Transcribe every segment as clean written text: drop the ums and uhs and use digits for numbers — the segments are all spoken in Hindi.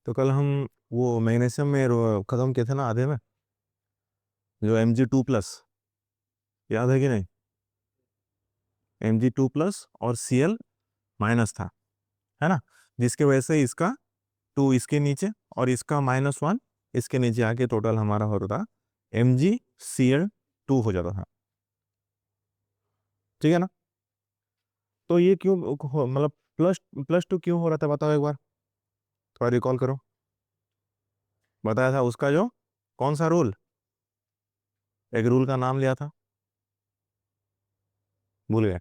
तो कल हम वो मैग्नीशियम में खत्म किए थे ना आधे में, जो Mg2+, याद है कि नहीं? Mg2+ और Cl- था, है ना? जिसके वजह से इसका 2 इसके नीचे और इसका -1 इसके नीचे आके टोटल हमारा हो रहा था MgCl2 हो जाता था। ठीक है ना? तो ये क्यों मतलब प्लस प्लस टू क्यों हो रहा था, बताओ एक बार, थोड़ा रिकॉल करो। बताया था उसका जो कौन सा रूल, एक रूल का नाम लिया था, भूल गए?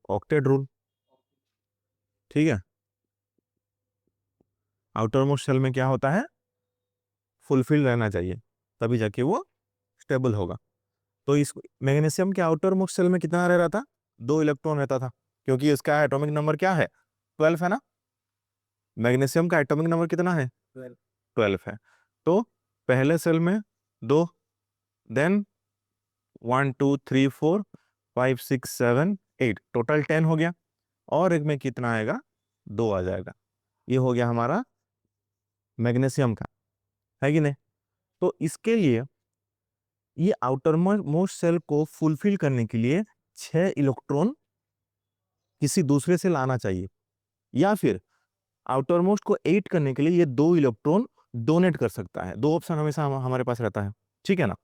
Octet rule. ठीक है, आउटर मोस्ट शेल में क्या होता है, फुलफिल रहना चाहिए, तभी जाके वो स्टेबल होगा। तो इस मैग्नीशियम के आउटर मोस्ट शेल में कितना रह रहा था, 2 इलेक्ट्रॉन रहता था, क्योंकि इसका एटॉमिक नंबर क्या है, 12 है ना? मैग्नीशियम का एटॉमिक नंबर कितना है, 12 है। तो पहले सेल में 2, देन 1 2 3 4 5 6 7 8, टोटल 10 हो गया। और एक में कितना आएगा, 2 आ जाएगा। ये हो गया हमारा मैग्नीशियम का, है कि नहीं? तो इसके लिए ये आउटर मोस्ट सेल को फुलफिल करने के लिए 6 इलेक्ट्रॉन किसी दूसरे से लाना चाहिए, या फिर आउटर मोस्ट को 8 करने के लिए ये 2 इलेक्ट्रॉन डोनेट कर सकता है। दो ऑप्शन हमेशा हमारे पास रहता है, ठीक है ना?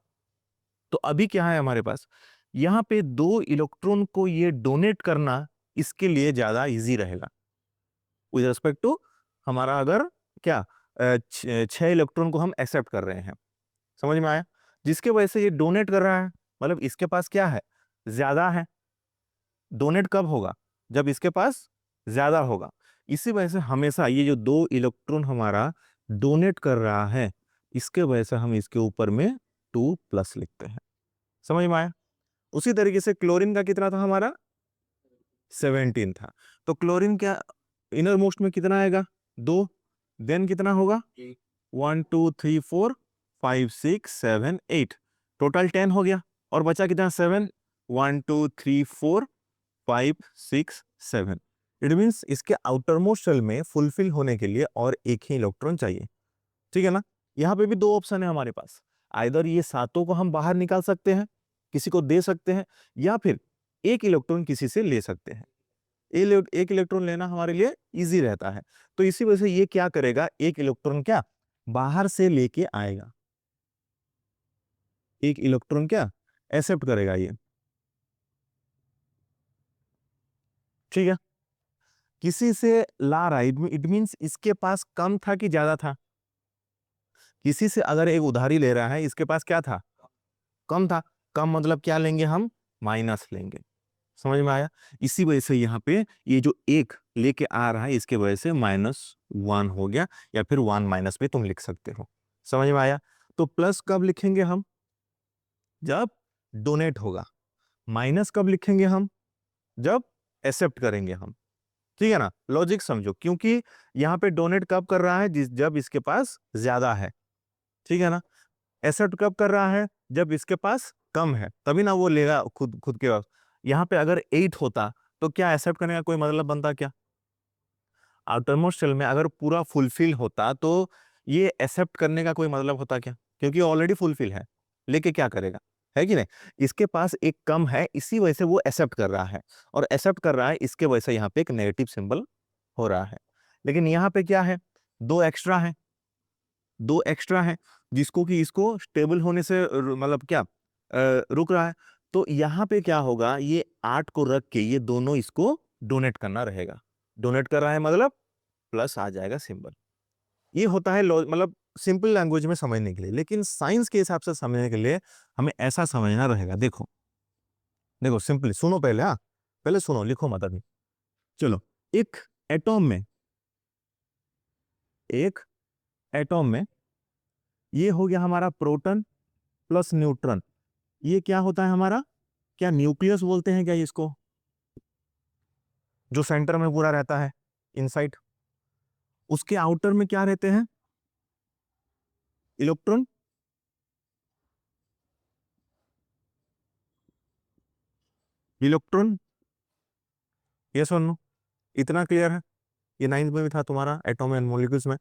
तो अभी क्या है हमारे पास, यहाँ पे 2 इलेक्ट्रॉन को ये डोनेट करना इसके लिए ज्यादा इजी रहेगा विद रिस्पेक्ट टू हमारा, अगर क्या 6 इलेक्ट्रॉन को हम एक्सेप्ट कर रहे हैं। समझ में आया? जिसके वजह से ये डोनेट कर रहा है, मतलब इसके पास क्या है, ज्यादा है। डोनेट कब होगा, जब इसके पास ज्यादा होगा। इसी वजह से हमेशा ये जो 2 इलेक्ट्रॉन हमारा डोनेट कर रहा है, इसके वजह से हम इसके ऊपर में 2+ लिखते हैं। समझ में आया? उसी तरीके से क्लोरीन का कितना था हमारा, 17 था। तो क्लोरीन क्या इनर मोस्ट में कितना आएगा, 2, देन कितना होगा, 1 2 3 4 5 6 7 8, टोटल 10 हो गया। और बचा कितना, 7, 1 2 3 4 5 6 7। इट मीन्स इसके आउटर मोस्ट शेल में फुलफिल होने के लिए और एक ही इलेक्ट्रॉन चाहिए। ठीक है ना? यहाँ पे भी 2 ऑप्शन है हमारे पास, आइदर ये सातों को हम बाहर निकाल सकते हैं, किसी को दे सकते हैं, या फिर एक इलेक्ट्रॉन किसी से ले सकते हैं। एक इलेक्ट्रॉन लेना हमारे लिए इजी रहता है। तो इसी वजह से ये क्या करेगा, एक इलेक्ट्रॉन क्या बाहर से लेके आएगा, एक इलेक्ट्रॉन क्या एक्सेप्ट करेगा ये। ठीक है, किसी से ला रहा है, इट मींस इसके पास कम था कि ज्यादा था। किसी से अगर एक उधारी ले रहा है, इसके पास क्या था, कम था। कम मतलब क्या लेंगे हम, माइनस लेंगे। समझ में आया? इसी वजह से यहाँ पे ये जो एक लेके आ रहा है, इसके वजह से -1 हो गया, या फिर 1- पे तुम लिख सकते हो। समझ में आया? तो प्लस कब लिखेंगे हम, जब डोनेट होगा। माइनस कब लिखेंगे हम, जब एक्सेप्ट करेंगे हम। ठीक है ना? लॉजिक समझो, क्योंकि यहाँ पे डोनेट कब कर रहा है, जब इसके पास ज्यादा है। ठीक है ना? एक्सेप्ट कब कर रहा है, जब इसके पास कम है, तभी ना वो लेगा खुद खुद के पास। यहाँ पे अगर 8 होता तो क्या एक्सेप्ट करने का कोई मतलब बनता क्या? आउटर मोस्ट शेल में अगर पूरा फुलफिल होता तो ये एक्सेप्ट करने का कोई मतलब होता क्या? क्योंकि ऑलरेडी फुलफिल है, लेके क्या करेगा, है कि नहीं? इसके पास एक कम है, इसी वजह से वो एक्सेप्ट कर रहा है, और एक्सेप्ट कर रहा है इसके वजह से यहाँ पे एक नेगेटिव सिंबल हो रहा है। लेकिन यहाँ पे क्या है, दो एक्स्ट्रा है, दो एक्स्ट्रा है, जिसको कि इसको स्टेबल होने से मतलब क्या रुक रहा है। तो यहाँ पे क्या होगा, ये 8 को रख के ये दोनों इसको डोनेट करना रहेगा। डोनेट कर रहा है मतलब प्लस आ जाएगा सिंबल। ये होता है मतलब सिंपल लैंग्वेज में समझने के लिए, लेकिन साइंस के हिसाब से समझने के लिए हमें ऐसा समझना रहेगा। देखो देखो सिंपली सुनो पहले, हाँ पहले सुनो, लिखो मत अभी। चलो, एक एटॉम में, एक एटॉम में ये हो गया हमारा प्रोटॉन प्लस न्यूट्रॉन। ये क्या होता है हमारा, क्या न्यूक्लियस बोलते हैं क्या इसको, जो सेंटर में पूरा रहता है इनसाइड। उसके आउटर में क्या रहते हैं, इलेक्ट्रॉन। इलेक्ट्रॉन, ये सुनो, इतना क्लियर है? ये 9th में भी था तुम्हारा एटॉम एंड मॉलिक्यूल्स में।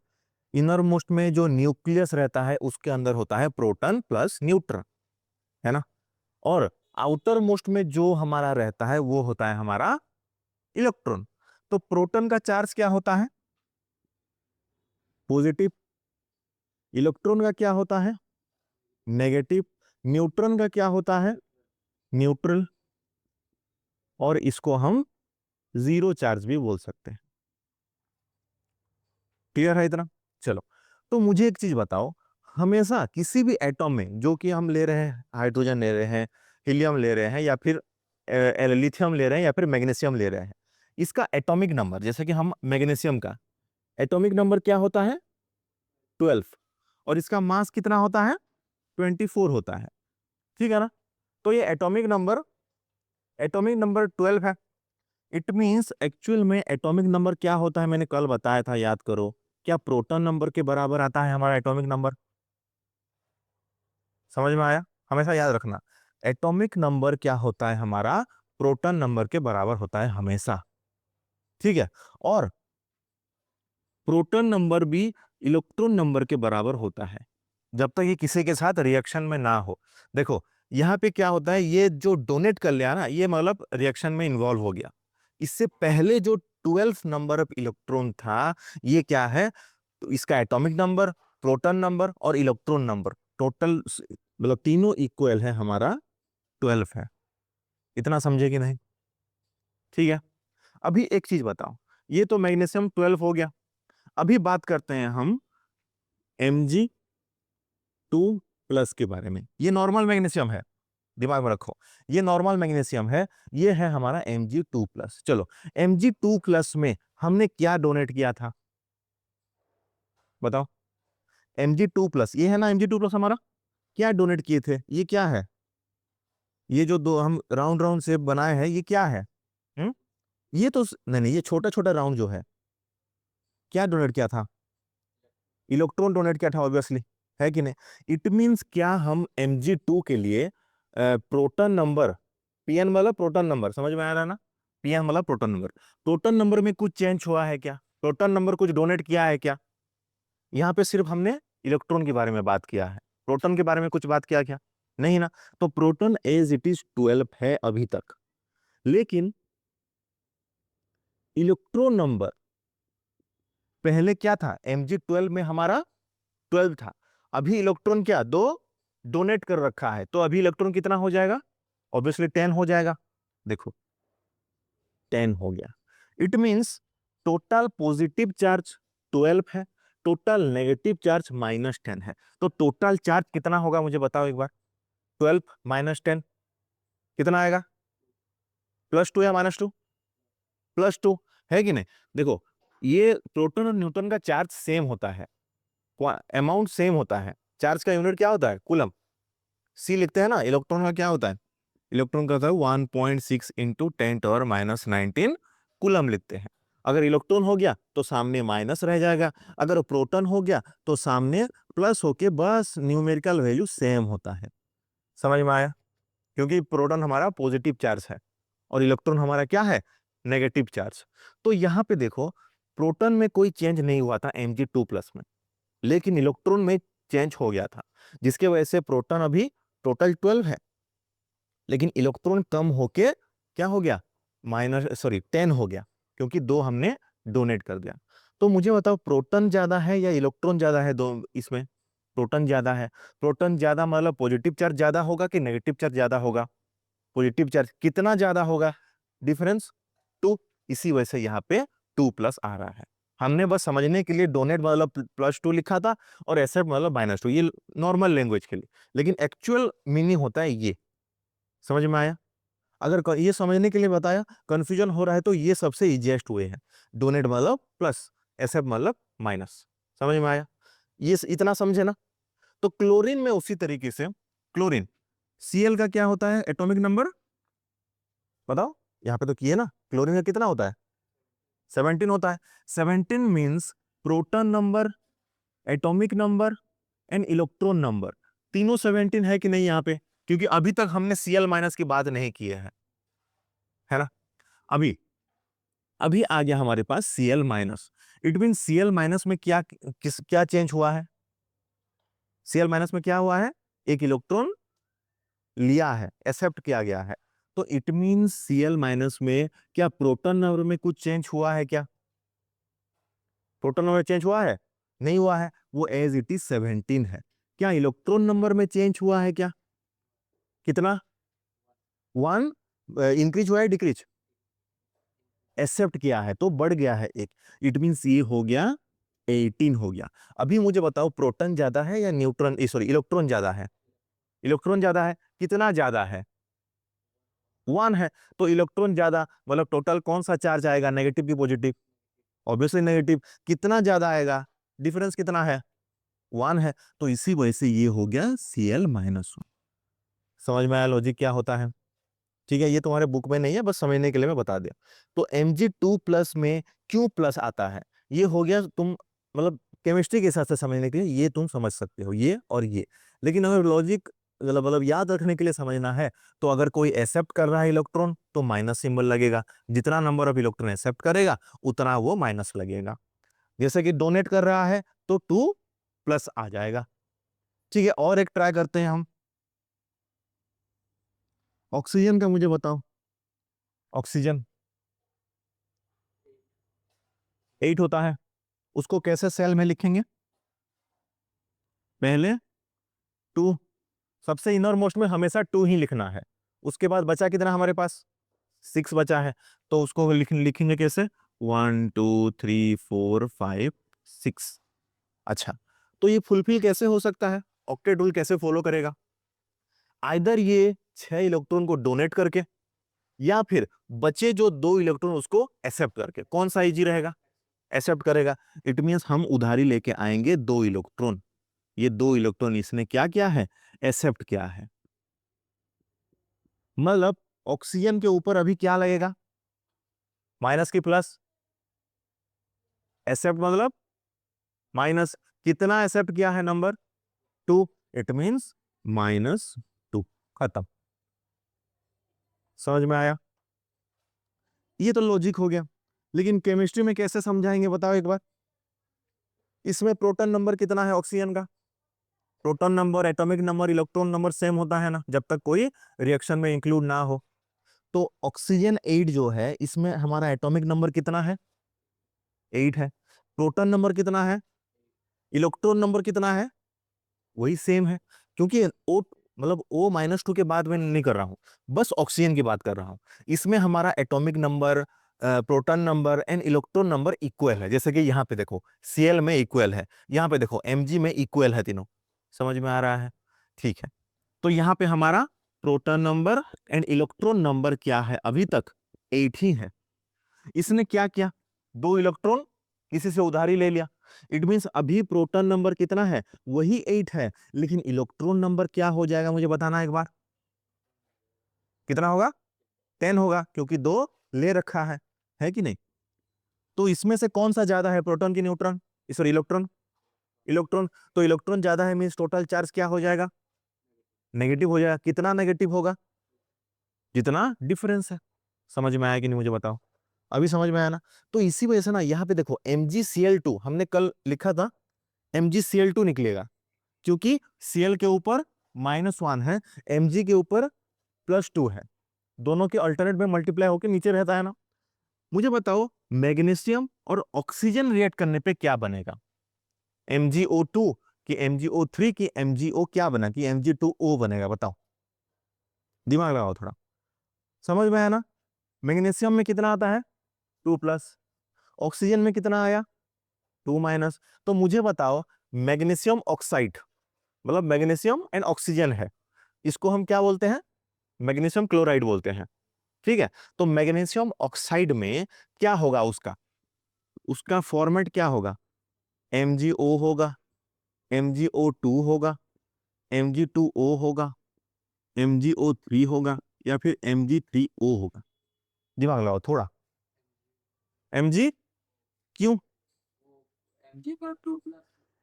इनर मोस्ट में जो न्यूक्लियस रहता है उसके अंदर होता है प्रोटॉन प्लस न्यूट्रॉन, है ना। और आउटर मोस्ट में जो हमारा रहता है वो होता है हमारा इलेक्ट्रॉन। तो प्रोटॉन का चार्ज क्या होता है? पॉजिटिव। इलेक्ट्रॉन का क्या होता है? नेगेटिव। न्यूट्रॉन का क्या होता है? न्यूट्रल। और इसको हम जीरो चार्ज भी बोल सकते हैं। क्लियर है इतना? चलो, तो मुझे एक चीज बताओ, हमेशा किसी भी एटॉम में जो कि हम ले रहे हैं, हाइड्रोजन ले रहे हैं, हीलियम ले रहे हैं, या फिर लिथियम ले रहे हैं, या फिर मैग्नीशियम ले रहे हैं, इसका एटॉमिक नंबर, जैसे कि हम मैग्नीशियम का एटॉमिक नंबर क्या होता है? 12। और इसका मास कितना होता है? 24 होता है, ठीक है ना। तो ये एटॉमिक नंबर 12 है। इट मींस एक्चुअल में एटॉमिक नंबर क्या होता है, मैंने कल बताया था, याद करो। क्या प्रोटॉन नंबर के बराबर आता है हमारा एटॉमिक नंबर? समझ में आया? हमेशा याद रखना, एटॉमिक नंबर क्या होता है हमारा? प्रोटॉन नंबर के बराबर होता है हमेशा, ठीक है। और प्रोटॉन नंबर भी इलेक्ट्रॉन नंबर के बराबर होता है, जब तक ये किसी के साथ रिएक्शन में ना हो। देखो यहाँ पे क्या होता है, ये जो डोनेट कर लिया ना, ये मतलब रिएक्शन में इन्वॉल्व हो गया। इससे पहले जो 12 नंबर ऑफ इलेक्ट्रॉन था, ये क्या है? तो इसका एटॉमिक नंबर, प्रोटॉन नंबर और इलेक्ट्रॉन नंबर टोटल मतलब तीनों इक्वल है, हमारा 12 है। इतना समझे कि नहीं? ठीक है। अभी एक चीज बताओ, ये तो मैग्नीशियम 12 हो गया। अभी बात करते हैं हम Mg2+ के बारे में। ये नॉर्मल मैग्नीशियम है, दिमाग में रखो, ये नॉर्मल मैग्नीशियम है, ये है हमारा Mg2+। चलो, Mg2+ में हमने क्या डोनेट किया था, बताओ। Mg2+, ये है ना Mg2+, हमारा क्या डोनेट किए थे? ये क्या है? ये जो दो हम राउंड राउंड शेप बनाए हैं, ये क्या है? हम्म ये तो नहीं नहीं, ये छोटा छोटा राउंड जो है, क्या डोनेट किया था? इलेक्ट्रॉन डोनेट किया था, ऑब्वियसली, है कि नहीं? इट मींस क्या हम Mg2 के लिए प्रोटॉन नंबर, Pn मतलब प्रोटॉन नंबर, समझ में आ रहा है ना? Pn मतलब प्रोटॉन नंबर। प्रोटॉन नंबर में कुछ चेंज हुआ है क्या? प्रोटॉन नंबर कुछ डोनेट किया है क्या? यहाँ पे सिर्फ हमने इलेक्ट्रॉन के बारे में बात किया है, प्रोटॉन के बारे में कुछ बात किया क्या? नहीं ना। तो प्रोटॉन एज इट इज 12 है अभी तक। लेकिन इलेक्ट्रॉन नंबर पहले क्या था? Mg12 में हमारा 12 था। अभी इलेक्ट्रॉन क्या, दो डोनेट कर रखा है, तो अभी इलेक्ट्रॉन कितना हो जाएगा? ऑब्वियसली 10 हो जाएगा। देखो 10 हो गया। It means total positive charge 12 है, टोटल नेगेटिव चार्ज -10 है। तो टोटल चार्ज कितना होगा मुझे बताओ एक बार। 12 -10 कितना आएगा? +2 या -2? +2, है कि नहीं? देखो, ये प्रोटॉन और न्यूट्रॉन का चार्ज सेम होता है, अमाउंट सेम होता है। चार्ज का यूनिट क्या होता है? कूलम। सी लिखते हैं ना। इलेक्ट्रॉन का क्या होता है? इलेक्ट्रॉन का होता है 1.6 इंटू 10⁻19 कूलम लिखते हैं। अगर इलेक्ट्रॉन हो गया तो सामने माइनस रह जाएगा, अगर प्रोटॉन हो गया तो सामने प्लस होके बस न्यूमेरिकल वैल्यू सेम होता है। समझ में आया? क्योंकि प्रोटॉन हमारा पॉजिटिव चार्ज है और इलेक्ट्रॉन हमारा क्या है? Negative charge. तो यहाँ पे देखो, प्रोटॉन में कोई चेंज नहीं हुआ था Mg2+ में, लेकिन इलेक्ट्रॉन में चेंज हो गया था, जिसके वजह से प्रोटॉन अभी टोटल 12 है, लेकिन इलेक्ट्रॉन कम होके क्या हो गया? 10 हो गया, क्योंकि दो हमने डोनेट कर दिया। तो मुझे बताओ, प्रोटॉन ज्यादा है या इलेक्ट्रॉन ज्यादा है? दो इसमें प्रोटॉन ज्यादा है। प्रोटॉन ज्यादा मतलब पॉजिटिव चार्ज ज्यादा होगा कि नेगेटिव चार्ज ज्यादा होगा? पॉजिटिव चार्ज कितना ज्यादा होगा? डिफरेंस 2। इसी वजह से यहाँ पे 2+ आ रहा है। हमने बस समझने के लिए डोनेट मतलब +2 लिखा था और एक्सेप्ट मतलब -2, ये नॉर्मल लैंग्वेज के लिए, लेकिन एक्चुअल मीनिंग होता है ये। समझ में आया? अगर ये समझने के लिए बताया, कंफ्यूजन हो रहा है, तो ये सबसे इजीएस्ट वे है। डोनेट मतलब प्लस, एक्सेप्ट मतलब माइनस। समझ में आया? ये इतना समझे ना। तो क्लोरीन में उसी तरीके से, क्लोरीन Cl का क्या होता है एटॉमिक नंबर? बताओ। यहाँ पे तो किए ना, क्लोरीन का कितना होता है? 17 होता है। 17 means proton number, atomic number and electron number, तीनों 17 है कि नहीं यहाँ पे? क्योंकि अभी तक हमने Cl- की बात नहीं की है ना। अभी अभी आ गया हमारे पास Cl minus. It mean Cl minus में क्या चेंज हुआ है? Cl माइनस में क्या हुआ है? एक इलेक्ट्रॉन लिया है, एक्सेप्ट किया गया है। तो इट मीन Cl माइनस में क्या प्रोटॉन नंबर में कुछ चेंज हुआ है क्या? प्रोटॉन नंबर चेंज हुआ है? नहीं हुआ है, वो एज इट इज 17 है। क्या इलेक्ट्रॉन नंबर में चेंज हुआ है क्या? कितना? 1 इंक्रीज हुआ है, डिक्रीज? एक्सेप्ट किया है तो बढ़ गया है एक। इट मींस ये हो गया 18 हो गया। अभी मुझे बताओ प्रोटॉन ज्यादा है या न्यूट्रॉन, सॉरी इलेक्ट्रॉन ज्यादा है? इलेक्ट्रॉन ज्यादा है। कितना ज्यादा है? 1 है। तो इलेक्ट्रॉन ज्यादा मतलब टोटल कौन सा चार्ज आएगा, नेगेटिव की पॉजिटिव? Obviously negative. कितना ज्यादा आएगा? डिफरेंस कितना है? 1 है। तो इसी वजह से ये हो गया Cl माइनस। समझ में आया लॉजिक क्या होता है? ठीक है, ये तुम्हारे बुक में नहीं है, बस समझने के लिए मैं बता दिया। तो Mg2 प्लस में क्यों प्लस आता है, ये हो गया तुम मतलब केमिस्ट्री के हिसाब से समझने के लिए ये तुम समझ सकते हो, ये और ये। लेकिन अगर लॉजिक मतलब याद रखने के लिए समझना है, तो अगर कोई एक्सेप्ट कर रहा है इलेक्ट्रॉन तो माइनस सिंबल लगेगा। जितना नंबर ऑफ इलेक्ट्रॉन एक्सेप्ट करेगा उतना वो माइनस लगेगा। जैसे कि डोनेट कर रहा है तो 2 प्लस आ जाएगा। ठीक है, और एक ट्राई करते हैं हम। ऑक्सीजन का मुझे बताओ। ऑक्सीजन 8 होता है, उसको कैसे सेल में लिखेंगे? पहले 2, सबसे इनर मोस्ट में हमेशा 2 ही लिखना है। उसके बाद बचा कितना हमारे पास? 6 बचा है। तो उसको लिखेंगे कैसे? 1 2 3 4 5 6। अच्छा, तो ये फुलफिल कैसे हो सकता है? ऑक्टेट रूल कैसे फॉलो करेगा? आइदर ये 6 इलेक्ट्रॉन को डोनेट करके, या फिर बचे जो 2 इलेक्ट्रॉन उसको एक्सेप्ट करके। कौन सा इजी रहेगा? एक्सेप्ट करेगा। इट मींस हम उधारी लेके आएंगे 2 इलेक्ट्रॉन। ये 2 इलेक्ट्रॉन इसने क्या किया है? एक्सेप्ट किया है। मतलब ऑक्सीजन के ऊपर अभी क्या लगेगा? माइनस की प्लस। एक्सेप्ट मतलब माइनस। कितना एक्सेप्ट किया है नंबर? 2। It means -2। खत्म। समझ में आया? ये तो लॉजिक हो गया। लेकिन केमिस्ट्री में कैसे समझाएंगे बताओ एक बार। इसमें प्रोटॉन नंबर कितना है ऑक्सीजन का? Proton number, atomic number, electron number same होता है ना, जब तक कोई रिएक्शन में इंक्लूड ना हो। तो ऑक्सीजन 8 जो है, इसमें हमारा एटॉमिक नंबर कितना है? 8 है। प्रोटॉन नंबर कितना है? इलेक्ट्रॉन नंबर कितना है? वही सेम है। क्योंकि ओ मतलब O-2 के बाद मैं नहीं कर रहा हूं, बस ऑक्सीजन की बात कर रहा हूं। इसमें हमारा atomic number, proton number and electron number equal है। जैसे कि यहाँ पे देखो Cl में इक्वल है, यहाँ पे देखो Mg में इक्वल है, तीनों। समझ में आ रहा है? ठीक है। तो यहाँ पे हमारा proton number and electron number क्या है? अभी तक 8 ही है। इसने क्या किया? 2 इलेक्ट्रॉन किसी से उधारी ले लिया। इट मींस अभी प्रोटॉन नंबर कितना है? वही 8 है। लेकिन इलेक्ट्रॉन नंबर क्या हो जाएगा, मुझे बताना एक बार। कितना होगा? 10 होगा, क्योंकि 2 ले रखा है कि नहीं? तो इसमें से कौन सा ज्यादा है, प्रोटॉन की न्यूट्रॉन? Sorry, electron. इलेक्ट्रॉन। तो इलेक्ट्रॉन ज्यादा है मींस टोटल चार्ज क्या हो जाएगा? नेगेटिव हो जाएगा। कितना नेगेटिव होगा? जितना डिफरेंस है। समझ में आया कि नहीं मुझे बताओ। अभी समझ में आया ना? तो इसी वजह से ना यहाँ पे देखो MgCl2 हमने कल लिखा था, MgCl2 निकलेगा। क्योंकि Cl के ऊपर -1 है, Mg के ऊपर +2 है। दोनों के अल्टरनेट में मल्टीप्लाई होकर नीचे रहता है ना। मुझे बताओ मैग्नीशियम और ऑक्सीजन रिएक्ट करने पे क्या बनेगा? MgO2 कि MgO3 की MgO क्या बना कि Mg2O बनेगा? बताओ, दिमाग लगाओ थोड़ा। समझ में आया ना? मैग्नीशियम में कितना आता है? 2+। ऑक्सीजन में कितना आया? 2-। तो मुझे बताओ मैग्नीशियम ऑक्साइड, मतलब मैग्नीशियम एंड ऑक्सीजन है, इसको हम क्या बोलते हैं? मैग्नीशियम क्लोराइड बोलते हैं। ठीक है। तो मैग्नीशियम ऑक्साइड में क्या होगा? उसका उसका फॉर्मेट क्या होगा? MgO होगा, MgO2 होगा, Mg2O होगा, MgO3 होगा, या फिर Mg3O होगा? दिमाग लगाओ थोड़ा। Mg क्यों?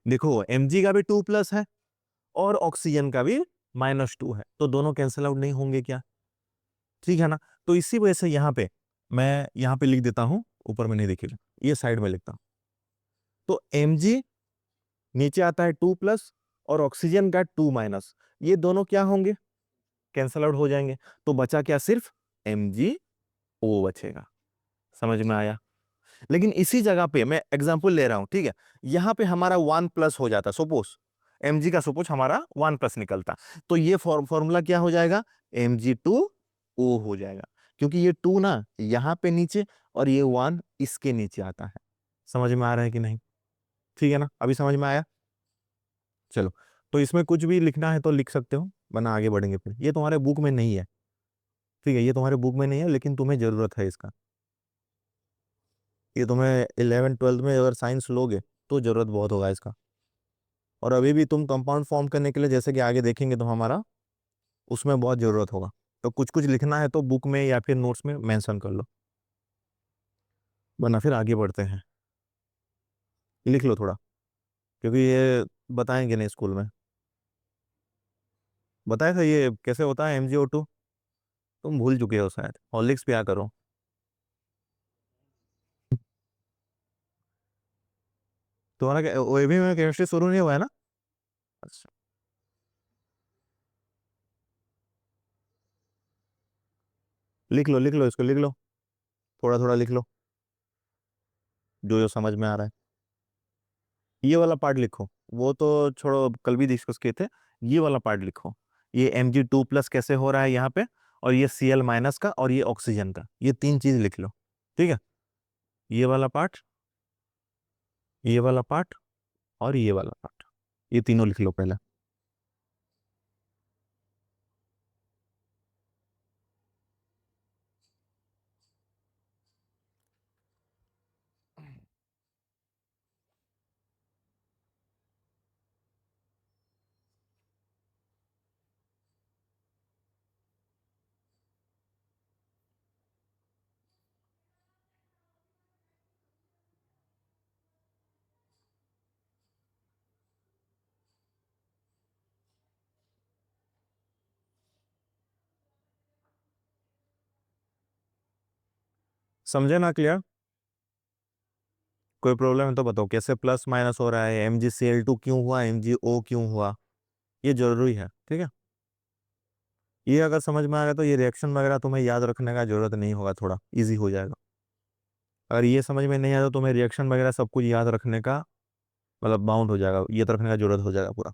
देखो Mg का भी 2+ है और ऑक्सीजन का भी -2 है, तो दोनों कैंसिल आउट नहीं होंगे क्या? ठीक है ना? तो इसी वजह से यहाँ पे मैं यहाँ पे लिख देता हूं ऊपर में नहीं दिखेगा, ये साइड में लिखता हूं। तो Mg नीचे आता है 2+ और ऑक्सीजन का 2-, ये दोनों क्या होंगे, कैंसल आउट हो जाएंगे। तो बचा क्या, सिर्फ MgO बचेगा। समझ में आया? लेकिन इसी जगह पे मैं एग्जांपल ले रहा हूं, ठीक है, यहां पे हमारा 1+ हो जाता, सपोज Mg का सपोज हमारा 1+ निकलता, तो ये फॉर्मूला क्या हो जाएगा, Mg2O हो जाएगा, क्योंकि ये 2 ना यहां पे नीचे और ये 1 इसके नीचे आता है। समझ में आ रहा है कि नहीं? ठीक है ना, अभी समझ में आया? चलो, तो इसमें कुछ भी लिखना है तो लिख सकते हो, वरना आगे बढ़ेंगे। फिर ये तुम्हारे बुक में नहीं है, ठीक है, ये तुम्हारे बुक में नहीं है, लेकिन तुम्हें जरूरत है इसका। ये तुम्हें 11th 12th में अगर साइंस लोगे तो जरूरत बहुत होगा इसका। और अभी भी तुम कंपाउंड फॉर्म करने के लिए, जैसे कि आगे देखेंगे तो हमारा, उसमें बहुत जरूरत होगा। तो कुछ कुछ लिखना है तो बुक में या फिर नोट्स में मेंशन कर लो, वरना फिर आगे बढ़ते हैं। लिख लो थोड़ा, क्योंकि ये बताएंगे नहीं स्कूल में। बताया था ये कैसे होता है MgO2, तुम भूल चुके हो शायद, हॉर्लिक्स पिया करो। तुम्हारा ओएबी में केमिस्ट्री शुरू नहीं हुआ है ना? अच्छा, लिख लो इसको, लिख लो, थोड़ा थोड़ा लिख लो, जो जो समझ में आ रहा है। ये वाला पार्ट लिखो, वो तो छोड़ो, कल भी डिस्कस किए थे। ये वाला पार्ट लिखो, ये Mg2+ कैसे हो रहा है यहाँ पे, और ये Cl- का और ये ऑक्सीजन का, ये तीन चीज लिख लो, ठीक है। ये वाला पार्ट, ये वाला पार्ट और ये वाला पार्ट, ये तीनों लिख लो पहले। समझे ना? क्लियर? कोई प्रॉब्लम है तो बताओ, कैसे प्लस माइनस हो रहा है, MgCl2 क्यों हुआ, MgO क्यों हुआ, ये जरूरी है, ठीक है। ये अगर समझ में आ गया तो ये रिएक्शन वगैरह तुम्हें याद रखने का जरूरत नहीं होगा, थोड़ा इजी हो जाएगा। अगर ये समझ में नहीं आया तो तुम्हें रिएक्शन वगैरह सब कुछ याद रखने का, मतलब बाउंड हो जाएगा, याद रखने का जरूरत हो जाएगा पूरा।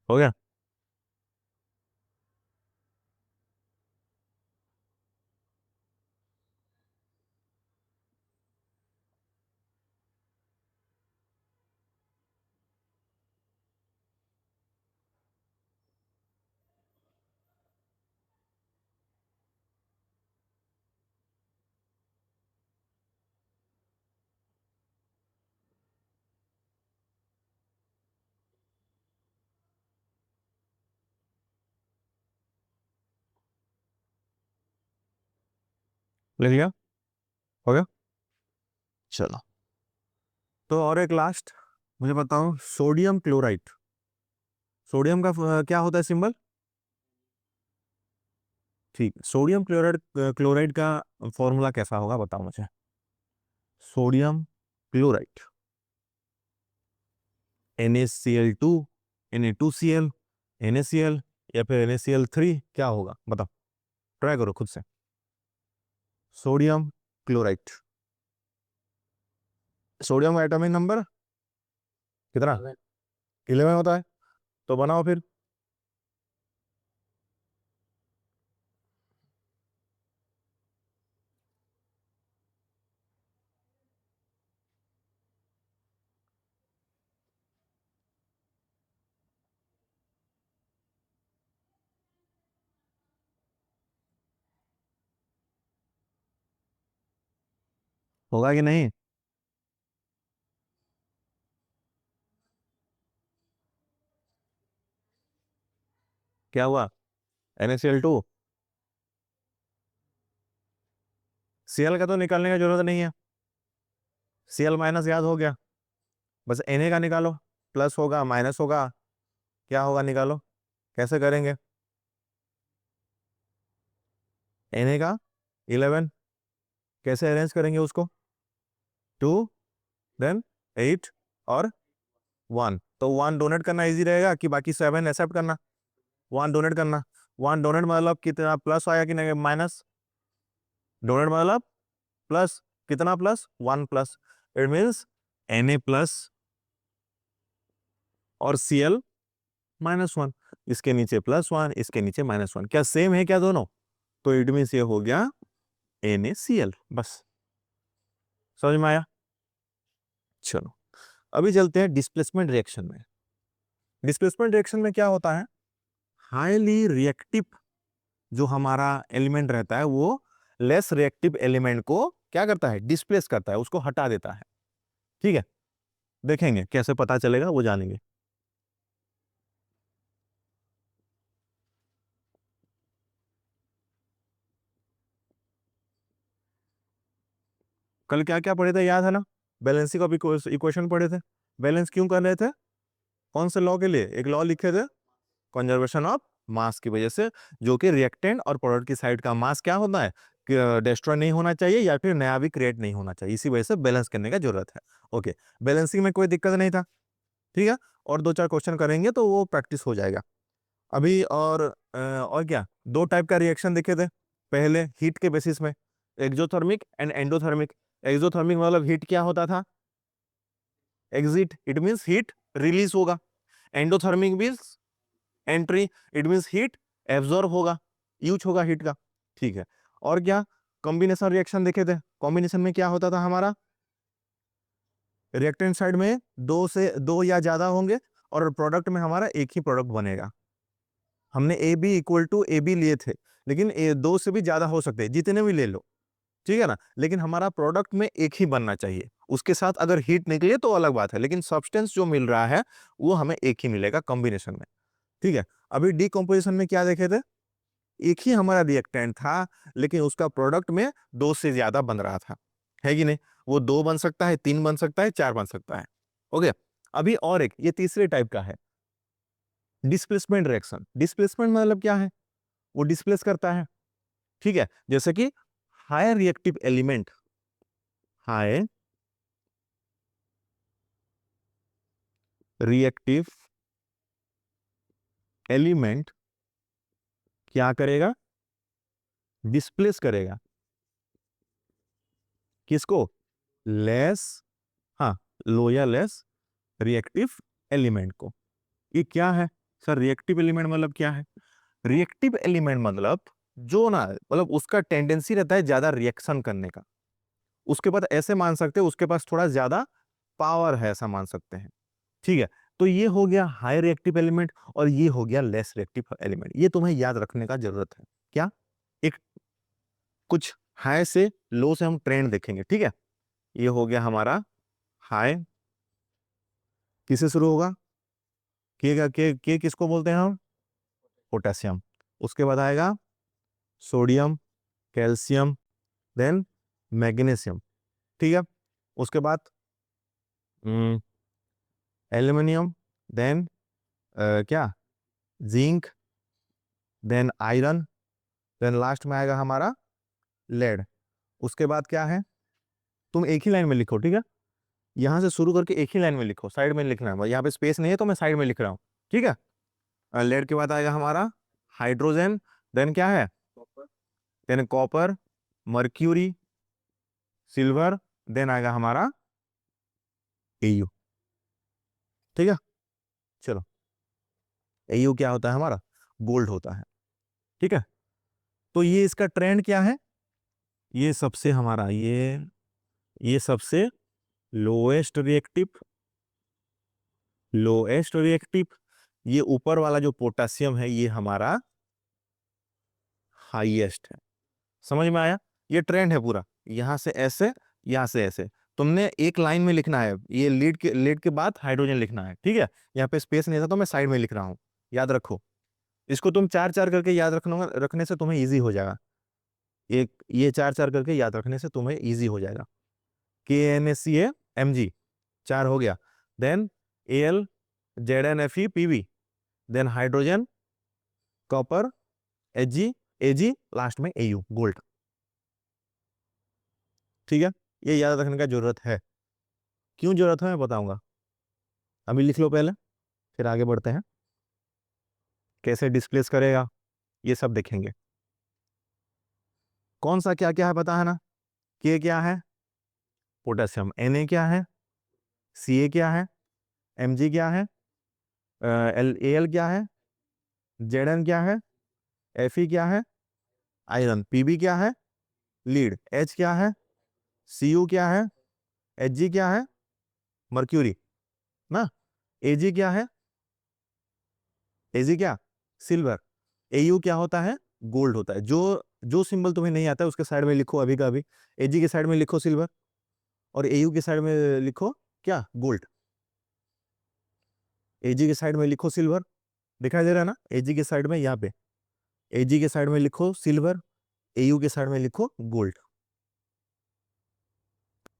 हो गया? ले लिया? हो गया? चलो, तो और एक लास्ट, मुझे बताओ सोडियम क्लोराइड, सोडियम का क्या होता है सिंबल? ठीक, सोडियम क्लोराइड, क्लोराइड का फॉर्मूला कैसा होगा बताओ मुझे। Sodium chloride, NaCl2, Na2Cl, NaCl, या फिर NaCl3, क्या होगा बताओ, ट्राई करो खुद से। सोडियम क्लोराइड, सोडियम का एटॉमिक नंबर कितना? 11 होता है, तो बनाओ फिर। होगा कि नहीं? क्या हुआ, NaCl2। Cl का तो निकालने की जरूरत नहीं है, Cl माइनस याद हो गया, बस Na का निकालो, प्लस होगा माइनस होगा, क्या होगा निकालो, कैसे करेंगे, Na का 11, कैसे अरेंज करेंगे उसको, 2 देन 8 और 1, तो 1 डोनेट करना इजी रहेगा कि बाकी 7 एक्सेप्ट करना, 1 डोनेट करना, 1 डोनेट मतलब कितना प्लस आया कि नहीं माइनस, डोनेट मतलब प्लस, कितना plus, 1 plus, it means Na plus और Cl -1, इसके नीचे +1 इसके नीचे -1, क्या सेम है क्या दोनों, तो इट मीन्स ये हो गया NaCl, बस समझ में आया। चलो अभी चलते हैं डिस्प्लेसमेंट रिएक्शन में। डिस्प्लेसमेंट रिएक्शन में क्या होता है, हाईली रिएक्टिव जो हमारा एलिमेंट रहता है वो लेस रिएक्टिव एलिमेंट को क्या करता है, डिस्प्लेस करता है, उसको हटा देता है। ठीक है, देखेंगे कैसे पता चलेगा वो जानेंगे। कल क्या क्या पढ़े थे याद है ना, बैलेंसिंग ऑफ इक्वेशन पढ़े थे, बैलेंस क्यों कर रहे थे, कौन से लॉ के लिए, एक लॉ लिखे थे, कंजर्वेशन ऑफ मास की वजह से, जो कि रिएक्टेंट और प्रोडक्ट की साइड का मास क्या होता है, डिस्ट्रॉय नहीं होना चाहिए या फिर नया भी क्रिएट नहीं होना चाहिए, इसी वजह से बैलेंस करने का जरूरत है। ओके, बैलेंसिंग में कोई दिक्कत नहीं था, ठीक है, और 2-4 क्वेश्चन करेंगे तो वो प्रैक्टिस हो जाएगा अभी। और क्या, 2 टाइप का रिएक्शन देखे थे, पहले हीट के बेसिस में, एक्सोथर्मिक एंड एंडोथर्मिक। एक्सोथर्मिक मतलब हीट क्या होता था, exit, it means heat release होगा, endothermic means entry, it means heat absorb होगा, यूज होगा हीट का। ठीक है, और क्या, कॉम्बिनेशन रिएक्शन देखे थे, कॉम्बिनेशन में क्या होता था हमारा, रिएक्टेंट साइड में दो या ज्यादा होंगे और प्रोडक्ट में हमारा एक ही प्रोडक्ट बनेगा। हमने A B equal to A B लिए थे, लेकिन दो से भी ज्यादा हो सकते हैं, जितने भी ले लो, ठीक है ना, लेकिन हमारा प्रोडक्ट में एक ही बनना चाहिए, उसके साथ अगर हीट निकले तो अलग बात है, लेकिन सब्सटेंस जो मिल रहा है वो हमें एक ही मिलेगा कॉम्बिनेशन में। ठीक है, अभी डीकंपोजिशन में क्या देखे थे, एक ही हमारा रिएक्टेंट था लेकिन उसका प्रोडक्ट में दो से ज्यादा बन रहा था, है कि नहीं, वो 2 बन सकता है, 3 बन सकता है, 4 बन सकता है। ओके, अभी और एक ये तीसरे टाइप का है, डिस्प्लेसमेंट रिएक्शन। डिस्प्लेसमेंट मतलब क्या है, वो डिस्प्लेस करता है, ठीक है, जैसे कि high reactive element, high reactive element क्या करेगा, डिस्प्लेस करेगा, किसको, लेस, हाँ, लो या लेस रिएक्टिव एलिमेंट को। ये क्या है सर, रिएक्टिव एलिमेंट मतलब क्या है, रिएक्टिव एलिमेंट मतलब जो ना, मतलब उसका टेंडेंसी रहता है ज्यादा रिएक्शन करने का, उसके बाद ऐसे मान सकते हैं उसके पास थोड़ा ज्यादा पावर है, ऐसा मान सकते हैं। ठीक है, तो ये हो गया हाई रिएक्टिव एलिमेंट और ये हो गया लेस रिएक्टिव एलिमेंट, ये तुम्हें याद रखने का जरूरत है। क्या, एक कुछ हाई से लो से हम ट्रेंड देखेंगे, ठीक है, ये हो गया हमारा हाई, किससे शुरू होगा, के किसको बोलते हैं हम, पोटेशियम, उसके बाद आएगा सोडियम, कैल्शियम, देन मैग्नीशियम, ठीक है, उसके बाद एल्यूमिनियम, देन क्या, zinc, then iron, then last में आएगा हमारा लेड। उसके बाद क्या है, तुम एक ही लाइन में लिखो, ठीक है, यहां से शुरू करके एक ही लाइन में लिखो, साइड में लिखना है, यहाँ पे स्पेस नहीं है तो मैं साइड में लिख रहा हूँ, ठीक है। लेड के बाद आएगा हमारा हाइड्रोजन, देन क्या है, then copper, mercury, silver, then आएगा हमारा एयू, ठीक है। चलो, एयू क्या होता है हमारा, गोल्ड होता है, ठीक है। तो ये इसका ट्रेंड क्या है, ये सबसे हमारा ये सबसे लोएस्ट रिएक्टिव, लोएस्ट रिएक्टिव, ये ऊपर वाला जो पोटेशियम है ये हमारा हाईएस्ट है। समझ में आया, ये ट्रेंड है पूरा, यहां से ऐसे, यहां से ऐसे, तुमने एक लाइन में लिखना है, ये लीड के बाद हाइड्रोजन लिखना है, ठीक है, यहाँ पे स्पेस नहीं था तो मैं साइड में लिख रहा हूं, याद रखो। इसको तुम चार चार करके याद रखने से तुम्हें इजी हो जाएगा। एक ये चार चार करके याद रखने से तुम्हें इजी हो जाएगा। KNaCl चार हो गया। Then Al ZnFePb, then hydrogen, copper, Ag लास्ट में Au गोल्ड। ठीक है, ये याद रखने का जरूरत है। क्यों जरूरत है मैं बताऊंगा। अभी लिख लो पहले, फिर आगे बढ़ते हैं। कैसे डिस्प्लेस करेगा ये सब देखेंगे। कौन सा क्या क्या है पता है ना। के क्या है, पोटेशियम। Na क्या है, Ca क्या है, Mg क्या है, Al क्या है, Zn क्या है, Fe क्या है, आयरन। Pb क्या है, लीड। H क्या है, Cu क्या है, Hg क्या है, मर्क्यूरी ना। Ag क्या है, Ag क्या, सिल्वर। Au क्या होता है, गोल्ड होता है। जो जो सिंबल तुम्हें नहीं आता है उसके साइड में लिखो अभी का अभी। Ag के साइड में लिखो सिल्वर, और Au के साइड में लिखो क्या, गोल्ड। Ag के साइड में लिखो सिल्वर, दिखाई दे रहा है ना। Ag के साइड में यहाँ पे, Ag के साइड में लिखो सिल्वर, Au के साइड में लिखो गोल्ड।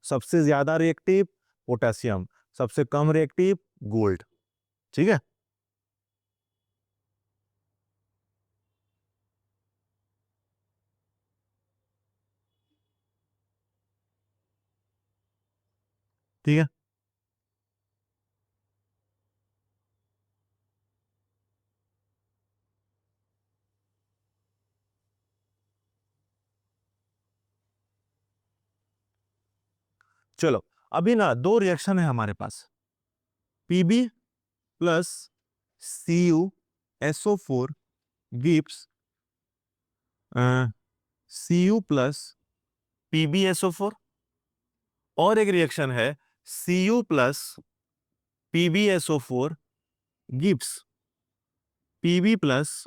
सबसे ज्यादा रिएक्टिव पोटेशियम, सबसे कम रिएक्टिव गोल्ड। ठीक है, ठीक है। चलो, अभी ना दो रिएक्शन है हमारे पास। Pb plus CuSO4 gives Cu plus PbSO4। और एक रिएक्शन है Cu plus PbSO4 gives Pb plus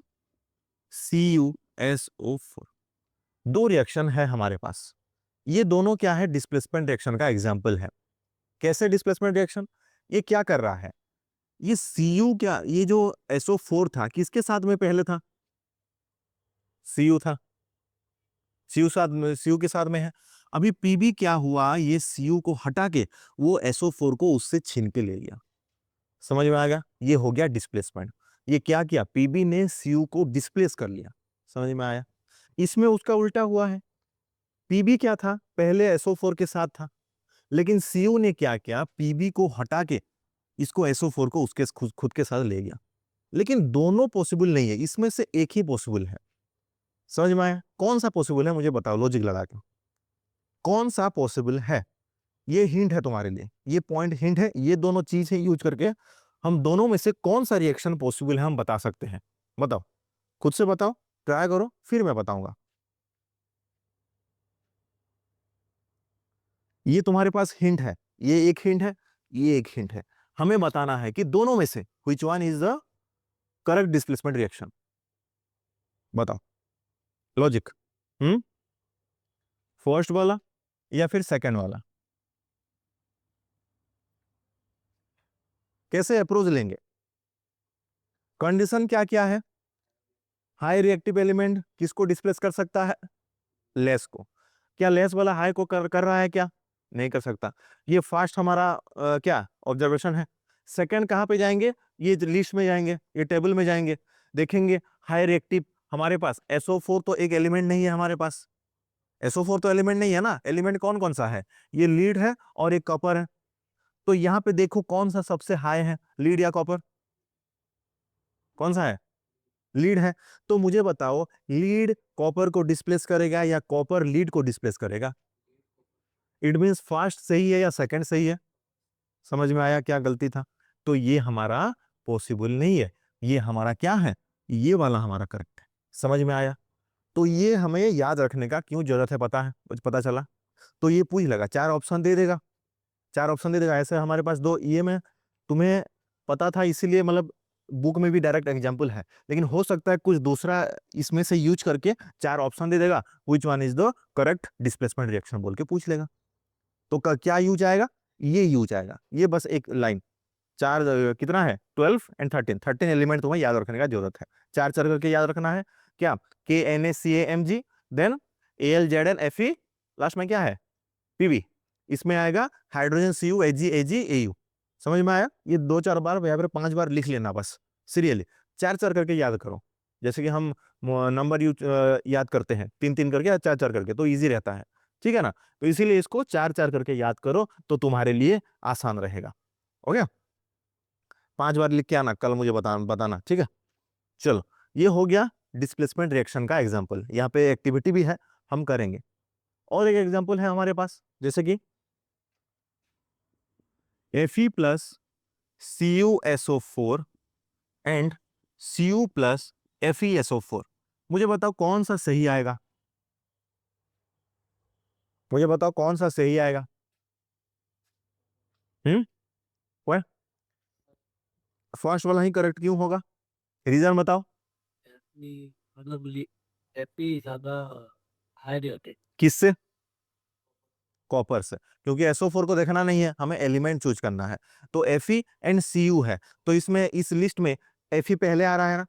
CuSO4। दो रिएक्शन है हमारे पास। ये दोनों क्या है, डिस्प्लेसमेंट रिएक्शन का एग्जाम्पल है। कैसे डिस्प्लेसमेंट रिएक्शन, ये क्या कर रहा है, ये Cu क्या, ये जो SO4 था किसके साथ में पहले था, Cu था। Cu के साथ में है। अभी Pb क्या हुआ, ये Cu को हटा के वो SO4 को उससे छीन के ले लिया। समझ में आ गया, ये हो गया डिस्प्लेसमेंट। ये क्या किया, Pb ने Cu को डिस्प्लेस कर लिया। समझ में आया। इसमें उसका उल्टा हुआ है। Pb क्या था, पहले SO4 के साथ था, लेकिन Cu ने क्या किया, Pb को हटा के इसको SO4 को उसके खुद के साथ ले गया। लेकिन दोनों पॉसिबल नहीं है, इसमें से एक ही पॉसिबल है। समझ में आया, कौन सा पॉसिबल है मुझे बताओ लॉजिक लगा के, कौन सा पॉसिबल है। ये हिंट है तुम्हारे लिए, ये पॉइंट हिंट है। ये दोनों चीजें यूज करके हम दोनों में से कौन सा रिएक्शन पॉसिबल है हम बता सकते हैं। बताओ, खुद से बताओ, ट्राई करो, फिर मैं बताऊंगा। ये तुम्हारे पास हिंट है, ये एक हिंट है, ये एक हिंट है। हमें बताना है कि दोनों में से which one is the correct displacement reaction. बताओ लॉजिक। हम्म, फर्स्ट वाला या फिर सेकंड वाला, कैसे अप्रोच लेंगे। कंडीशन क्या क्या है, हाई रिएक्टिव एलिमेंट किसको डिस्प्लेस कर सकता है, लेस को। क्या लेस वाला हाई को कर रहा है क्या, नहीं कर सकता। ये फर्स्ट हमारा क्या ऑब्जर्वेशन है। सेकंड कहां पे जाएंगे, ये लिस्ट में जाएंगे, ये टेबल में जाएंगे, देखेंगे हाई रिएक्टिव। हमारे पास SO4 तो एक एलिमेंट नहीं है हमारे पास। SO4 तो एलिमेंट नहीं है ना। एलिमेंट कौन कौन सा है, ये लीड है और एक कॉपर है। तो यहाँ पे देखो कौन सा सबसे हाई है, लीड या कॉपर, कौन सा है, लीड है। तो मुझे बताओ, लीड कॉपर को डिस्प्लेस करेगा या कॉपर लीड को डिस्प्लेस करेगा। इट मींस फर्स्ट सही है या सेकंड सही है। समझ में आया क्या गलती था। तो ये हमारा पॉसिबल नहीं है, ये हमारा क्या है, ये वाला हमारा करेक्ट है। समझ में आया। तो ये हमें याद रखने का क्यों जरूरत है पता है, पता चला। तो ये पूछ लगा, चार ऑप्शन दे देगा, चार ऑप्शन दे देगा। ऐसे हमारे पास दो ये में तुम्हें पता था, इसीलिए मतलब बुक में भी डायरेक्ट एग्जांपल है, लेकिन हो सकता है कुछ दूसरा इसमें से यूज करके चार ऑप्शन दे देगा, which one is the correct displacement reaction बोल के पूछ लेगा। तो क्या यूज आएगा, ये यूज आएगा, ये बस एक लाइन। चार कितना है 12 एंड 13 एलिमेंट तुम्हें याद रखने का जरूरत है। चार चार करके याद रखना है क्या, KNaCAMG, देन AlZnFe, लास्ट में क्या है पीबी, इसमें आएगा हाइड्रोजन Cu Ag समझ में आया। ये 2-4 बार या फिर 5 बार लिख लेना बस सीरियली, चार चार करके याद करो। जैसे कि हम नंबर याद करते हैं 3-3 करके या 4-4 करके, तो इजी रहता है, ठीक है ना। तो इसीलिए इसको 4-4 करके याद करो तो तुम्हारे लिए आसान रहेगा। हो गया, 5 बार लिख के आना, कल मुझे बताना, ठीक है। चलो, ये हो गया डिस्प्लेसमेंट रिएक्शन का एग्जाम्पल। यहाँ पे एक्टिविटी भी है, हम करेंगे। और एक एग्जाम्पल है हमारे पास, जैसे कि Fe plus CuSO4 and Cu plus FeSO4। मुझे बताओ कौन सा सही आएगा, मुझे बताओ कौन सा सही आएगा। हम्म वह फर्स्ट वाला ही करेक्ट क्यों होगा, रीजन बताओ। मतलब एपी ज्यादा हाई रहते। किससे, कॉपर से, क्योंकि SO4 को देखना नहीं है, हमें एलिमेंट चूज करना है। तो Fe एंड Cu है, तो इसमें इस लिस्ट में Fe पहले आ रहा है ना,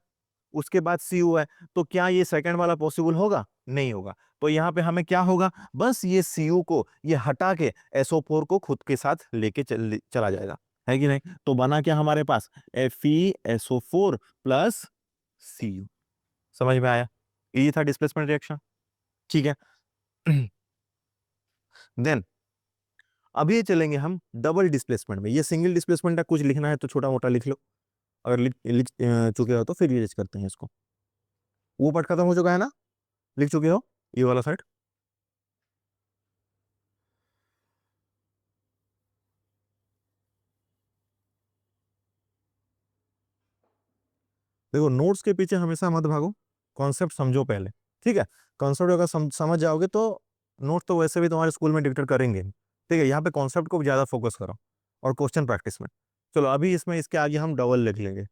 उसके बाद Cu है, तो क्या ये सेकंड वाला पॉसिबल होगा, नहीं होगा। तो यहाँ पे हमें क्या होगा, बस ये Cu को ये हटा के SO4 को खुद के साथ लेके चला जाएगा, है कि नहीं। तो बना क्या हमारे पास FeSO4 प्लस Cu। समझ में आया, ये था डिस्प्लेसमेंट रिएक्शन, ठीक है। देन अभी चलेंगे हम डबल डिस्प्लेसमेंट में। ये सिंगल डिस्प्लेसमेंट का कुछ लिखना है तो छोटा मोटा लिख लो, अगर लिख चुके हो तो फिर यूज करते हैं इसको। वो पार्ट खत्म हो चुका है ना, लिख चुके हो ये वाला साइड। देखो, नोट्स के पीछे हमेशा मत भागो, कॉन्सेप्ट समझो पहले, ठीक है। कॉन्सेप्ट अगर समझ जाओगे तो नोट तो वैसे भी तुम्हारे स्कूल में डिक्टेट करेंगे, ठीक है। यहाँ पे कॉन्सेप्ट को ज्यादा फोकस करो और क्वेश्चन प्रैक्टिस में। चलो, अभी इसमें इसके आगे हम डबल लिख लेंगे।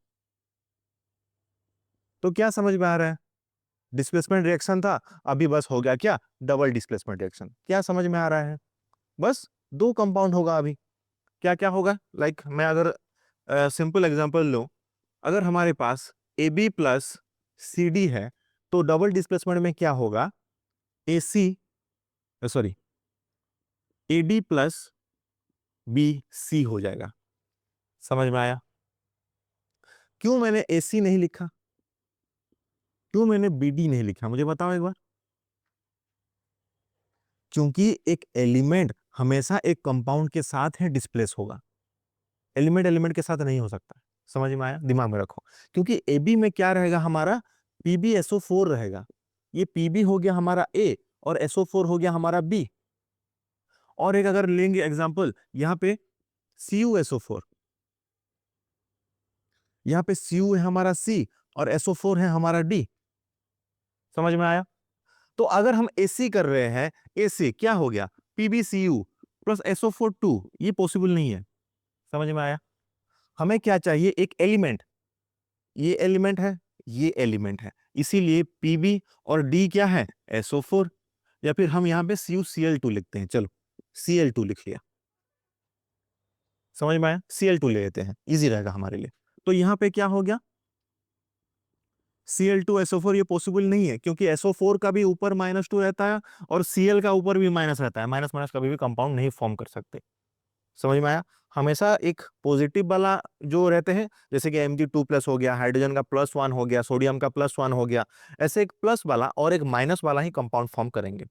तो क्या समझ में आ रहा है, डिस्प्लेसमेंट रिएक्शन था, अभी बस हो गया क्या, डबल डिस्प्लेसमेंट रिएक्शन। क्या समझ में आ रहा है, बस दो कंपाउंड होगा अभी। क्या क्या होगा, लाइक मैं अगर सिंपल एग्जांपल लूं, अगर हमारे पास AB प्लस CD है, तो डबल डिस्प्लेसमेंट में क्या होगा, AC sorry AD plus BC हो जाएगा। समझ में आया, क्यों मैंने AC नहीं लिखा, क्यों मैंने BD नहीं लिखा, मुझे बताओ एक बार। क्योंकि एक एलिमेंट हमेशा एक कंपाउंड के साथ है डिस्प्लेस होगा, एलिमेंट एलिमेंट के साथ नहीं हो सकता। समझ में आया, दिमाग में रखो। क्योंकि AB में क्या रहेगा हमारा, PbSO4 रहेगा। ये PB हो गया हमारा A और SO4 हो गया हमारा B। और एक अगर लेंगे एग्जांपल, यहाँ पे CuSO4, यहाँ पे Cu है हमारा C और SO4 है हमारा D। समझ में आया। तो अगर हम AC कर रहे हैं, AC क्या हो गया, PbCu प्लस SO4 2, ये पॉसिबल नहीं है। समझ में आया। हमें क्या चाहिए, एक एलिमेंट, ये एलिमेंट है, ये एलिमेंट है, इसीलिए Pb और D क्या है, SO4। या फिर हम यहां पे CuCl2 लिखते हैं, चलो Cl2 लिख लिया। समझ में आया, Cl2 ले लेते हैं, इजी रहेगा हमारे लिए। तो यहां पे क्या हो गया, Cl2SO4 ये पॉसिबल नहीं है, क्योंकि SO4 का भी ऊपर -2 रहता है और Cl का ऊपर भी माइनस रहता है, माइनस माइनस कभी भी कंपाउंड नहीं फॉर्म कर सकते। समझ में आया। हमेशा एक पॉजिटिव वाला जो रहते हैं, जैसे कि Mg2+ हो गया, हाइड्रोजन का +1 हो गया, सोडियम का +1 हो गया, ऐसे एक प्लस वाला और एक माइनस वाला ही कंपाउंड फॉर्म करेंगे।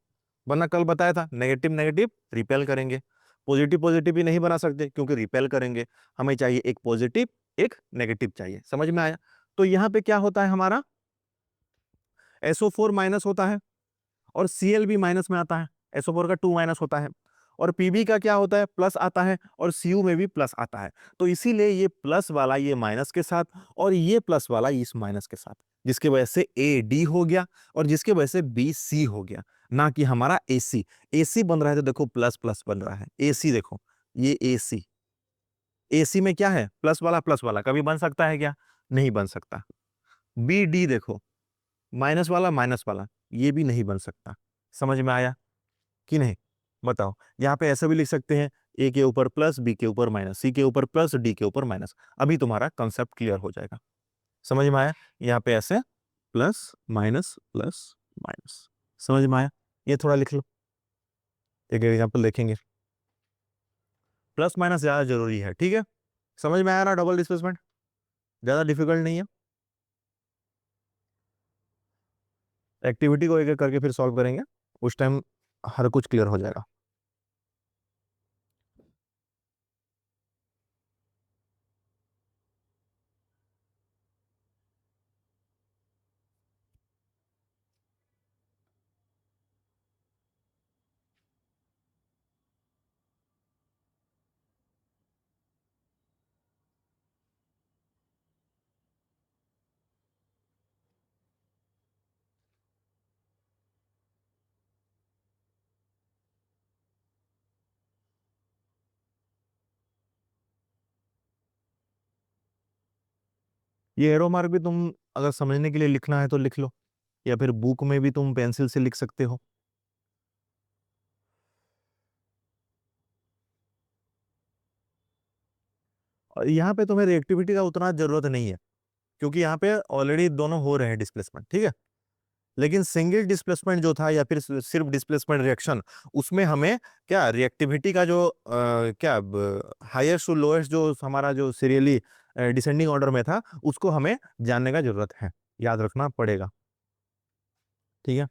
वरना कल बताया था नेगेटिव नेगेटिव रिपेल करेंगे, पॉजिटिव पॉजिटिव भी नहीं बना सकते क्योंकि रिपेल करेंगे। हमें चाहिए एक पॉजिटिव एक नेगेटिव चाहिए। समझ में आया। तो यहाँ पे क्या होता है हमारा, SO4 माइनस होता है और Cl भी माइनस में आता है, SO4 का 2 माइनस होता है, और Pb का क्या होता है, प्लस आता है, और Cu में भी प्लस आता है। तो इसीलिए ये प्लस वाला ये माइनस के साथ और ये प्लस वाला इस माइनस के साथ, जिसकी वजह से AD हो गया और जिसकी वजह से BC हो गया, ना कि हमारा AC। AC बन रहा है तो देखो प्लस प्लस बन रहा है, AC देखो, ये AC, AC में क्या है, प्लस वाला कभी बन सकता है क्या, नहीं बन सकता। BD देखो, माइनस वाला ये भी नहीं बन सकता। समझ में आया कि नहीं, बताओ। यहाँ पे ऐसा भी लिख सकते हैं ए के ऊपर प्लस, बी के ऊपर माइनस, सी के ऊपर प्लस, डी के ऊपर माइनस। अभी तुम्हारा कंसेप्ट क्लियर हो जाएगा। समझ में आया? यहाँ पे ऐसे प्लस माइनस प्लस माइनस। समझ में आया? ये थोड़ा लिख लो, एक एग्जाम्पल देखेंगे। प्लस माइनस ज्यादा जरूरी है, ठीक है? समझ में आया ना? डबल डिस्प्लेसमेंट ज्यादा डिफिकल्ट नहीं है। एक्टिविटी को एक एक करके फिर सॉल्व करेंगे, उस टाइम हर कुछ क्लियर हो जाएगा। ये एरो मार्क भी तुम अगर समझने के लिए लिखना है तो लिख लो, या फिर बुक में भी तुम पेंसिल से लिख सकते हो। और यहाँ पे तुम्हें रिएक्टिविटी का उतना जरूरत नहीं है, क्योंकि यहाँ पे ऑलरेडी दोनों हो रहे हैं डिस्प्लेसमेंट, ठीक है? लेकिन सिंगल डिस्प्लेसमेंट जो था या फिर सिर्फ डिस्प्लेसमेंट रिएक्शन, उसमें हमें क्या रिएक्टिविटी का जो क्या हाईएस्ट टू लोएस्ट जो हमारा जो सीरियली डिसेंडिंग ऑर्डर में था, उसको हमें जानने का जरूरत है, याद रखना पड़ेगा, ठीक है?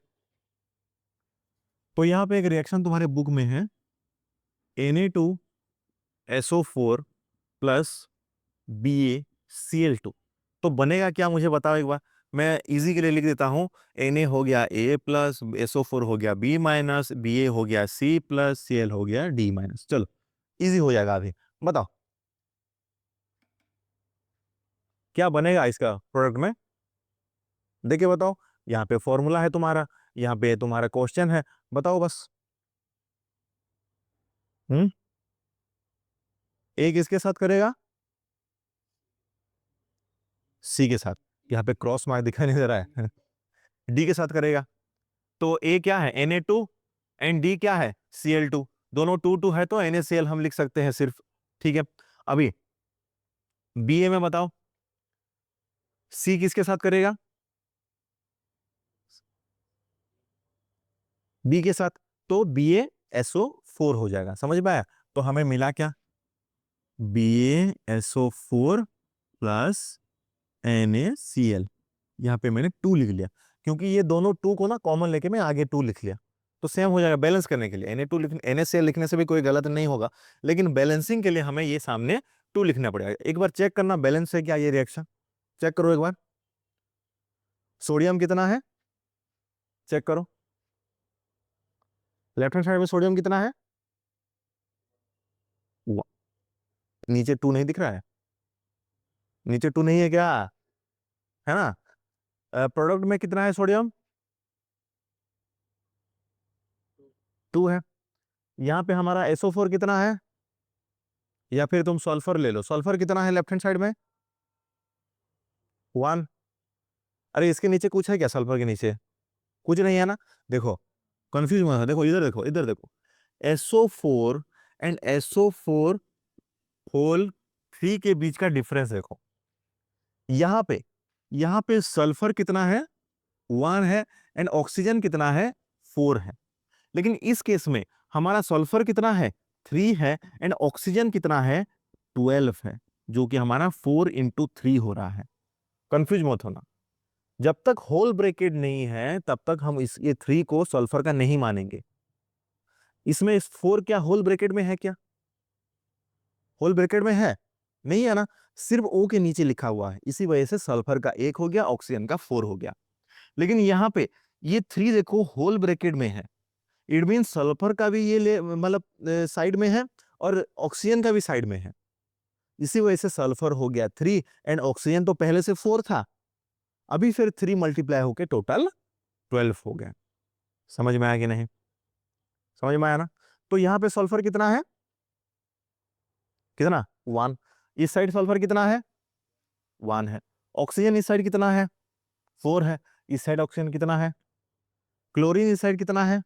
तो यहाँ पे एक रिएक्शन तुम्हारे बुक में है Na2SO4 प्लस BaCl2। तो बनेगा क्या मुझे बताओ एक बार, मैं इजी के लिए लिख देता हूं। Na हो गया A प्लस, SO4 हो गया B माइनस, Ba हो गया C प्लस, Cl हो गया D माइनस। चलो इजी हो जाएगा। अभी बताओ क्या बनेगा इसका प्रोडक्ट में, देख के बताओ। यहाँ पे फॉर्मूला है तुम्हारा, यहाँ पे तुम्हारा क्वेश्चन है, बताओ बस। हम्म A किसके साथ करेगा? C के साथ। यहाँ पे क्रॉस मार्क दिखाई नहीं दे रहा है। D के साथ करेगा। तो A क्या है? Na2 एंड D क्या है? Cl2। दोनों 2 है तो NaCl हम लिख सकते हैं सिर्फ, ठीक है? अभी Ba में बताओ C किसके साथ करेगा? B के साथ। तो BaSO4 हो जाएगा। समझ में आया? तो हमें मिला क्या? BaSO4 plus NaCl। यहाँ पे मैंने 2 लिख लिया, क्योंकि ये दोनों 2 को ना कॉमन लेके मैं आगे 2 लिख लिया, तो सेम हो जाएगा। बैलेंस करने के लिए NaCl लिखने से भी कोई गलत नहीं होगा, लेकिन बैलेंसिंग के लिए हमें ये सामने 2 लिखना पड़ेगा। एक बार चेक करना बैलेंस है क्या ये रिएक्शन, चेक करो एक बार। सोडियम कितना है चेक करो, लेफ्ट हैंड साइड में सोडियम कितना है? नीचे 2 नहीं दिख रहा है? नीचे 2 नहीं है क्या? है ना? प्रोडक्ट में कितना है सोडियम? 2 है। यहाँ पे हमारा SO4 कितना है? या फिर तुम सल्फर ले लो, सल्फर कितना है लेफ्ट हैंड साइड में? 1। अरे इसके नीचे कुछ है क्या? सल्फर के नीचे कुछ नहीं है ना? देखो कंफ्यूज मत हो, देखो इधर देखो, इधर देखो। SO4 एंड SO4 होल 3 के बीच का डिफरेंस देखो। यहाँ पे सल्फर कितना है? 1 है। एंड ऑक्सीजन कितना है? 4 है। लेकिन इस केस में हमारा सल्फर कितना है? 3 है। एंड ऑक्सीजन कितना है? 12 है, जो कि हमारा 4 × 3 हो रहा है। कंफ्यूज मत होना। जब तक होल ब्रैकेट नहीं है तब तक हम इस ये 3 को सल्फर का नहीं मानेंगे। इसमें इस 4 क्या होल ब्रैकेट में है क्या? होल ब्रैकेट में है नहीं है ना? सिर्फ O के नीचे लिखा हुआ है, इसी वजह से सल्फर का 1 हो गया, ऑक्सीजन का 4 हो गया। लेकिन यहाँ पे ये 3 देखो होल ब्रैकेट में है, इट मीन सल्फर का भी ये मतलब साइड में है और ऑक्सीजन का भी साइड में है। इसी वजह से सल्फर हो गया 3 एंड ऑक्सीजन तो पहले से 4 था, अभी फिर 3 मल्टीप्लाई होके टोटल 12 हो गया। समझ में आया कि नहीं? समझ में आया ना? तो यहाँ पे सल्फर कितना है? कितना? 1। इस साइड सल्फर कितना है? 1 है। ऑक्सीजन इस साइड कितना है? 4 है। इस साइड ऑक्सीजन कितना है? क्लोरीन इस साइड कितना है?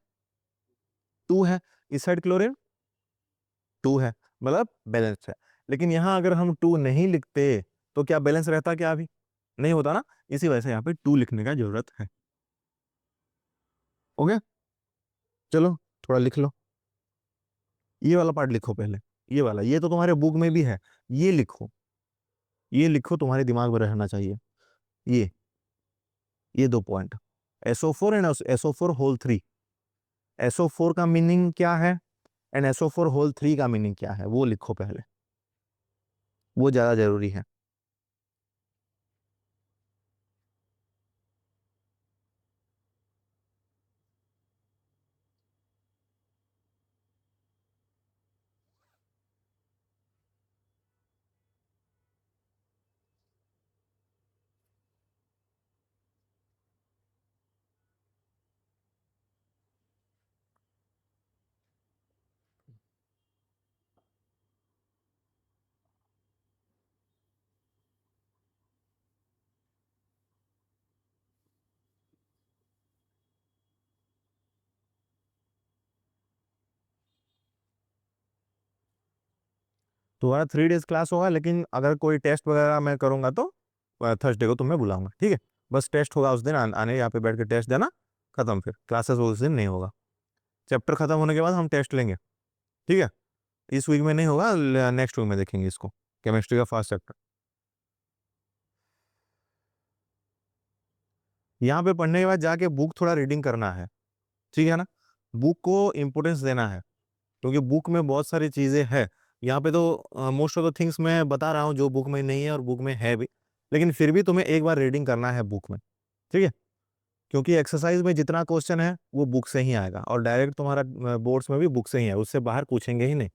2 है। इस साइड क्लोरीन 2 है, मतलब बैलेंस है। लेकिन यहाँ अगर हम 2 नहीं लिखते तो क्या बैलेंस रहता, क्या अभी नहीं होता ना, इसी वजह से यहाँ पे 2 लिखने का जरूरत है। ओके, चलो थोड़ा लिख लो, ये वाला पार्ट लिखो पहले, ये वाला, ये तो तुम्हारे बुक में भी है, ये लिखो, ये लिखो, तुम्हारे दिमाग में रहना चाहिए। ये ये 2 point, SO4 and SO4 whole 3, SO4 का मीनिंग क्या है एंड SO4 होल 3 का मीनिंग क्या है, वो लिखो पहले, वो ज्यादा जरूरी है। तुम्हारा 3 डेज क्लास होगा, लेकिन अगर कोई टेस्ट वगैरह मैं करूंगा तो थर्सडे को तुम्हें बुलाऊंगा, ठीक है। बस टेस्ट होगा उस दिन, आने यहाँ पे बैठ के टेस्ट देना, खत्म, फिर क्लासेस उस दिन नहीं होगा। चैप्टर खत्म होने के बाद हम टेस्ट लेंगे, ठीक है। इस वीक में नहीं होगा, नेक्स्ट वीक में देखेंगे इसको, केमिस्ट्री का फर्स्ट चैप्टर। यहाँ पे पढ़ने के बाद जाके बुक थोड़ा रीडिंग करना है, ठीक है ना, बुक को इम्पोर्टेंस देना है, क्योंकि बुक में बहुत सारी चीजें हैं। यहाँ पे तो मोस्ट ऑफ द थिंग्स मैं बता रहा हूँ जो बुक में नहीं है और बुक में है भी, लेकिन फिर भी तुम्हें एक बार रीडिंग करना है बुक में, ठीक है। क्योंकि एक्सरसाइज में जितना क्वेश्चन है वो बुक से ही आएगा, और डायरेक्ट तुम्हारा बोर्ड्स में भी बुक से ही है, उससे बाहर पूछेंगे ही नहीं।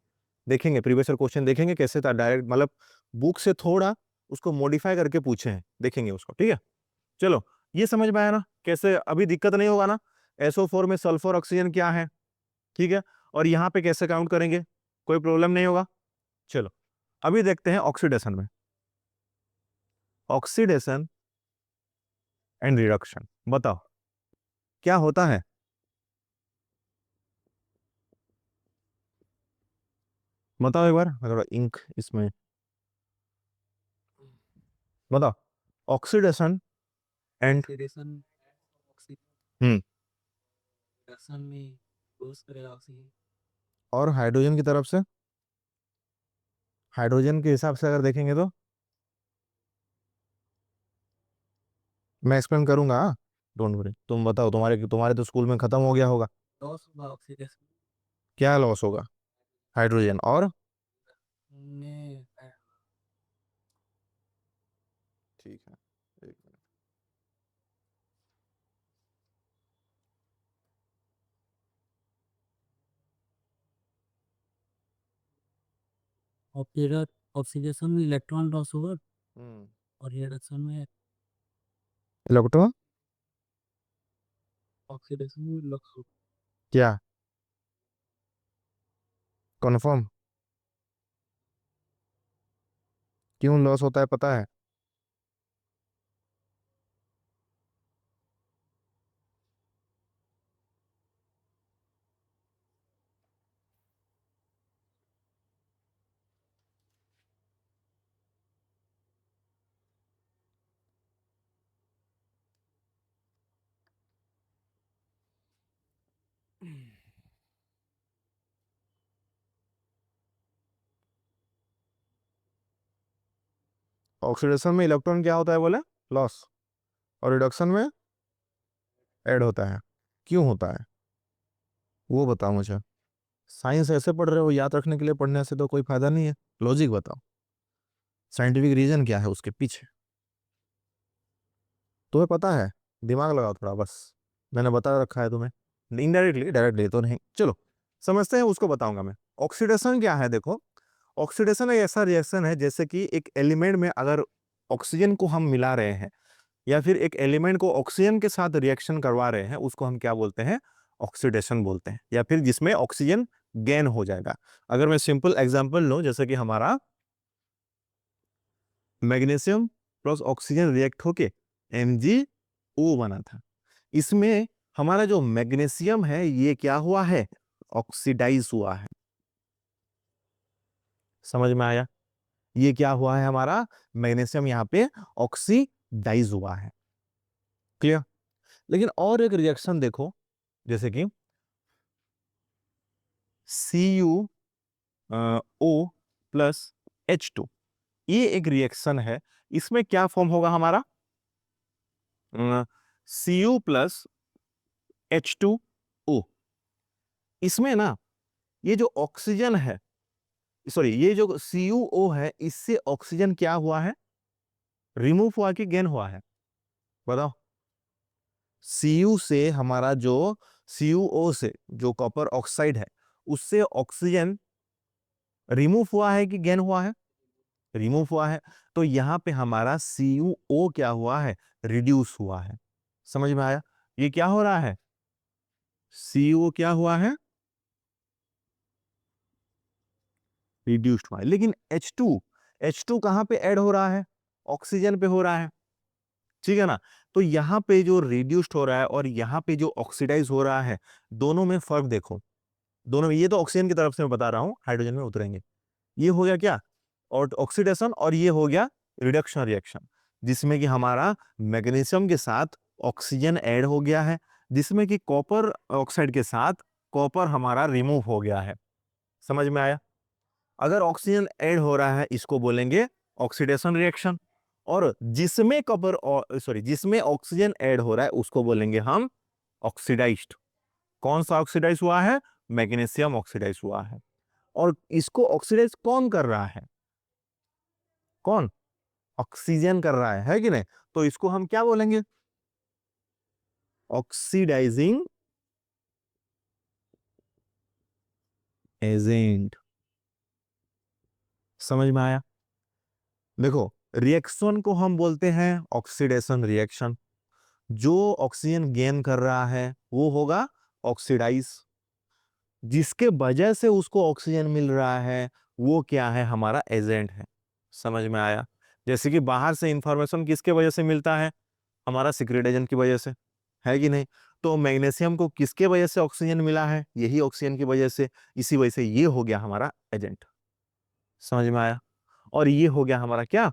देखेंगे प्रीवियस क्वेश्चन, देखेंगे कैसे था डायरेक्ट, मतलब बुक से थोड़ा उसको मॉडिफाई करके पूछे हैं, देखेंगे उसको, ठीक है। चलो, ये समझ में आया ना, कैसे अभी दिक्कत नहीं होगा ना। SO4 में सल्फर ऑक्सीजन क्या है, ठीक है, और यहाँ पे कैसे काउंट करेंगे, कोई प्रॉब्लम नहीं होगा। चलो, अभी देखते हैं ऑक्सीडेशन में, ऑक्सीडेशन एंड रिडक्शन, बताओ क्या होता है। बताओ एक बार, थोड़ा इंक इसमें बताओ, oxidation and oxidation hmm oxidation में यूज करेगा ऑक्सीजन। और हाइड्रोजन की तरफ से, हाइड्रोजन के हिसाब से अगर देखेंगे तो मैं एक्सप्लेन करूंगा, डोंट वरी, तुम बताओ, तुम्हारे तुम्हारे तो स्कूल में खत्म हो गया होगा। लॉस होगा ऑक्सीडेशन क्या लॉस होगा, हाइड्रोजन और, में। ठीक है, एक मिनट, और फिर ऑक्सीडेशन में इलेक्ट्रॉन लॉस होगा, हम्म और रिडक्शन में इलेक्ट्रॉन ऑक्सीडेशन में लॉस होगा। क्या, कन्फर्म, क्यों लॉस होता है पता है। ऑक्सीडेशन में इलेक्ट्रॉन क्या होता है बोले, लॉस, और रिडक्शन में ऐड होता है, क्यों होता है वो बताओ मुझे। साइंस ऐसे पढ़ रहे हो, याद रखने के लिए पढ़ने से तो कोई फायदा नहीं है, लॉजिक बताओ, साइंटिफिक रीजन क्या है उसके पीछे, तुम्हें पता है, दिमाग लगाओ थोड़ा बस, मैंने बता रखा है तुम्हें, इनडायरेक्टली, डायरेक्टली तो नहीं। चलो समझते हैं, उसको बताऊंगा मैं। ऑक्सीडेशन क्या है, देखो, ऑक्सीडेशन एक ऐसा रिएक्शन है जैसे कि एक एलिमेंट में अगर ऑक्सीजन को हम मिला रहे हैं, या फिर एक एलिमेंट को ऑक्सीजन के साथ रिएक्शन करवा रहे हैं, उसको हम क्या बोलते हैं, ऑक्सीडेशन बोलते हैं, या फिर जिसमें ऑक्सीजन गेन हो जाएगा। अगर मैं सिंपल एग्जांपल लूं, जैसे कि हमारा मैग्नीशियम प्लस ऑक्सीजन रिएक्ट होके MgO बना था, इसमें हमारा जो मैग्नीशियम है ये क्या हुआ है, ऑक्सीडाइज हुआ है, समझ में आया? ये क्या हुआ है हमारा, मैग्नीशियम यहाँ पे ऑक्सीडाइज हुआ है। क्लियर? लेकिन और एक रिएक्शन देखो, जैसे कि CuO प्लस H2, ये एक रिएक्शन है। इसमें क्या फॉर्म होगा हमारा, Cu प्लस H2O। इसमें ना ये जो ऑक्सीजन है, सॉरी ये जो CuO है, इससे ऑक्सीजन क्या हुआ है, रिमूव हुआ कि गेन हुआ है, बताओ? Cu से हमारा जो CuO से जो कॉपर ऑक्साइड है, उससे ऑक्सीजन रिमूव हुआ है कि गेन हुआ है, रिमूव हुआ है। तो यहां पे हमारा CuO क्या हुआ है, रिड्यूस हुआ है। समझ में आया? ये क्या हो रहा है, CuO क्या हुआ है, रिड्यूस्ड हुआ है। लेकिन H2 कहां पे ऐड हो रहा है, ऑक्सीजन पे हो रहा है, ठीक है ना? तो यहां पे जो रिड्यूस्ड हो रहा है और यहां पे जो ऑक्सीडाइज हो रहा है, दोनों में फर्क देखो। दोनों में, ये तो ऑक्सीजन की तरफ से मैं बता रहा हूं, हाइड्रोजन में उतरेंगे। ये हो गया क्या, और ऑक्सीडेशन, और ये हो गया रिडक्शन रिएक्शन, जिसमें कि हमारा मैग्नीशियम के साथ ऑक्सीजन ऐड हो गया है, जिसमें कि कॉपर ऑक्साइड के साथ कॉपर हमारा रिमूव हो गया है। समझ में आया? अगर ऑक्सीजन ऐड हो रहा है, इसको बोलेंगे ऑक्सीडेशन रिएक्शन, और जिसमें कॉपर, सॉरी जिसमें ऑक्सीजन ऐड हो रहा है, उसको बोलेंगे हम ऑक्सीडाइज्ड। कौन सा ऑक्सीडाइज हुआ है, मैग्नीशियम ऑक्सीडाइज हुआ है। और इसको ऑक्सीडाइज कौन कर रहा है, कौन, ऑक्सीजन कर रहा है कि नहीं? तो इसको हम क्या बोलेंगे, ऑक्सीडाइजिंग एजेंट। समझ में आया? देखो, रिएक्शन को हम बोलते हैं ऑक्सीडेशन रिएक्शन। जो ऑक्सीजन गेन कर रहा है वो होगा ऑक्सीडाइज, जिसके वजह से उसको ऑक्सीजन मिल रहा है वो क्या है, हमारा एजेंट है। समझ में आया? जैसे कि बाहर से इंफॉर्मेशन किसके वजह से मिलता है, हमारा सीक्रेट एजेंट की वजह से, है कि नहीं? तो मैग्नीशियम को किसके वजह से ऑक्सीजन मिला है, यही ऑक्सीजन की वजह से, इसी वजह से ये हो गया हमारा एजेंट। समझ में आया? और ये हो गया हमारा क्या,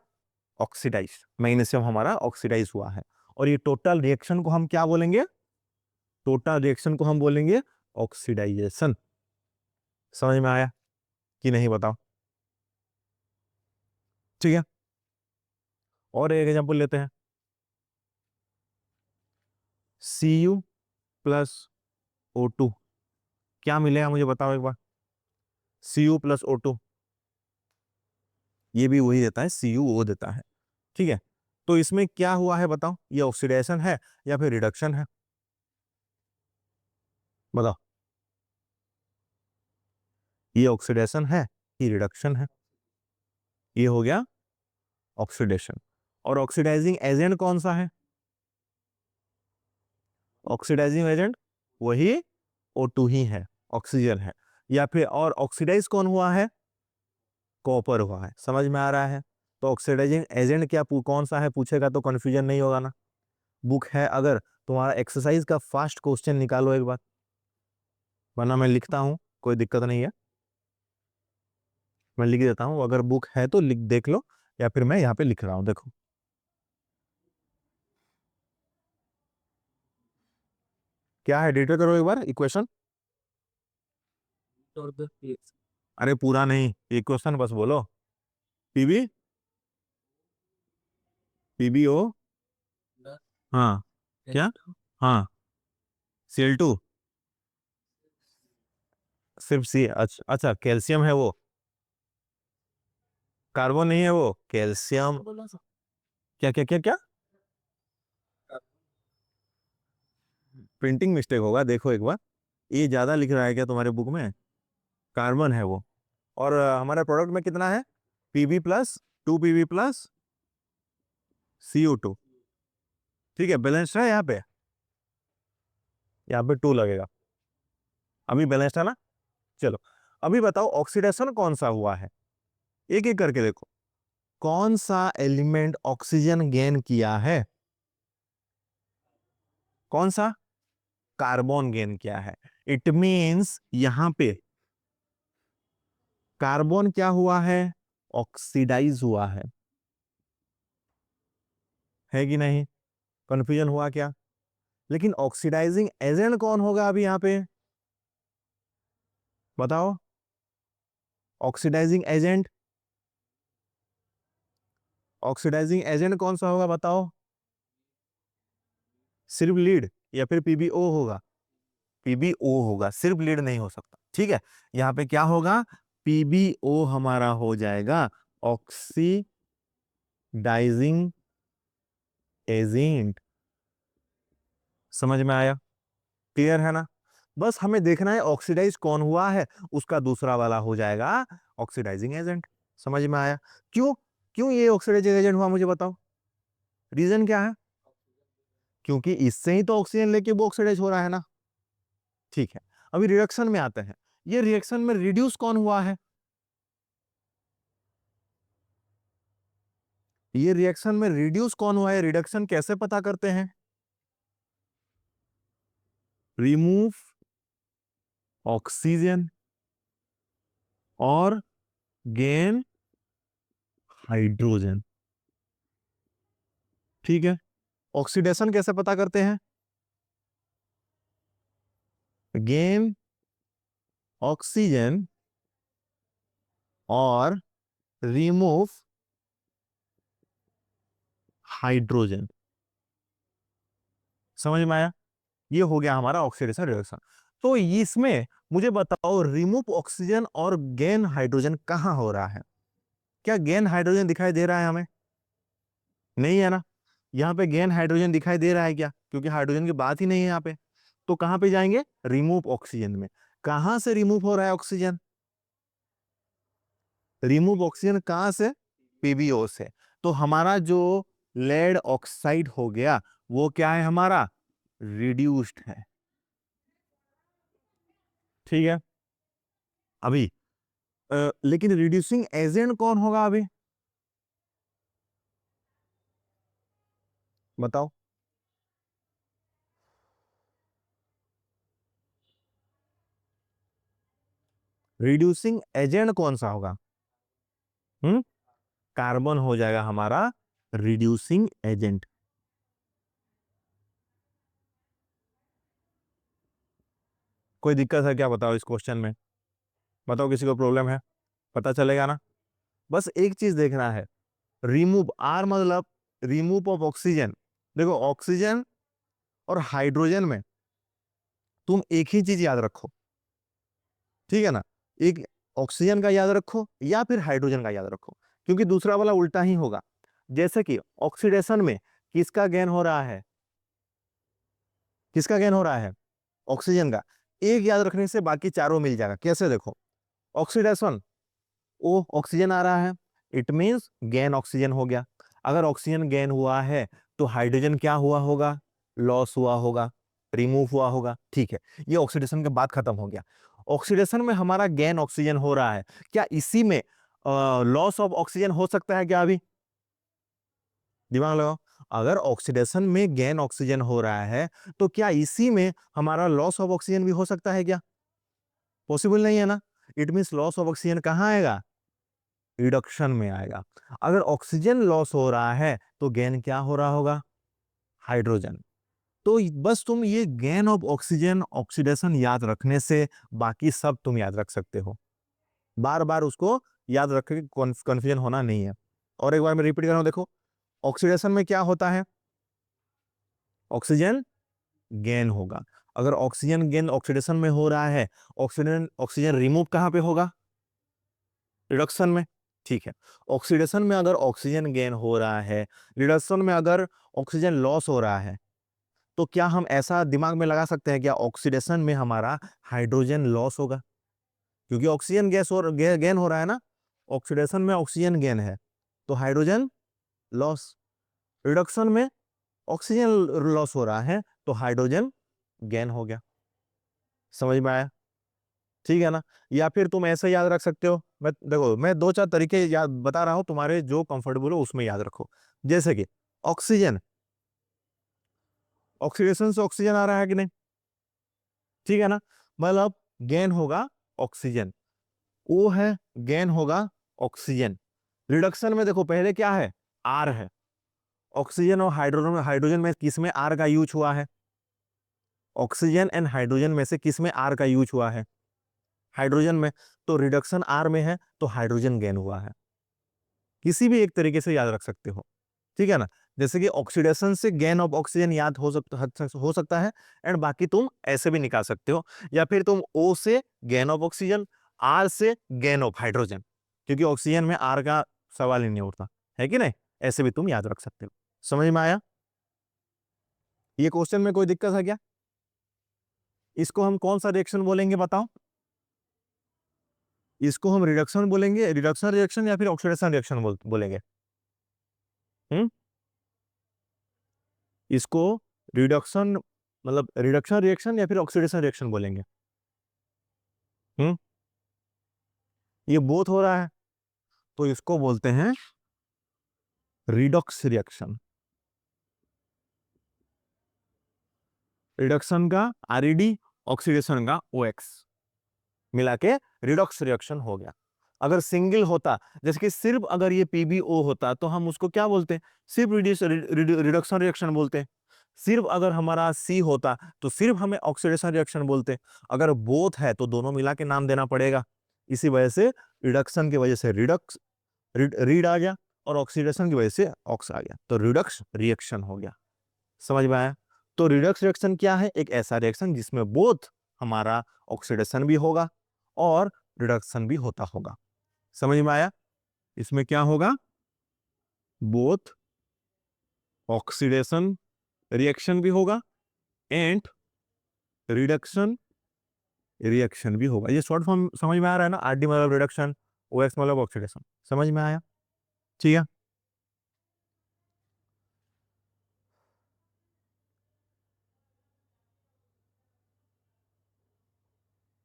ऑक्सीडाइज, मैग्नीशियम हमारा ऑक्सीडाइज हुआ है। और ये टोटल रिएक्शन को हम क्या बोलेंगे, टोटल रिएक्शन को हम बोलेंगे ऑक्सीडाइजेशन। समझ में आया कि नहीं, बताओ? ठीक है, और एक एग्जांपल लेते हैं। Cu प्लस O2, क्या मिलेगा मुझे बताओ एक बार। Cu प्लस O2, ये भी वही देता है, CuO देता है, ठीक है? तो इसमें क्या हुआ है बताओ, ये ऑक्सीडेशन है या फिर रिडक्शन है, बताओ? ये ऑक्सीडेशन है कि रिडक्शन है, ये हो गया ऑक्सीडेशन। और ऑक्सीडाइजिंग एजेंट कौन सा है, ऑक्सीडाइजिंग एजेंट वही O2 ही है, ऑक्सीजन है। या फिर और ऑक्सीडाइज कौन हुआ है, कॉपर हुआ है। समझ में आ रहा है? तो ऑक्सीडाइजिंग एजेंट क्या कौन सा है पूछेगा तो कंफ्यूजन नहीं होगा ना। बुक है अगर, तुम्हारा एक्सरसाइज का फास्ट क्वेश्चन निकालो एक बार, वरना मैं लिखता हूं, कोई दिक्कत नहीं है, मैं लिख देता हूं। अगर बुक है तो लिख देख लो, या फिर मैं यहाँ पे लिख रहा हूं, देखो क्या है, डिटेल करो एक बार इक्वेशन। और द रिएक्शन अरे पूरा नहीं, इक्वेशन बस बोलो। पीबी, पीबीओ, प्लस हाँ, क्या, H2 हाँ, Cl2, सिर्फ सी, अच्छा अच्छा, कैल्शियम है वो, कार्बन नहीं है वो, कैल्शियम। बोला था। क्या क्या क्या क्या, प्रिंटिंग मिस्टेक होगा, देखो एक बार, ये ज्यादा लिख रहा है क्या तुम्हारे बुक में, कार्बन है वो। और हमारे प्रोडक्ट में कितना है, PB plus 2 PB plus CO2, ठीक है, बैलेंस है यहाँ पे, यहाँ पे 2 लगेगा, अभी बैलेंस है ना। चलो, अभी बताओ ऑक्सीडेशन कौन सा हुआ है, एक एक करके देखो। कौन सा एलिमेंट ऑक्सीजन गेन किया है, कौन सा, कार्बन गेन किया है। इट मींस यहां पे कार्बन क्या हुआ है, ऑक्सीडाइज हुआ है कि नहीं? कंफ्यूजन हुआ क्या? लेकिन ऑक्सीडाइजिंग एजेंट कौन होगा अभी यहां पे, बताओ? ऑक्सीडाइजिंग एजेंट, ऑक्सीडाइजिंग एजेंट कौन सा होगा बताओ? सिर्फ लीड या फिर पीबीओ होगा? पीबीओ होगा, सिर्फ लीड नहीं हो सकता। ठीक है, यहां पे क्या होगा, पीबीओ हमारा हो जाएगा ऑक्सीडाइजिंग एजेंट। समझ में आया? क्लियर है ना? बस हमें देखना है ऑक्सीडाइज कौन हुआ है, उसका दूसरा वाला हो जाएगा ऑक्सीडाइजिंग एजेंट। समझ में आया? क्यों, क्यों ये ऑक्सीडाइजिंग एजेंट हुआ, मुझे बताओ, रीजन क्या है? क्योंकि इससे ही तो ऑक्सीजन लेके वो ऑक्सीडाइज हो रहा है ना। ठीक है, अभी रिएक्शन में आते हैं। ये रिएक्शन में रिड्यूस कौन हुआ है? ये रिएक्शन में रिड्यूस कौन हुआ है? रिडक्शन कैसे पता करते हैं? रिमूव ऑक्सीजन और गेन हाइड्रोजन। ठीक है, ऑक्सीडेशन कैसे पता करते हैं? गेन ऑक्सीजन और रिमूव हाइड्रोजन। समझ में आया? ये हो गया हमारा ऑक्सीडेशन रिडक्शन। तो इसमें मुझे बताओ, रिमूव ऑक्सीजन और गेन हाइड्रोजन कहां हो रहा है? क्या गेन हाइड्रोजन दिखाई दे रहा है हमें? नहीं है ना। यहाँ पे गेन हाइड्रोजन दिखाई दे रहा है क्या? क्योंकि हाइड्रोजन की बात ही नहीं है यहाँ पे। तो कहां पे जाएंगे? रिमूव ऑक्सीजन में। कहां से रिमूव हो रहा है ऑक्सीजन? रिमूव ऑक्सीजन कहां से? पीबीओ से। तो हमारा जो लेड ऑक्साइड हो गया, वो क्या है हमारा? रिड्यूस्ड है। ठीक है, अभी लेकिन रिड्यूसिंग एजेंट कौन होगा अभी, बताओ? रिड्यूसिंग एजेंट कौन सा होगा? हम्म, कार्बन हो जाएगा हमारा रिड्यूसिंग एजेंट। कोई दिक्कत है क्या, बताओ इस क्वेश्चन में? बताओ, किसी को प्रॉब्लम है? पता चलेगा ना। बस एक चीज देखना है, रिमूव, आर मतलब रिमूव ऑफ ऑक्सीजन। देखो, ऑक्सीजन और हाइड्रोजन में तुम एक ही चीज याद रखो, ठीक है ना? एक ऑक्सीजन का याद रखो या फिर हाइड्रोजन का याद रखो, क्योंकि दूसरा वाला उल्टा ही होगा। जैसे कि ऑक्सीडेशन में किसका गेन हो रहा है? किसका गेन हो रहा है? ऑक्सीजन का। एक याद रखने से बाकी चारों मिल जाएगा। कैसे, देखो, ऑक्सीडेशन, ओ ऑक्सीजन आ रहा है, इट मींस गेन ऑक्सीजन हो गया। अगर ऑक्सीजन गेन हुआ है तो हाइड्रोजन क्या हुआ होगा? लॉस हुआ होगा, रिमूव हुआ होगा। ठीक है, ये ऑक्सीडेशन के बाद खत्म हो गया। ऑक्सीडेशन में हमारा गेन ऑक्सीजन हो रहा है, क्या इसी में लॉस ऑफ ऑक्सीजन हो सकता है क्या? अभी दिमाग लगाओ, अगर ऑक्सीडेशन में गेन ऑक्सीजन हो रहा है तो क्या इसी में हमारा लॉस ऑफ ऑक्सीजन भी हो सकता है क्या? पॉसिबल नहीं है ना। It means loss of oxygen कहां आएगा? रिडक्शन में आएगा। अगर ऑक्सीजन लॉस हो रहा है तो गेन क्या हो रहा होगा? हाइड्रोजन। तो बस तुम ये गेन ऑफ ऑक्सीजन, ऑक्सीडेशन याद रखने से बाकी सब तुम याद रख सकते हो। बार बार उसको याद रख के कंफ्यूजन होना नहीं है। और एक बार मैं रिपीट कर रहा हूं, देखो, ऑक्सीडेशन में क्या होता है? ऑक्सीजन गेन होगा। अगर ऑक्सीजन गेन ऑक्सीडेशन में हो रहा है, ऑक्सीजन ऑक्सीजन रिमूव कहां पे होगा? रिडक्शन में। ठीक है, ऑक्सीडेशन में अगर ऑक्सीजन गेन हो रहा है, रिडक्शन में अगर ऑक्सीजन लॉस हो रहा है, तो क्या हम ऐसा दिमाग में लगा सकते हैं क्या ऑक्सीडेशन में हमारा हाइड्रोजन लॉस होगा? क्योंकि ऑक्सीजन गेन हो रहा है ना। ऑक्सीडेशन में ऑक्सीजन गेन है तो हाइड्रोजन लॉस। रिडक्शन में ऑक्सीजन लॉस हो रहा है तो हाइड्रोजन गेन हो गया। समझ में आया? ठीक है ना। या फिर तुम ऐसे याद रख सकते हो, मैं देखो मैं दो चार तरीके याद बता रहा हूं, तुम्हारे जो कंफर्टेबल हो उसमें याद रखो। जैसे कि ऑक्सीजन, ऑक्सीडेशन से ऑक्सीजन आ रहा है कि नहीं? ठीक है ना, मतलब गेन होगा ऑक्सीजन। O है, गेन होगा ऑक्सीजन। रिडक्शन में देखो पहले क्या है, R है। ऑक्सीजन और हाइड्रोजन में किस में R का यूज हुआ है? ऑक्सीजन एंड हाइड्रोजन में से किस में R का यूज हुआ है? हाइड्रोजन में। तो रिडक्शन R में है तो हाइड्रोजन गेन हुआ है। किसी भी एक तरीके से याद रख सकते हो, ठीक है ना। जैसे कि ऑक्सीडेशन से गेन ऑफ ऑक्सीजन याद हो सकता है, एंड बाकी तुम ऐसे भी निकाल सकते हो, या फिर तुम O से गेन ऑफ ऑक्सीजन, R से गेन ऑफ हाइड्रोजन, क्योंकि ऑक्सीजन में R का सवाल ही नहीं उठता है कि नहीं। ऐसे भी तुम याद रख सकते हो। समझ में आया? ये क्वेश्चन में कोई दिक्कत है क्या? इसको हम कौन सा रिएक्शन बोलेंगे बताओ? इसको हम रिडक्शन बोलेंगे, रिडक्शन रिएक्शन, या फिर ऑक्सीडेशन रिएक्शन बोलेंगे? हम्म इसको रिडक्शन मतलब रिडक्शन रिएक्शन या फिर ऑक्सीडेशन रिएक्शन बोलेंगे? हम्म ये बोथ हो रहा है, तो इसको बोलते हैं रिडॉक्स रिएक्शन। रिडक्शन का आरईडी, ऑक्सीडेशन का ओएक्स मिला के रिडॉक्स रिएक्शन हो गया। अगर सिंगल होता, जैसे कि सिर्फ अगर ये पीबीओ होता, तो हम उसको क्या बोलते हैं? सिर्फ रिडक्शन रिएक्शन बोलते हैं। सिर्फ अगर हमारा सी होता तो सिर्फ हमें ऑक्सीडेशन रिएक्शन बोलते हैं। अगर बोथ है तो दोनों मिला के नाम देना पड़ेगा। इसी वजह से रिडक्शन की वजह से रिडक्स रीड आ गया, और ऑक्सीडेशन की वजह से ऑक्स आ गया, तो रिडक्स रिएक्शन हो गया। समझ में आया? तो रिडक्स रिएक्शन क्या है? एक ऐसा रिएक्शन जिसमें बोथ हमारा ऑक्सीडेशन भी होगा और रिडक्शन भी होता होगा। समझ में आया? इसमें क्या होगा? बोथ ऑक्सीडेशन रिएक्शन भी होगा एंड रिडक्शन रिएक्शन भी होगा। ये शॉर्ट फॉर्म समझ में आ रहा है ना? आरडी मतलब रिडक्शन, ओएक्स मतलब ऑक्सीडेशन। समझ में आया? ठीक है।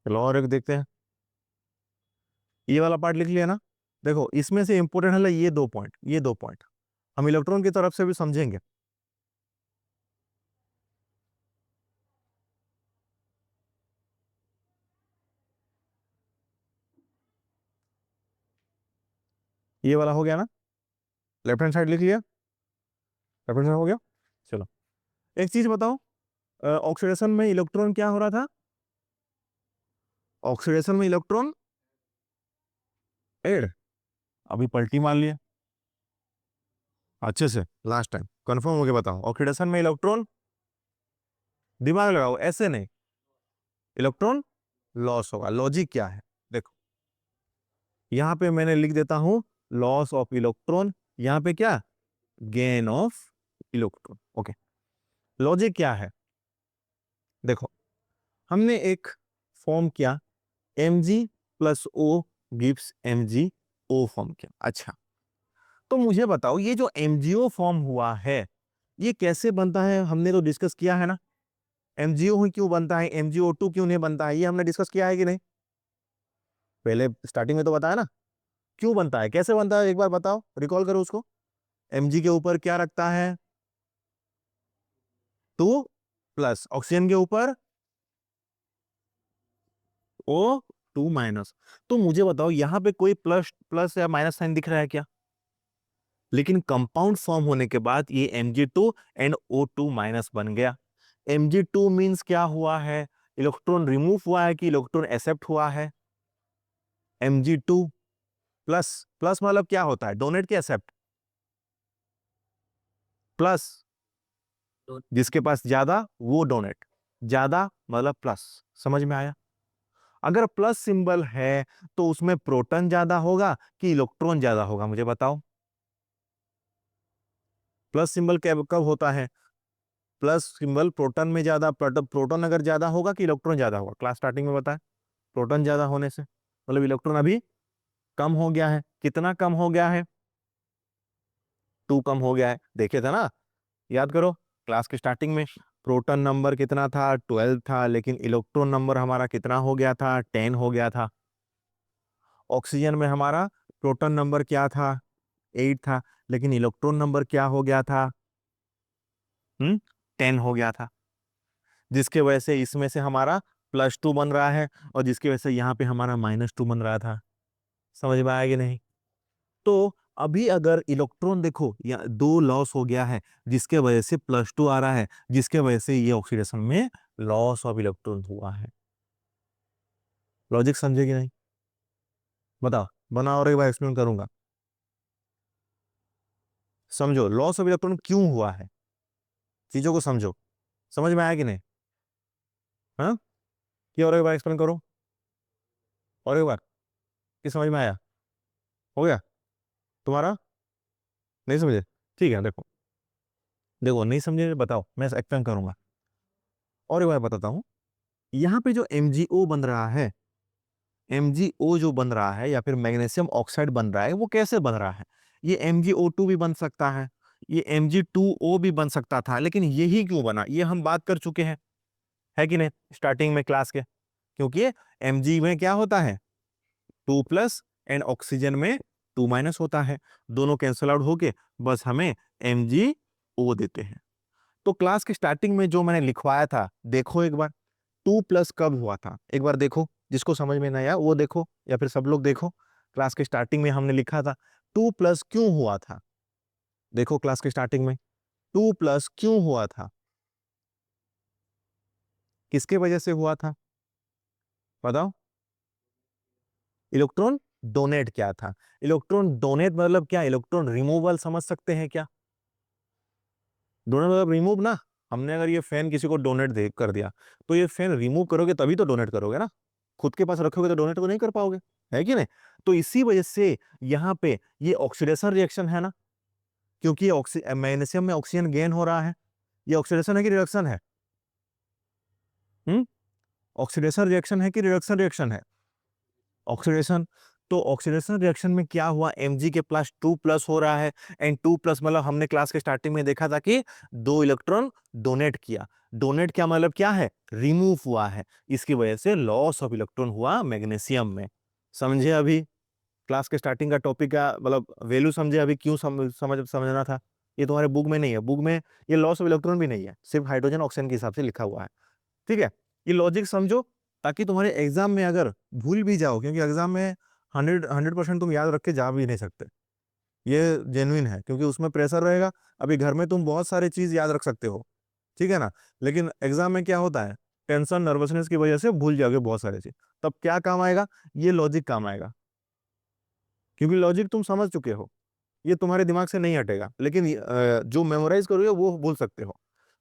चलो और एक देखते हैं। ये वाला पार्ट लिख लिया ना? देखो इसमें से इंपोर्टेंट है ये दो पॉइंट, ये दो पॉइंट हम इलेक्ट्रॉन की तरफ से भी समझेंगे। ये वाला हो गया ना? लेफ्ट हैंड साइड लिख लिया, लेफ्ट हैंड साइड हो गया। चलो एक चीज बताओ, ऑक्सीडेशन में इलेक्ट्रॉन क्या हो रहा था? ऑक्सीडेशन में इलेक्ट्रॉन एड, अभी पलटी मार लिया अच्छे से, लास्ट टाइम कंफर्म हो गया। बताओ ऑक्सीडेशन में इलेक्ट्रॉन, दिमाग लगाओ, ऐसे नहीं, इलेक्ट्रॉन लॉस होगा। लॉजिक क्या है देखो, यहां पे मैंने लिख देता हूं लॉस ऑफ इलेक्ट्रॉन, यहां पे क्या, gain of electron. Okay, logic क्या है? देखो हमने एक फॉर्म किया, mg plus O gives mg O form किया। अच्छा, तो मुझे बताओ ये जो MgO फॉर्म हुआ है ये कैसे बनता है? हमने तो डिस्कस किया है ना, MgO ही क्यों बनता है, MgO2 क्यों नहीं बनता है, ये हमने डिस्कस किया है कि नहीं? पहले स्टार्टिंग में तो बताया ना क्यों बनता है, कैसे बनता है, एक बार बताओ, रिकॉल करो उसको। Mg के ऊपर क्या रखता है? 2 प्लस, ऑक्सीजन के ऊपर O2 माइनस। तो मुझे बताओ यहां पे कोई प्लस प्लस या माइनस साइन दिख रहा है क्या? लेकिन कंपाउंड फॉर्म होने के बाद ये Mg2 एंड O2 माइनस बन गया। Mg2 मींस क्या हुआ है? इलेक्ट्रॉन रिमूव हुआ है कि इलेक्ट्रॉन एक्सेप्ट हुआ है? Mg2 प्लस, प्लस मतलब क्या होता है, डोनेट के एक्सेप्ट? प्लस, जिसके पास ज्यादा वो डोनेट, ज्यादा मतलब प्लस। समझ में आया? अगर प्लस सिंबल है तो उसमें प्रोटॉन ज्यादा होगा कि इलेक्ट्रॉन ज्यादा होगा, मुझे बताओ। प्लस सिंबल कब कब होता है? प्लस सिंबल प्रोटॉन में ज्यादा, प्रोटॉन अगर ज्यादा होगा कि इलेक्ट्रॉन ज्यादा होगा? क्लास स्टार्टिंग में बताया, प्रोटॉन ज्यादा होने से मतलब इलेक्ट्रॉन अभी कम हो गया है। कितना कम हो गया है? 2 कम हो गया है, देखे थे ना, याद करो क्लास के स्टार्टिंग में। प्रोटॉन नंबर कितना था? 12 था, लेकिन इलेक्ट्रॉन नंबर हमारा कितना हो गया था? 10 हो गया था। ऑक्सीजन में हमारा प्रोटॉन नंबर क्या था? 8 था, लेकिन इलेक्ट्रॉन नंबर क्या हो गया था? 10 हो गया था, जिसके वजह से इसमें से हमारा +2 बन रहा है, और जिसकी वजह से यहाँ पे हमारा -2 बन रहा था। समझ में आया कि नहीं? तो अभी अगर इलेक्ट्रॉन देखो या दो लॉस हो गया है, जिसके वजह से +2 आ रहा है, जिसके वजह से ये ऑक्सीडेशन में लॉस ऑफ इलेक्ट्रॉन हुआ है। लॉजिक समझे कि नहीं? बताओ, बना और एक बार एक्सप्लेन करूंगा। समझो लॉस ऑफ इलेक्ट्रॉन क्यों हुआ है, चीजों को समझो। समझ में आया कि नहीं? हाँ, कि और एक बार एक्सप्लेन करो, और एक बार, कि समझ में आया? हो गया तुम्हारा? नहीं समझे? ठीक है, देखो देखो, नहीं समझे बताओ, मैं एक्सप्लेन करूंगा। और एक बार बताता हूं, यहाँ पे जो MgO बन रहा है, MgO जो बन रहा है या फिर मैग्नीशियम ऑक्साइड बन रहा है, वो कैसे बन रहा है? ये MgO2 भी बन सकता है, ये Mg2O भी बन सकता था, लेकिन यही क्यों बना, ये हम बात कर चुके हैं, है कि नहीं, स्टार्टिंग में क्लास के। क्योंकि Mg में क्या होता है, 2+ एंड ऑक्सीजन में 2- होता है, दोनों कैंसल आउट होके बस हमें MgO देते हैं। तो क्लास के स्टार्टिंग में जो मैंने लिखवाया था, देखो एक बार, 2+ कब हुआ था, एक बार देखो, जिसको समझ में नहीं आया वो देखो, या फिर सब लोग देखो। क्लास के स्टार्टिंग में हमने लिखा था 2+ क्यों हुआ था, देखो क्लास के स्टार्टिंग में 2+ क्यों हुआ था, किसके वजह से हुआ था, बताओ? इलेक्ट्रॉन डोनेट क्या था? इलेक्ट्रॉन डोनेट मतलब क्या, इलेक्ट्रॉन रिमूवल समझ सकते हैं क्या? डोनेट मतलब रिमूव ना। हमने अगर ये फैन किसी को डोनेट दे कर दिया, तो ये फैन रिमूव करोगे तभी तो डोनेट करोगे ना, खुद के पास रखोगे तो डोनेट तो नहीं कर पाओगे, है कि नहीं? तो इसी वजह से यहाँ पे ये ऑक्सीडेशन रिएक्शन है ना, क्योंकि ये मैग्नीशियम में ऑक्सीजन गेन हो रहा है। ये ऑक्सीडेशन है कि रिडक्शन है? हम्म, ऑक्सीडेशन रिएक्शन है कि रिडक्शन रिएक्शन है? ऑक्सीडेशन। तो ऑक्सीडेशन रिएक्शन में क्या हुआ, Mg के प्लस 2+ हो रहा है, एंड 2+ मतलब हमने क्लास के स्टार्टिंग में देखा था कि 2 इलेक्ट्रॉन डोनेट किया। डोनेट क्या मतलब क्या है, रिमूव हुआ है, इसकी वजह से लॉस ऑफ इलेक्ट्रॉन हुआ मैग्नीशियम में। समझे अभी? क्लास के स्टार्टिंग का टॉपिक का मतलब वैल्यू समझे अभी, क्यों समझना था? ये तुम्हारे बुक में नहीं है, बुक में ये लॉस ऑफ इलेक्ट्रॉन भी नहीं है, सिर्फ हाइड्रोजन ऑक्सीजन के हिसाब से लिखा हुआ है। ठीक है, ये लॉजिक समझो, ताकि तुम्हारे एग्जाम में अगर भूल भी जाओ, क्योंकि एग्जाम में 100% तुम याद रख के जा भी नहीं सकते, ये जेन्युइन है, क्योंकि उसमें प्रेशर रहेगा। अभी घर में तुम बहुत सारी चीज याद रख सकते हो, ठीक है ना, लेकिन एग्जाम में क्या होता है, टेंशन नर्वसनेस की वजह से भूल जाओगे बहुत सारी चीज। तब क्या काम आएगा, ये लॉजिक काम आएगा, क्योंकि लॉजिक तुम समझ चुके हो, ये तुम्हारे दिमाग से नहीं हटेगा, लेकिन जो मेमोराइज करोगे वो भूल सकते हो,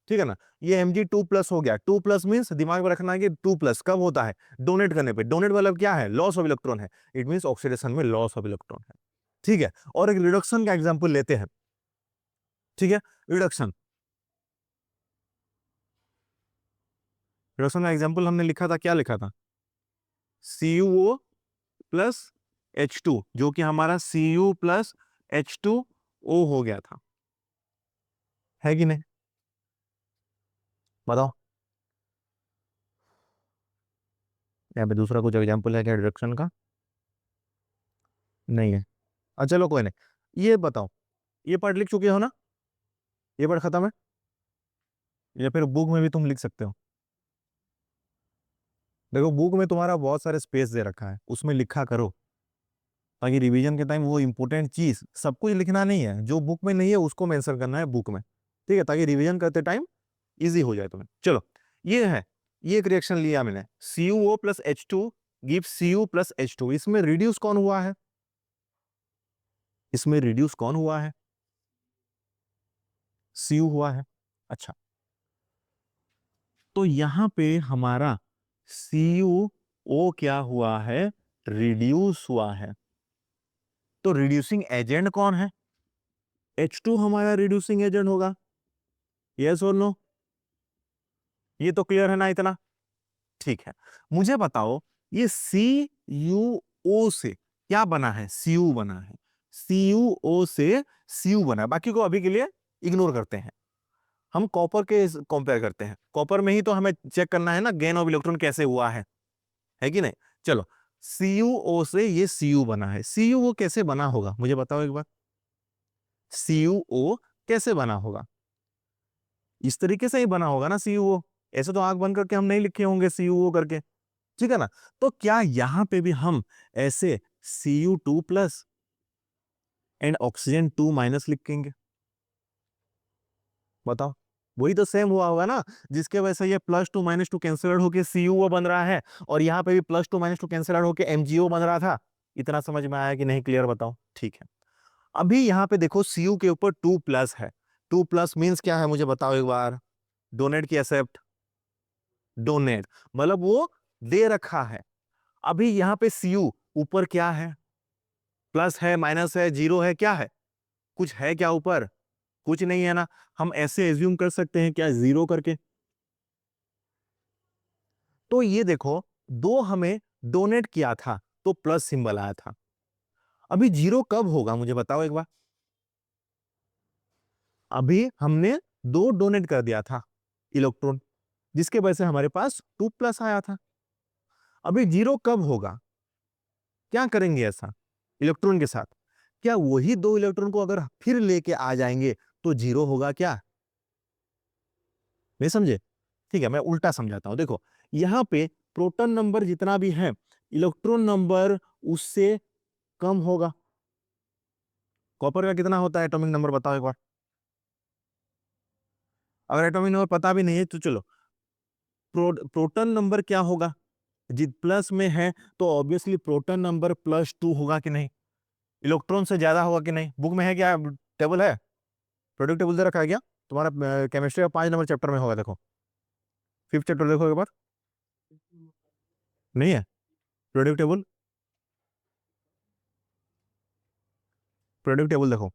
ठीक है ना। ये Mg2+ हो गया, 2+ मीन्स दिमाग में रखना है कि 2+ कब होता है, डोनेट करने पे। डोनेट मतलब क्या है, लॉस ऑफ इलेक्ट्रॉन है, इट मीन्स ऑक्सीडेशन में लॉस ऑफ इलेक्ट्रॉन है, ठीक है। और एक रिडक्शन का एग्जांपल लेते हैं, ठीक है। रिडक्शन, रिडक्शन का एग्जांपल हमने लिखा था, क्या लिखा था, CuO+H2, जो कि हमारा Cu+H2O हो गया था, है कि नहीं, बताओ? यहाँ पे दूसरा कुछ एग्जांपल है क्या रिडक्शन का? नहीं है। अच्छा चलो कोई नहीं, ये बताओ, ये पार्ट लिख चुके हो ना, ये पार्ट खत्म है, या फिर बुक में भी तुम लिख सकते हो? देखो बुक में तुम्हारा बहुत सारे स्पेस दे रखा है, उसमें लिखा करो, ताकि रिवीजन के टाइम वो इंपॉर्टेंट चीज सब कुछ लिखना नहीं है, जो बुक में नहीं है उसको मेंशन करना है बुक में, ठीक है, ताकि रिवीजन करते टाइम इजी हो जाए तुम्हें। चलो, ये है, ये एक रिएक्शन लिया मैंने, CuO+H2 गिव Cu+H2, इसमें रिड्यूस कौन हुआ है, इसमें रिड्यूस कौन हुआ है, Cu हुआ है। अच्छा, तो यहां पे हमारा CuO क्या हुआ है, रिड्यूस हुआ है। तो रिड्यूसिंग एजेंट कौन है, H2 हमारा रिड्यूसिंग एजेंट होगा, यस और नो? ये तो क्लियर है ना इतना? ठीक है, मुझे बताओ, ये CuO से क्या बना है, Cu बना है, CuO से Cu बना है, बाकी को अभी के लिए इग्नोर करते हैं, हम कॉपर के कंपेयर करते हैं, कॉपर में ही तो हमें चेक करना है ना गेन ऑफ इलेक्ट्रॉन कैसे हुआ है कि नहीं? चलो, CuO से ये Cu बना है, CuO कैसे बना होगा मुझे बताओ एक बार, CuO कैसे बना होगा? इस तरीके से ही बना होगा ना CuO, ऐसे तो आंख बंद करके हम नहीं लिखे होंगे CuO करके, ठीक है ना। तो क्या यहां पे भी हम ऐसे Cu2 plus and oxygen 2 minus लिखेंगे। बताओ, वही तो सेम हुआ होगा ना, जिसके वजह से ये +2 -2 कैंसिल आउट होके CuO बन रहा है, और यहाँ पे भी +2 -2 कैंसिल आउट होके MgO बन रहा था। इतना समझ में आया कि नहीं? क्लियर बताओ। ठीक है, अभी यहाँ पे देखो Cu के ऊपर 2 प्लस है। 2 प्लस मीन्स क्या है मुझे बताओ एक बार। डोनेट की एक्सेप्ट? डोनेट मतलब वो दे रखा है। अभी यहाँ पे Cu ऊपर क्या है? प्लस है, माइनस है, जीरो है, क्या है? कुछ है क्या ऊपर? कुछ नहीं है ना। हम ऐसे एज्यूम कर सकते हैं क्या, जीरो करके? तो ये देखो, दो हमें डोनेट किया था तो प्लस सिंबल आया था। अभी जीरो कब होगा मुझे बताओ एक बार। अभी हमने दो डोनेट कर दिया था इलेक्ट्रॉन, जिसके वजह से हमारे पास 2 प्लस आया था। अभी जीरो कब होगा? क्या करेंगे ऐसा इलेक्ट्रॉन के साथ? क्या वही दो इलेक्ट्रॉन को अगर फिर लेके आ जाएंगे तो जीरो होगा क्या? नहीं समझे? ठीक है, मैं उल्टा समझाता हूं। देखो, यहां पे प्रोटॉन नंबर जितना भी है, इलेक्ट्रॉन नंबर उससे कम होगा। कॉपर का कितना होता है एटॉमिक नंबर बताओ एक बार। अगर एटॉमिक नंबर पता भी नहीं है तो चलो, प्रोटॉन नंबर क्या होगा? जित प्लस में है तो ऑब्वियसली प्रोटॉन नंबर +2 होगा कि नहीं? इलेक्ट्रॉन से ज्यादा होगा कि नहीं? बुक में है क्या? टेबल है? प्रोडक्ट टेबल दे रखा है क्या तुम्हारा? केमिस्ट्री का 5 नंबर चैप्टर में होगा, देखो 5th चैप्टर देखो एक बार। नहीं है प्रोडक्ट टेबल? प्रोडक्ट टेबल देखो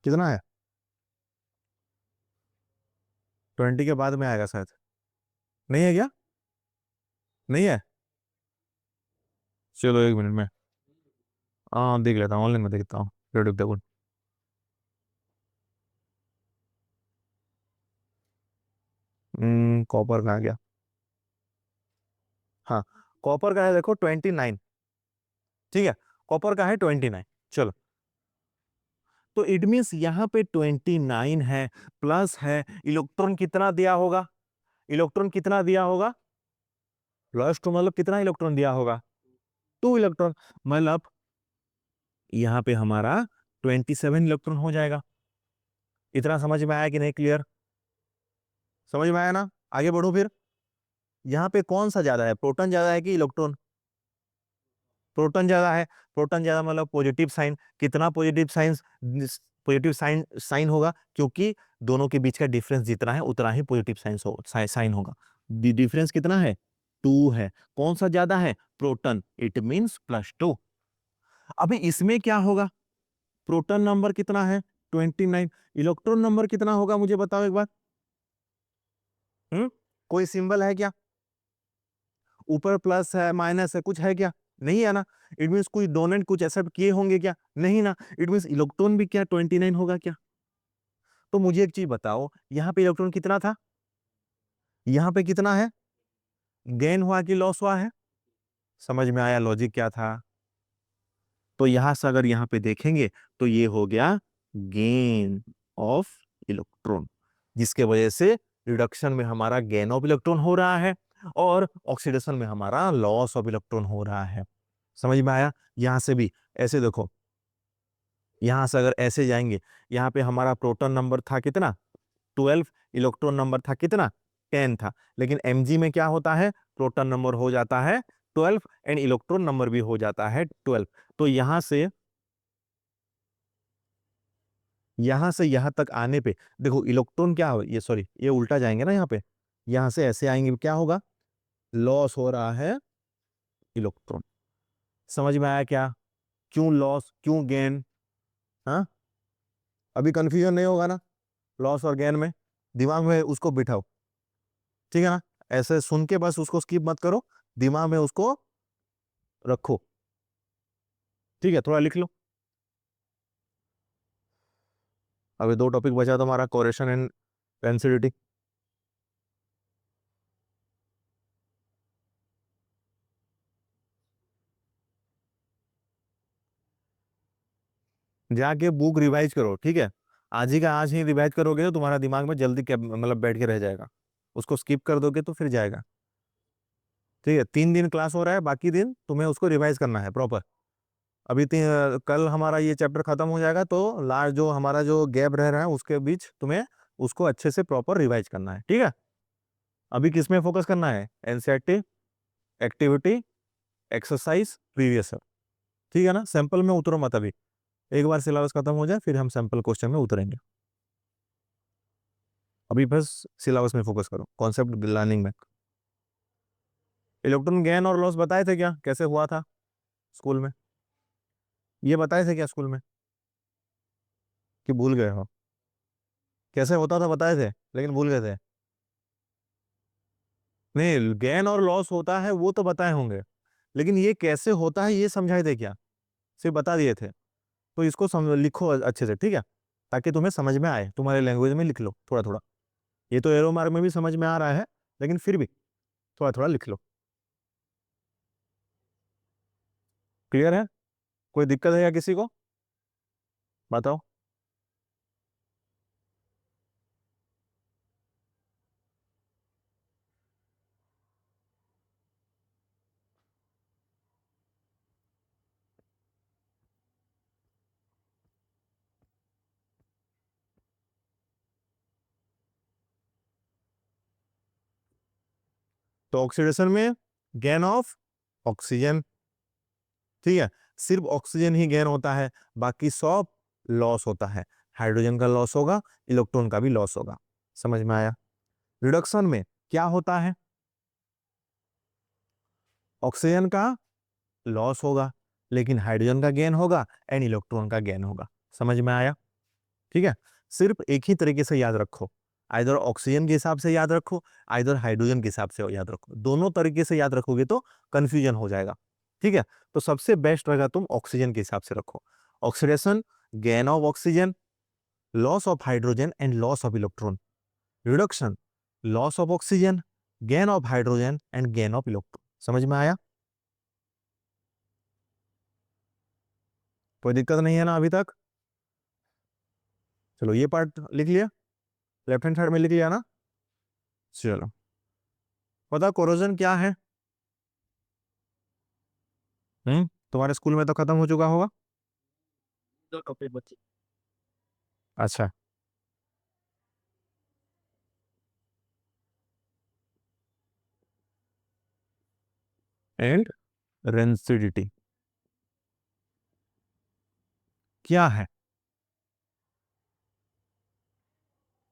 कितना है। 20 के बाद में आएगा शायद। नहीं है क्या? नहीं है? चलो एक मिनट में, हाँ देख लेता हूँ, ऑनलाइन में देखता हूँ प्रोडक्ट टेबल। कॉपर कहाँ गया? हाँ, कॉपर का है देखो 29। ठीक है, कॉपर का है 29। चलो, तो इट मीन्स यहाँ पे 29 है, प्लस है। इलेक्ट्रॉन कितना दिया होगा? इलेक्ट्रॉन कितना दिया होगा? +2 मतलब कितना इलेक्ट्रॉन दिया होगा? 2 इलेक्ट्रॉन। मतलब यहाँ पे हमारा 27 इलेक्ट्रॉन हो जाएगा। इतना समझ में आया कि नहीं? क्लियर समझ में आया ना? आगे बढ़ो फिर। यहाँ पे कौन सा ज्यादा है, प्रोटॉन ज्यादा है कि इलेक्ट्रॉन? प्रोटॉन ज्यादा है। प्रोटॉन ज्यादा मतलब पॉजिटिव साइन। कितना positive sign? Positive sign sign होगा, क्योंकि दोनों के बीच का डिफरेंस जितना है उतना ही पॉजिटिव साइन होगा। डिफरेंस कितना है? 2 है। कौन सा ज्यादा है? प्रोटॉन। It means +2। अभी इसमें क्या होगा? प्रोटॉन नंबर कितना है? 29। इलेक्ट्रॉन नंबर कितना होगा मुझे बताओ एक बार। कोई सिंबल है क्या? ऊपर प्लस है, माइनस है, कुछ है क्या? नहीं है ना। इट मीन्स कुछ डोनेट कुछ एक्सेप्ट किए होंगे क्या? नहीं ना। इट मीन्स इलेक्ट्रॉन भी क्या 29 होगा क्या? तो मुझे एक चीज बताओ, यहाँ पे इलेक्ट्रॉन कितना था? यहाँ पे कितना है? गेन हुआ कि लॉस हुआ है? समझ में आया लॉजिक क्या था? तो यहां से अगर यहाँ पे देखेंगे तो ये हो गया गेन ऑफ इलेक्ट्रॉन, जिसके वजह से रिडक्शन में हमारा गेन ऑफ इलेक्ट्रॉन हो रहा है और ऑक्सीडेशन में हमारा लॉस ऑफ इलेक्ट्रॉन हो रहा है। समझ में आया? यहां से भी ऐसे देखो, यहां से अगर ऐसे जाएंगे, यहाँ पे हमारा प्रोटॉन नंबर था कितना? 12। इलेक्ट्रॉन नंबर था कितना? 10 था। लेकिन Mg में क्या होता है? प्रोटॉन नंबर हो जाता है 12 एंड इलेक्ट्रॉन नंबर भी हो जाता है 12। तो यहां से यहां तक आने पे देखो इलेक्ट्रॉन क्या हो, ये सॉरी ये उल्टा जाएंगे ना, यहाँ पे यहां से ऐसे आएंगे, क्या होगा? लॉस हो रहा है इलेक्ट्रॉन। समझ में आया क्या? क्यों लॉस क्यों गेन? हाँ, अभी कंफ्यूजन नहीं होगा ना लॉस और गेन में? दिमाग में उसको बिठाओ, ठीक है ना? ऐसे सुन के बस उसको स्किप मत करो, दिमाग में उसको रखो। ठीक है, थोड़ा लिख लो। अभी दो टॉपिक बचा तुम्हारा, कोरेशन एंड डेंसिटी। जाके बुक रिवाइज करो, ठीक है? आज ही का आज ही रिवाइज करोगे तो तुम्हारा दिमाग में जल्दी मतलब बैठ के रह जाएगा। उसको स्किप कर दोगे तो फिर जाएगा। ठीक है, 3 दिन क्लास हो रहा है, बाकी दिन तुम्हें उसको रिवाइज करना है प्रॉपर। अभी कल हमारा ये चैप्टर खत्म हो जाएगा, तो लास्ट जो हमारा जो गैप रह रहा है उसके बीच तुम्हें उसको अच्छे से प्रॉपर रिवाइज करना है, ठीक है। अभी किस में फोकस करना है? NCERT, activity, exercise, previous year, ठीक है ना। सैंपल में उतरो मत अभी, एक बार सिलेबस खत्म हो जाए फिर हम सैंपल क्वेश्चन में उतरेंगे। अभी बस सिलेबस में फोकस करो, कॉन्सेप्ट लर्निंग में। इलेक्ट्रॉन गेन और लॉस बताए थे क्या, कैसे हुआ था स्कूल में? ये बताए थे क्या स्कूल में, कि भूल गए हो? कैसे होता था बताए थे, लेकिन भूल गए थे? नहीं, गेन और लॉस होता है वो तो बताए होंगे, लेकिन ये कैसे होता है ये समझाए थे क्या? सिर्फ बता दिए थे? तो इसको लिखो अच्छे से, ठीक है, ताकि तुम्हें समझ में आए, तुम्हारे लैंग्वेज में लिख लो थोड़ा थोड़ा। ये तो एरो मार्क में भी समझ में आ रहा है, लेकिन फिर भी थोड़ा थोड़ा लिख लो। क्लियर है? कोई दिक्कत है या किसी को? बताओ। तो ऑक्सीडेशन में गेन ऑफ ऑक्सीजन, ठीक है, सिर्फ ऑक्सीजन ही गेन होता है, बाकी सब लॉस होता है। हाइड्रोजन का लॉस होगा, इलेक्ट्रॉन का भी लॉस होगा। समझ में आया? रिडक्शन में क्या होता है? ऑक्सीजन का लॉस होगा, लेकिन हाइड्रोजन का गेन होगा एंड इलेक्ट्रॉन का गेन होगा। समझ में आया? ठीक है, सिर्फ एक ही तरीके से याद रखो, आइदर ऑक्सीजन के हिसाब से याद रखो, आइदर हाइड्रोजन के हिसाब से याद रखो। दोनों तरीके से याद रखोगे तो कंफ्यूजन हो जाएगा, ठीक है। तो सबसे बेस्ट रहेगा तुम ऑक्सीजन के हिसाब से रखो। Oxidation, gain of oxygen, loss of hydrogen and loss of electron. Reduction, loss of oxygen, gain of hydrogen and gain of electron. समझ में आया? कोई दिक्कत नहीं है ना अभी तक? चलो ये पार्ट लिख लिया, लेफ्ट हैंड साइड में लिख लिया ना। चलो, पता कोरोजन क्या है? तुम्हारे स्कूल में तो खत्म हो चुका होगा। दो टॉपिक बचे। अच्छा, एंड रेंसिडिटी क्या है?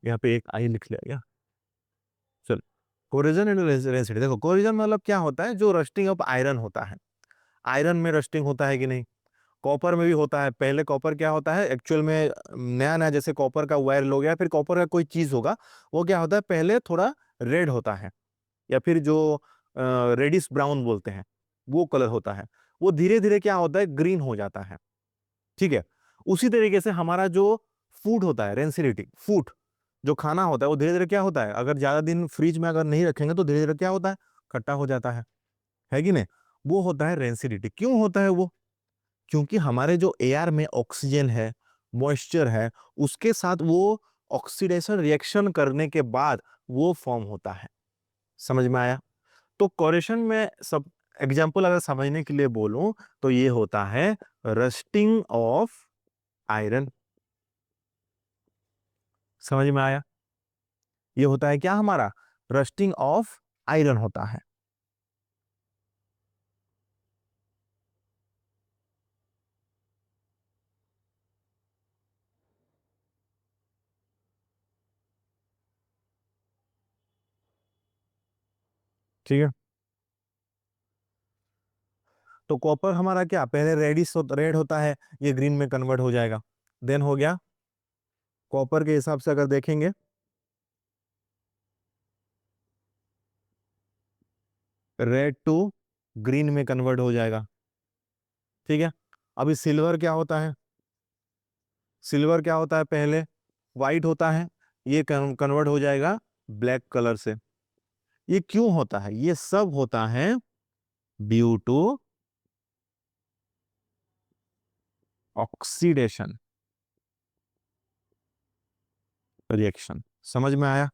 यहाँ पे एक आई लिख लिया क्या? चलो, कोरिजन एंड रेंसिडिटी। देखो, कोरिजन मतलब क्या होता है? जो रस्टिंग ऑफ आयरन होता है। आयरन में रस्टिंग होता है कि नहीं? कॉपर में भी होता है। पहले कॉपर क्या होता है एक्चुअल में, नया नया जैसे कॉपर का वायर लो गया, फिर कॉपर का कोई चीज होगा, वो क्या होता है पहले थोड़ा रेड होता है, या फिर जो रेडिश ब्राउन बोलते हैं वो कलर होता है। वो धीरे धीरे क्या होता है ग्रीन हो जाता है, ठीक है। उसी तरीके से हमारा जो फूड होता है, रेंसिडिटी, फूड जो खाना होता है, वो धीरे धीरे क्या होता है, अगर ज्यादा दिन फ्रिज में अगर नहीं रखेंगे तो धीरे धीरे क्या होता है, खट्टा हो जाता है कि नहीं? वो होता है रेंसिडिटी। क्यों होता है वो? क्योंकि हमारे जो एयर में ऑक्सीजन है, मॉइस्चर है, उसके साथ वो ऑक्सीडेशन रिएक्शन करने के बाद वो फॉर्म होता है। समझ में आया? तो कोरेशन में सब एग्जांपल अगर समझने के लिए बोलूं तो ये होता है रस्टिंग ऑफ आयरन। समझ में आया? ये होता है क्या हमारा? रस्टिंग ऑफ आयरन होता है। ठीक है, तो कॉपर हमारा क्या पहले रेड होता है, ये ग्रीन में कन्वर्ट हो जाएगा। देन हो गया, कॉपर के हिसाब से अगर देखेंगे, रेड टू ग्रीन में कन्वर्ट हो जाएगा, ठीक है। अभी सिल्वर क्या होता है? सिल्वर क्या होता है? पहले व्हाइट होता है, ये कन्वर्ट हो जाएगा ब्लैक कलर से। ये क्यों होता है? ये सब होता है ड्यू टू ऑक्सीडेशन रिएक्शन। समझ में आया?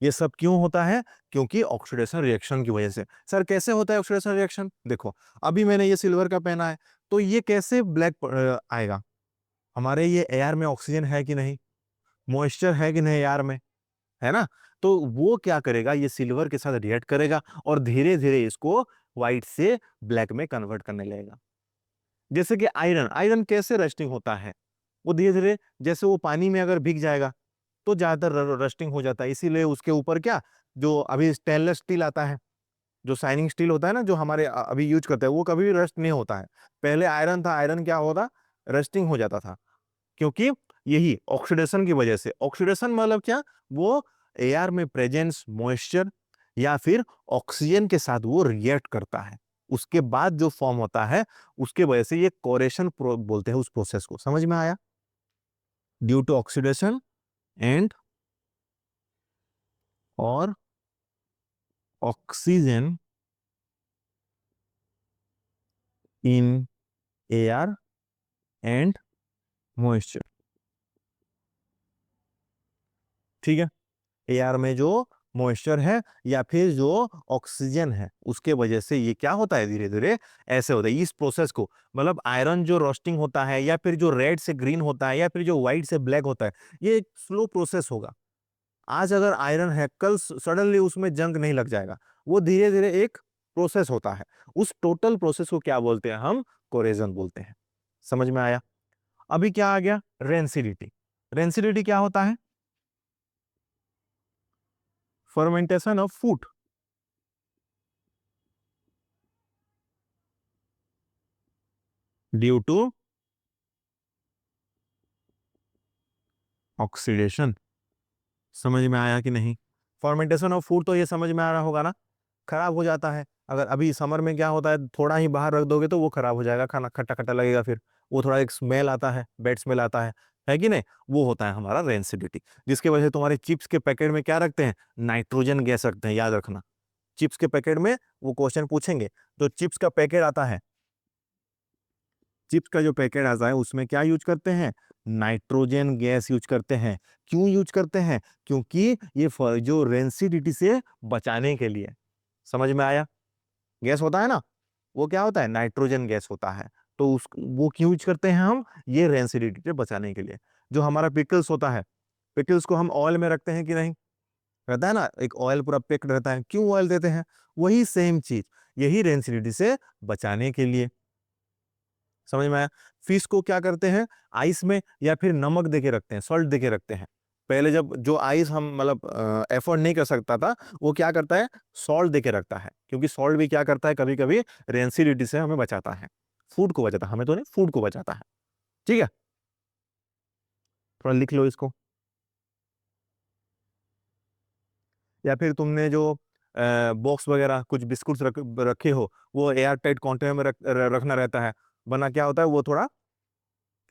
ये सब क्यों होता है? क्योंकि ऑक्सीडेशन रिएक्शन की वजह से। सर कैसे होता है ऑक्सीडेशन रिएक्शन? देखो, अभी मैंने ये सिल्वर का पहना है, तो ये कैसे ब्लैक आएगा? हमारे ये एयर में ऑक्सीजन है कि नहीं, मॉइस्चर है कि नहीं एयर में, है ना? तो वो क्या करेगा, ये सिल्वर के साथ रिएक्ट करेगा और धीरे-धीरे इसको व्हाइट से ब्लैक में कन्वर्ट करने लगेगा। जैसे कि आयरन, आयरन कैसे रस्टिंग होता है? वो धीरे-धीरे, जैसे वो पानी में अगर भीग जाएगा, तो ज़्यादातर रस्टिंग हो जाता है। इसीलिए उसके ऊपर क्या, जो अभी स्टेनलेस स्टील आता है, जो शाइनिंग स्टील होता है ना, जो हमारे अभी यूज़ करते हैं, वो कभी भी रस्ट नहीं होता है। पहले आयरन था, आयरन क्या होता? रस्टिंग हो जाता था। क्योंकि यही ऑक्सीडेशन की वजह से। ऑक्सीडेशन मतलब क्या? वो एयर में प्रेजेंस मॉइस्चर या फिर ऑक्सीजन के साथ वो रिएक्ट करता है। उसके बाद जो फॉर्म होता है, उसके वजह से ये कोरेशन बोलते हैं उस प्रोसेस को। समझ में आया? ड्यू टू ऑक्सीडेशन एंड और oxygen in air and moisture. ठीक है? एयर में जो मॉइस्चर है या फिर जो ऑक्सीजन है, उसके वजह से ये क्या होता है, धीरे-धीरे ऐसे होता है। इस प्रोसेस को, मतलब आयरन जो रोस्टिंग होता है या फिर जो रेड से ग्रीन होता है या फिर जो व्हाइट से ब्लैक होता है, ये एक स्लो प्रोसेस होगा। आज अगर आयरन है, कल सडनली उसमें जंग नहीं लग जाएगा। वो धीरे-धीरे एक प्रोसेस होता है। उस टोटल प्रोसेस को क्या बोलते हैं हम? कोरेजन बोलते हैं। समझ में आया? अभी क्या आ गया? रेंसिडिटी। रेंसिडिटी क्या होता है? Fermentation of food due to oxidation. समझ में आया कि नहीं? फर्मेंटेशन ऑफ फूड तो ये समझ में आ रहा होगा ना? खराब हो जाता है। अगर अभी समर में क्या होता है, थोड़ा ही बाहर रख दोगे तो वो खराब हो जाएगा, खाना खट्टा-खट्टा लगेगा फिर। वो थोड़ा एक स्मेल आता है स्मेल आता है कि नहीं? वो होता है हमारा रेंसिडिटी, जिसकी वजह से तुम्हारे चिप्स के पैकेट में क्या रखते हैं? नाइट्रोजन गैस रखते हैं, याद रखना। चिप्स के पैकेट में वो क्वेश्चन पूछेंगे, तो चिप्स का पैकेट आता है, चिप्स का जो पैकेट आता है उसमें क्या यूज़ करते हैं? नाइट्रोजन गैस यूज़ करते हैं। क्यों यूज़ करते हैं? क्योंकि ये जो रेंसिडिटी से बचाने के लिए। समझ में आया? गैस होता है ना, वो क्या होता है? नाइट्रोजन गैस होता है। तो उस वो क्यों यूज़ करते हैं हम? ये रेंसिडिटी से बचाने के लिए। जो हमारा पिकल्स होता है, पिकल्स को हम ऑयल में रखते हैं कि नहीं? रहता है ना, एक ऑयल पूरा पैक्ड रहता है। क्यों ऑयल देते हैं? वही सेम चीज़, यही रेंसिडिटी से बचाने के लिए। समझ में आया? फिश को क्या करते हैं? आइस में या फिर नमक देके रखते हैं, सॉल्ट देके रखते हैं। पहले जब जो आइस हम मतलब अफ़ोर्ड नहीं कर सकता था, वो क्या करता है? सॉल्ट देके रखता है। क्योंकि सॉल्ट भी क्या करता है, कभी-कभी रेंसिडिटी से हमें बचाता है। फूड को बचाता है, हमें तो नहीं, फूड को बचाता है। ठीक है? थोड़ा लिख लो इसको। या फिर तुमने जो बॉक्स वगैरह कुछ बिस्कुट्स रखे हो, वो एयर टाइट कंटेनर में रखना रहता है, वरना क्या होता है, वो थोड़ा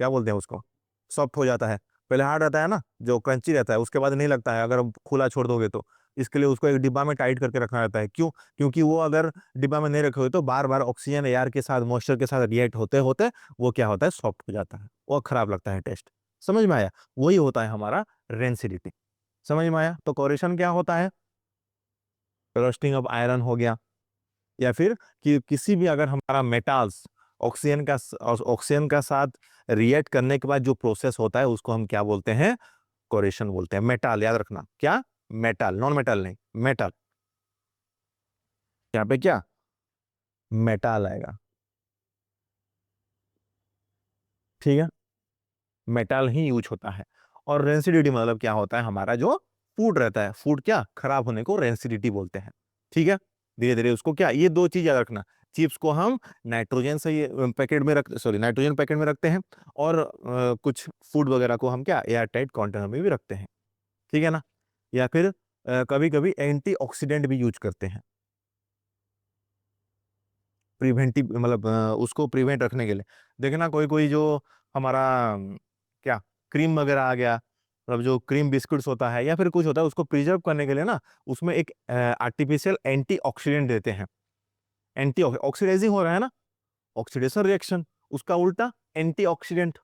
क्या बोलते हैं उसको, सॉफ्ट हो जाता है। पहले हार्ड रहता है ना, जो क्रंची रहता है, उसके बाद नहीं लगता है अगर खुला छोड़ दोगे तो। इसके लिए उसको एक डिब्बा में टाइट करके रखना रहता है। क्यों? क्योंकि वो अगर डिब्बा में नहीं रखे हुए तो बार-बार ऑक्सीजन एयर के साथ, मॉइस्चर के साथ रिएक्ट होते-होते वो क्या होता है, सॉफ्ट हो जाता है। और खराब लगता है टेस्ट। समझ में आया? वही होता है हमारा रेंसिडिटी। समझ में आया? तो कोरेशन क्या होता है? रस्टिंग ऑफ आयरन हो गया, या फिर कि किसी भी अगर हमारा मेटल्स ऑक्सीजन का साथ रिएक्ट करने के बाद जो प्रोसेस होता है उसको हम क्या बोलते हैं? कोरेशन बोलते हैं। मेटल याद रखना, क्या? मेटल, नॉन मेटल नहीं, मेटल। यहाँ पे क्या? मेटल आएगा। ठीक है? मेटल ही यूज होता है। और रेंसिडिटी मतलब क्या होता है? हमारा जो फूड रहता है, फूड क्या खराब होने को रेंसिडिटी बोलते हैं। ठीक है? धीरे-धीरे उसको क्या, ये 2 चीज़ याद रखना। चिप्स को हम नाइट्रोजन से पैकेट में नाइट्रोजन पैकेट में रखते हैं और कुछ फूड वगैरह को हम क्या एयर टाइट कंटेनर में भी रखते हैं। ठीक है ना? या फिर कभी-कभी एंटीऑक्सीडेंट भी यूज़ करते हैं। प्रिवेंटिव मतलब उसको प्रिवेंट रखने के लिए। देखना कोई-कोई जो हमारा क्या क्रीम वगैरह आ गया, मतलब जो क्रीम बिस्कुट्स होता है या फिर कुछ होता है, उसको प्रिज़र्व करने के लिए ना उसमें एक आर्टिफ़िशियल एंटीऑक्सीडेंट देते हैं। ऑक्सीडाइजिंग हो रहा है ना, ऑक्सीडेशन रिएक्शन, उसका उल्टा एंटीऑक्सीडेंट,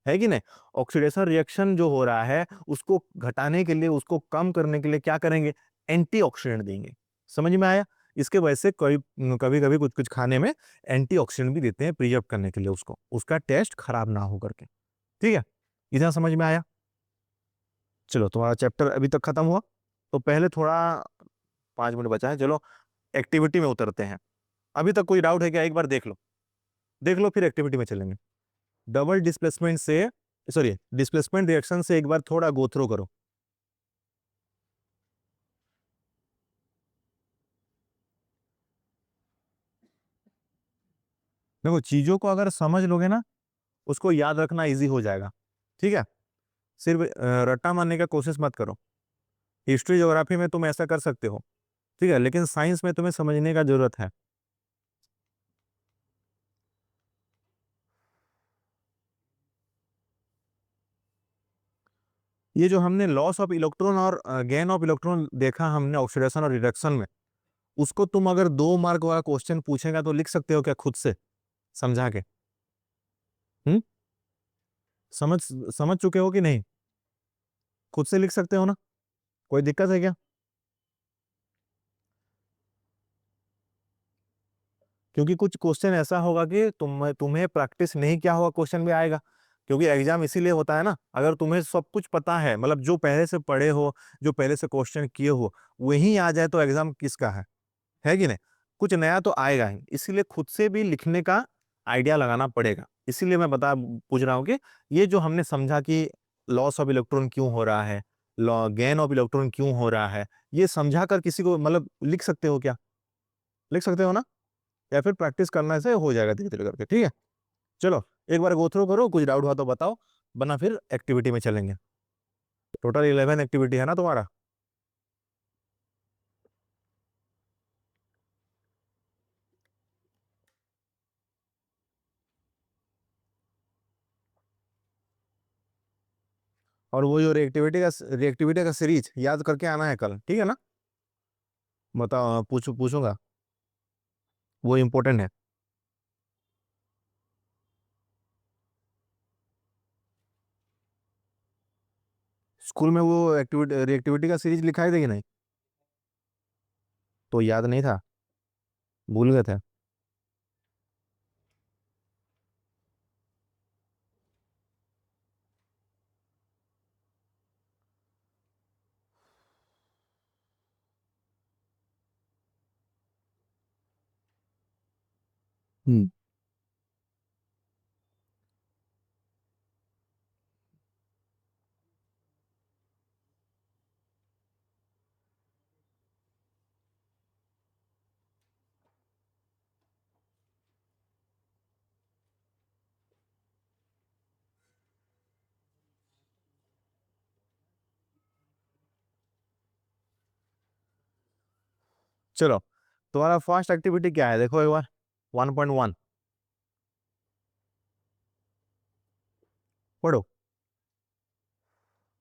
है कि नहीं? ऑक्सीडेशन रिएक्शन जो हो रहा है, उसको घटाने के लिए, उसको कम करने के लिए क्या करेंगे? एंटीऑक्सीडेंट देंगे। समझ में आया? इसके वजह से कभी कभी कुछ कुछ खाने में एंटीऑक्सीडेंट भी देते हैं प्रिजर्व करने के लिए उसको, उसका टेस्ट खराब ना हो करके। ठीक है, इतना समझ में आया? चलो तुम्हारा चैप्टर अभी तक खत्म हुआ। तो पहले थोड़ा 5 मिनट बचा है, चलो एक्टिविटी में उतरते हैं। अभी तक कोई डाउट है क्या? एक बार देख लो, देख लो फिर एक्टिविटी में चलेंगे। डबल डिस्प्लेसमेंट से, सॉरी, डिस्प्लेसमेंट रिएक्शन से एक बार थोड़ा गो थ्रू करो। देखो चीजों को अगर समझ लोगे ना, उसको याद रखना इजी हो जाएगा। ठीक है, सिर्फ रट्टा मारने का कोशिश मत करो। हिस्ट्री ज्योग्राफी में तुम ऐसा कर सकते हो, ठीक है, लेकिन साइंस में तुम्हें समझने का जरूरत है। ये जो हमने लॉस ऑफ इलेक्ट्रॉन और गेन ऑफ इलेक्ट्रॉन देखा हमने ऑक्सीडेशन और रिडक्शन में, उसको तुम अगर 2 मार्क वाला क्वेश्चन पूछेगा तो लिख सकते हो क्या खुद से समझा के? हम्म, समझ समझ चुके हो कि नहीं? खुद से लिख सकते हो ना? कोई दिक्कत है क्या? क्योंकि कुछ क्वेश्चन ऐसा होगा कि तुम्हें प्रैक्टिस नहीं किया हुआ क्वेश्चन भी आएगा। क्योंकि एग्जाम इसीलिए होता है ना, अगर तुम्हें सब कुछ पता है, मतलब जो पहले से पढ़े हो, जो पहले से क्वेश्चन किए हो, वही आ जाए तो एग्जाम किसका है कि नहीं? कुछ नया तो आएगा ही, इसीलिए खुद से भी लिखने का आइडिया लगाना पड़ेगा। इसीलिए मैं पूछ रहा हूँ कि ये जो हमने समझा कि लॉस ऑफ इलेक्ट्रॉन क्यों हो रहा है, गेन ऑफ इलेक्ट्रॉन क्यों हो रहा है, ये समझा कर किसी को मतलब लिख सकते हो क्या? लिख सकते हो ना? या फिर प्रैक्टिस करना से हो जाएगा धीरे धीरे करके। ठीक है, चलो एक बार गो थ्रू करो, कुछ डाउट हुआ तो बताओ, वरना फिर एक्टिविटी में चलेंगे। टोटल 11 एक्टिविटी है ना तुम्हारा? और वो जो रिएक्टिविटी का सीरीज याद करके आना है कल, ठीक है ना? बताओ, पूछूंगा, वो इम्पोर्टेंट है। स्कूल में वो एक्टिविटी रिएक्टिविटी का सीरीज लिखाई थी कि नहीं? तो याद नहीं था, भूल गए थे? हम्म, चलो तुम्हारा फर्स्ट एक्टिविटी क्या है देखो एक बार। 1.1 पढ़ो,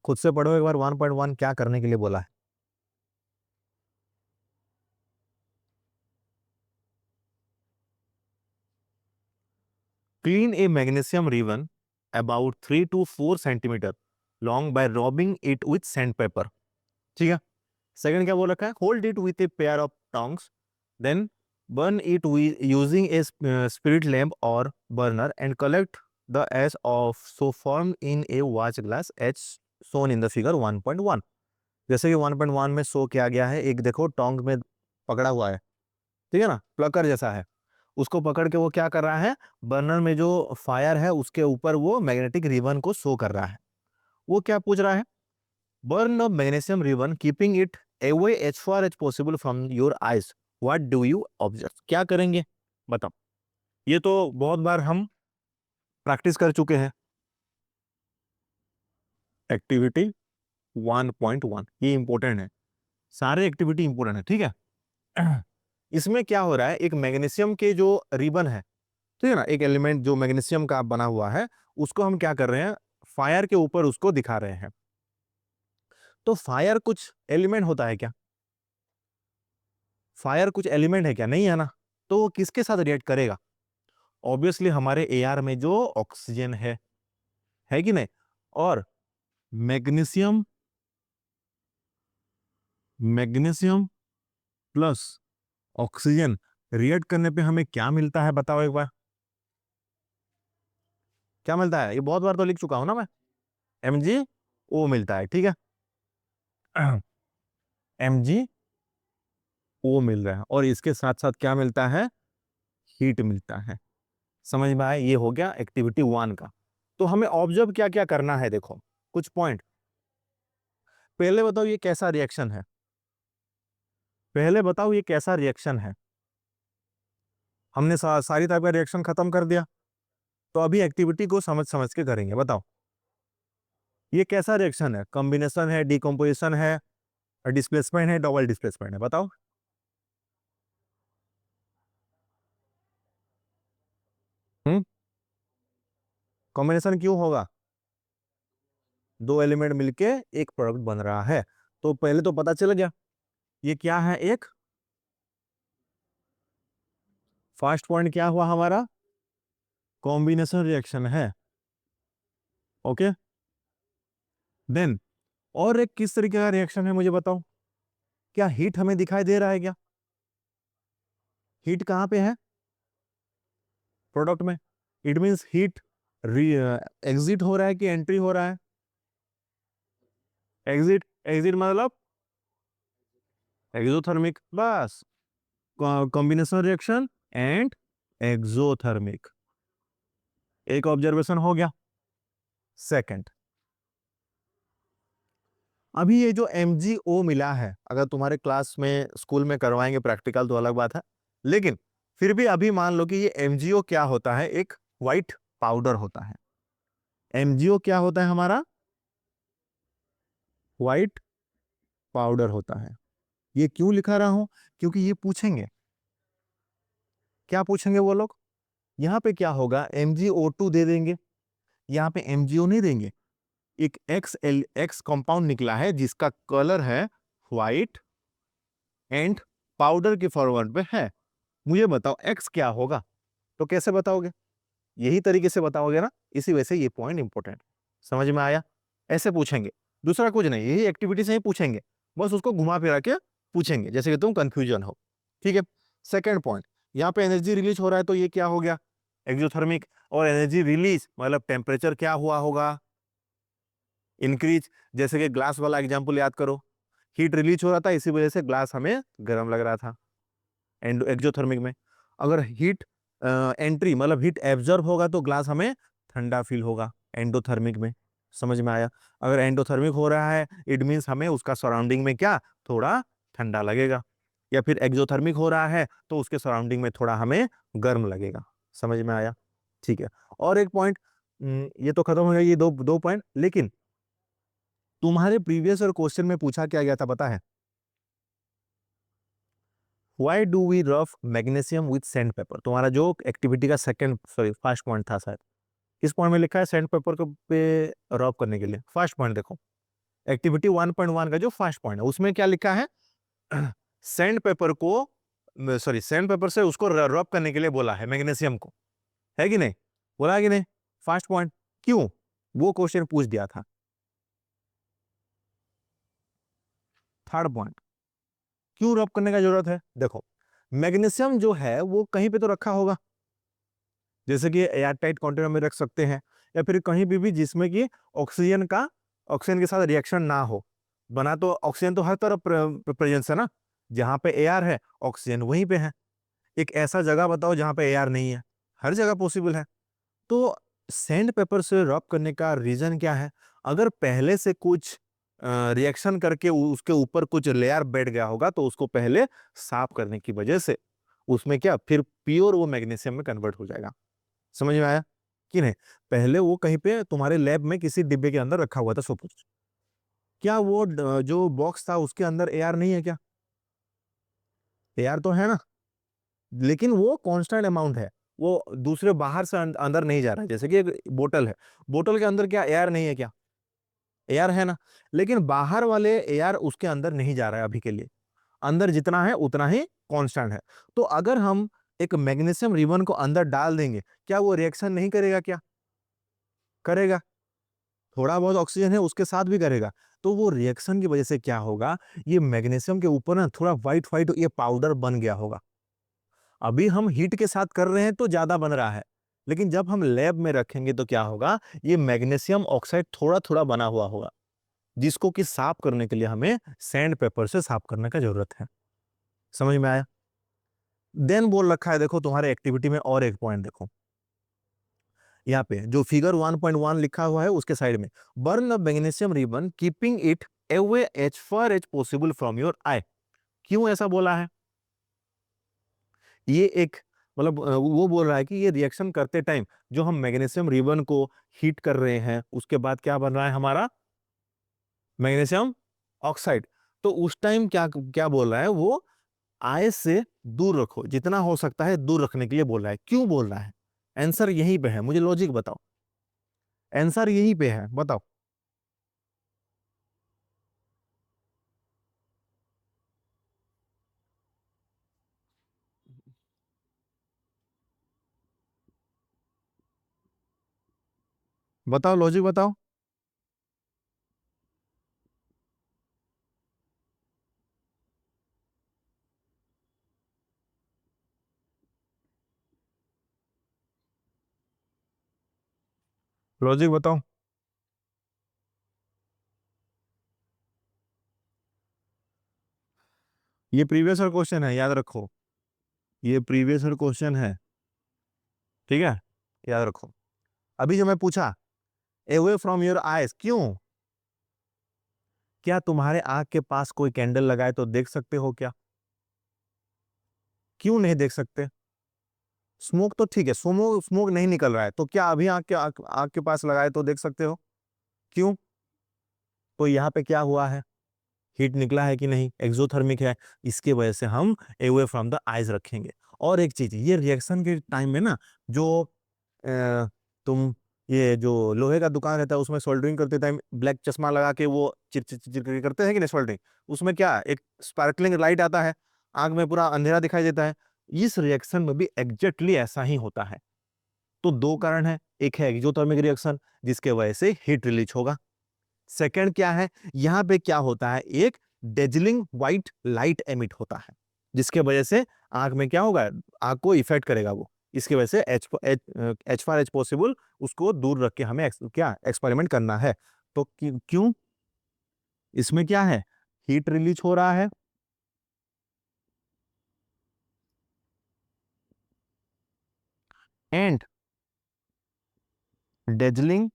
खुद से पढ़ो एक बार। 1.1 क्या करने के लिए बोला है? Clean a magnesium ribbon about 3 to 4 centimetre long by rubbing it with sand paper. ठीक है, सेकंड क्या बोल रखा है? Hold it with a pair of tongs, then burn it using a spirit lamp और burner and collect the ash of so form in a watch glass as shown in the figure 1.1। जैसे कि 1.1 में शो किया गया है, एक देखो टोंग में पकड़ा हुआ है, ठीक है ना, प्लकर जैसा है। उसको पकड़ के वो क्या कर रहा है? बर्नर में जो फायर है उसके ऊपर वो मैग्नेटिक रिबन को शो कर रहा है। वो क्या पूछ रहा है? Burn a magnesium ribbon keeping it away as far as possible from your eyes, what do you observe? क्या करेंगे बताओ? ये तो बहुत बार हम प्रैक्टिस कर चुके हैं। एक्टिविटी 1.1 ये इंपॉर्टेंट है, सारे एक्टिविटी इंपॉर्टेंट है, ठीक है। इसमें क्या हो रहा है, एक मैग्नीशियम के जो रिबन है, ठीक है ना, एक एलिमेंट जो मैग्नीशियम का बना हुआ है, उसको हम क्या कर रहे हैं? फायर के ऊपर उसको दिखा रहे हैं। तो फायर कुछ एलिमेंट होता है क्या? फायर कुछ एलिमेंट है क्या? नहीं है ना। तो वो किसके साथ रिएक्ट करेगा? ऑब्वियसली हमारे एआर में जो ऑक्सीजन है कि नहीं? और magnesium magnesium plus oxygen react करने पे हमें क्या मिलता है बताओ एक बार, क्या मिलता है? ये बहुत बार तो लिख चुका हूं ना मैं, MgO मिलता है, ठीक है। MgO मिल रहा है और इसके साथ साथ क्या मिलता है? हीट मिलता है। समझ में आया? ये हो गया एक्टिविटी 1 का। तो हमें ऑब्जर्व क्या क्या करना है, देखो कुछ पॉइंट। पहले बताओ ये कैसा रिएक्शन है, पहले बताओ ये कैसा रिएक्शन है। हमने सारी टाइप का रिएक्शन खत्म कर दिया, तो अभी एक्टिविटी को समझ समझ के करेंगे। बताओ ये कैसा रिएक्शन है? कॉम्बिनेशन है, डिकम्पोजिशन है, डिस्प्लेसमेंट है, डबल डिस्प्लेसमेंट है? बताओ। कॉम्बिनेशन क्यों होगा? दो एलिमेंट मिलके एक प्रोडक्ट बन रहा है। तो पहले तो पता चल गया ये क्या है, एक फर्स्ट पॉइंट क्या हुआ हमारा? कॉम्बिनेशन रिएक्शन है। ओके, देन और एक किस तरीके का रिएक्शन है मुझे बताओ। क्या हीट हमें दिखाई दे रहा है क्या? हीट कहां पे है? प्रोडक्ट में। इट मींस हीट एग्जिट हो रहा है कि एंट्री हो रहा है? एग्जिट। एग्जिट मतलब एक्सोथर्मिक, बस। कॉम्बिनेशन रिएक्शन एंड एक्सोथर्मिक, एक ऑब्जर्वेशन हो गया। सेकंड, अभी ये जो MgO मिला है, अगर तुम्हारे क्लास में स्कूल में करवाएंगे प्रैक्टिकल तो अलग बात है, लेकिन फिर भी अभी मान लो कि ये MgO क्या होता है? एक व्हाइट पाउडर होता है। MgO क्या होता है हमारा? व्हाइट पाउडर होता है। ये क्यों लिखा रहा हूं? क्योंकि ये पूछेंगे, क्या पूछेंगे वो लोग? यहां पे क्या होगा, MgO2 दे देंगे, यहां पे MgO नहीं देंगे। एक एक्स कंपाउंड निकला है जिसका कलर है व्हाइट एंड पाउडर के फॉर्मेट पे है। मुझे बताओ एक्स क्या होगा? तो कैसे बताओगे? यही तरीके से बताओगे ना, इसी वजह से ये पॉइंट इंपॉर्टेंट। समझ में आया? ऐसे पूछेंगे, दूसरा कुछ नहीं, यही एक्टिविटी से ही पूछेंगे, बस उसको घुमा फिरा के पूछेंगे जैसे कि तुम कंफ्यूजन हो। ठीक है। सेकंड पॉइंट, यहाँ पे एनर्जी रिलीज हो रहा है तो ये क्या हो गया? एक्सोथर्मिक। और एनर्जी रिलीज मतलब टेम्परेचर क्या हुआ होगा? इंक्रीज। जैसे कि ग्लास वाला एग्जांपल याद करो, हीट रिलीज हो रहा था, इसी वजह से ग्लास हमें गर्म लग रहा था एंड एक्सोथर्मिक में। अगर हीट एंट्री मतलब हीट एब्जॉर्ब होगा तो ग्लास हमें ठंडा फील होगा एंडोथर्मिक में। समझ में आया? अगर एंडोथर्मिक हो रहा है इट मींस हमें उसका सराउंडिंग में क्या, थोड़ा ठंडा लगेगा। या फिर एक्सोथर्मिक हो रहा है तो उसके सराउंडिंग में थोड़ा हमें गर्म लगेगा। समझ में आया? ठीक है। और एक पॉइंट, ये तो खत्म हो गया, ये दो दो पॉइंट। लेकिन तुम्हारे प्रीवियस और क्वेश्चन में पूछा क्या गया था पता है? Why do we rough magnesium with sandpaper? तुम्हारा जो एक्टिविटी का सेकंड सॉरी फर्स्ट पॉइंट था शायद, इस पॉइंट में लिखा है सैंड पेपर को पे रब करने के लिए। फर्स्ट पॉइंट देखो, एक्टिविटी 1.1 का जो फर्स्ट पॉइंट है उसमें क्या लिखा है? सैंड पेपर को सॉरी सैंड पेपर से उसको रब करने के लिए बोला है मैग्नीशियम को, है कि नहीं? बोला है कि नहीं? First point. क्यों? वो क्वेश्चन पूछ दिया था। थर्ड पॉइंट, क्यों रब करने का जरूरत है? देखो मैग्नीशियम जो है वो कहीं पे तो रखा होगा, जैसे कि एयर टाइट कंटेनर में रख सकते हैं, या फिर कहीं भी जिसमें कि ऑक्सीजन के साथ रिएक्शन ना हो। बना तो ऑक्सीजन तो हर तरफ प्रेजेंस है ना, जहां पे एयर है ऑक्सीजन वहीं पे है। एक ऐसा जगह बताओ जहां पे एयर नहीं है, हर जगह पॉसिबल है। तो सैंड पेपर से रब करने का रीजन क्या है? अगर पहले से कुछ रिएक्शन करके उसके ऊपर कुछ लेयर बैठ गया होगा तो उसको पहले साफ करने की वजह से उसमें क्या फिर प्योर वो मैग्नीशियम में कन्वर्ट हो जाएगा। समझ में आया कि नहीं? पहले वो कहीं पे तुम्हारे लैब में किसी डिब्बे के अंदर रखा हुआ था सपोज, क्या वो जो बॉक्स था उसके अंदर एयर नहीं है क्या? एयर तो है ना, लेकिन वो कांस्टेंट अमाउंट है, वो दूसरे बाहर से अंदर नहीं जा रहा है। जैसे कि एक बोतल है, बोतल के अंदर क्या एयर नहीं है क्या? एयर है ना, लेकिन बाहर वाले एयर उसके अंदर नहीं जा रहा है अभी के लिए, अंदर जितना है उतना ही कांस्टेंट है। तो अगर हम एक मैग्नीशियम रिबन को अंदर डाल देंगे, क्या वो रिएक्शन नहीं करेगा? क्या करेगा? थोड़ा बहुत ऑक्सीजन है उसके साथ भी करेगा। तो वो रिएक्शन की वजह से क्या होगा, ये मैग्नीशियम के ऊपर ना थोड़ा व्हाइट व्हाइट ये पाउडर बन गया होगा। अभी हम हीट के साथ कर रहे हैं तो ज्यादा बन रहा है, लेकिन जब हम लैब में रखेंगे तो क्या होगा, ये मैग्नीशियम ऑक्साइड थोड़ा थोड़ा बना हुआ होगा, जिसको कि साफ करने के लिए हमें सैंड पेपर से साफ करने का जरूरत है। समझ में आया? देन बोल रखा है, देखो तुम्हारे एक्टिविटी में और एक पॉइंट देखो, यहाँ पे जो फिगर 1.1 लिखा हुआ है उसके साइड में, burn the magnesium ribbon keeping it away as far as possible from your eye. क्यों ऐसा बोला है? ये एक मतलब वो बोल रहा है कि ये रिएक्शन करते टाइम जो हम मैग्नीशियम रिबन को हीट कर रहे हैं, उसके बाद क्या बन रहा है हमारा मैग्नीशियम ऑक्साइड। तो उस टाइम क्या क्या बोल रहा है वो, आय से दूर रखो, जितना हो सकता है दूर रखने के लिए बोल रहा है। क्यों बोल रहा है? आंसर यहीं पे है, मुझे लॉजिक बताओ। आंसर यहीं पे है, बताओ। बताओ लॉजिक बताओ। लॉजिक बताओ। ये प्रीवियस ईयर क्वेश्चन है, याद रखो। ये प्रीवियस ईयर क्वेश्चन है, ठीक है, याद रखो। अभी जो मैं पूछा, अवे फ्रॉम योर आईज, क्यों? क्या तुम्हारे आंख के पास कोई कैंडल लगाए तो देख सकते हो क्या? क्यों नहीं देख सकते? स्मोक तो ठीक है, स्मोक स्मोक नहीं निकल रहा है, तो क्या अभी आंख के पास लगाए तो देख सकते हो? क्यों? तो यहाँ पे क्या हुआ है, हीट निकला है कि नहीं, एक्सोथर्मिक है, इसके वजह से हम अवे फ्रॉम द आइज रखेंगे। और एक चीज, ये रिएक्शन के टाइम में ना, जो तुम ये जो लोहे का दुकान रहता है उसमें सोल्डरिंग करते टाइम ब्लैक चश्मा लगा के वो चिर चिर चिर चिर करते हैं कि नहीं सोल्डरिंग, उसमें क्या एक स्पार्कलिंग लाइट आता है, आंख में पूरा अंधेरा दिखाई देता है। इस रिएक्शन में भी एग्जैक्टली ऐसा ही होता है। तो दो कारण है, एक है एक्सोथर्मिक रिएक्शन जिसके वजह से हीट रिलीज होगा। सेकंड क्या है, यहां पे क्या होता है, एक डेजलिंग व्हाइट लाइट एमिट होता है, जिसके वजह से आंख में क्या होगा, आंख को इफेक्ट करेगा वो। इसकी वजह से एच फार एज पॉसिबल उसको दूर रख के हमें क्या एक्सपेरिमेंट करना है। तो क्यों? इसमें क्या है, हीट रिलीज हो रहा है, and dazzling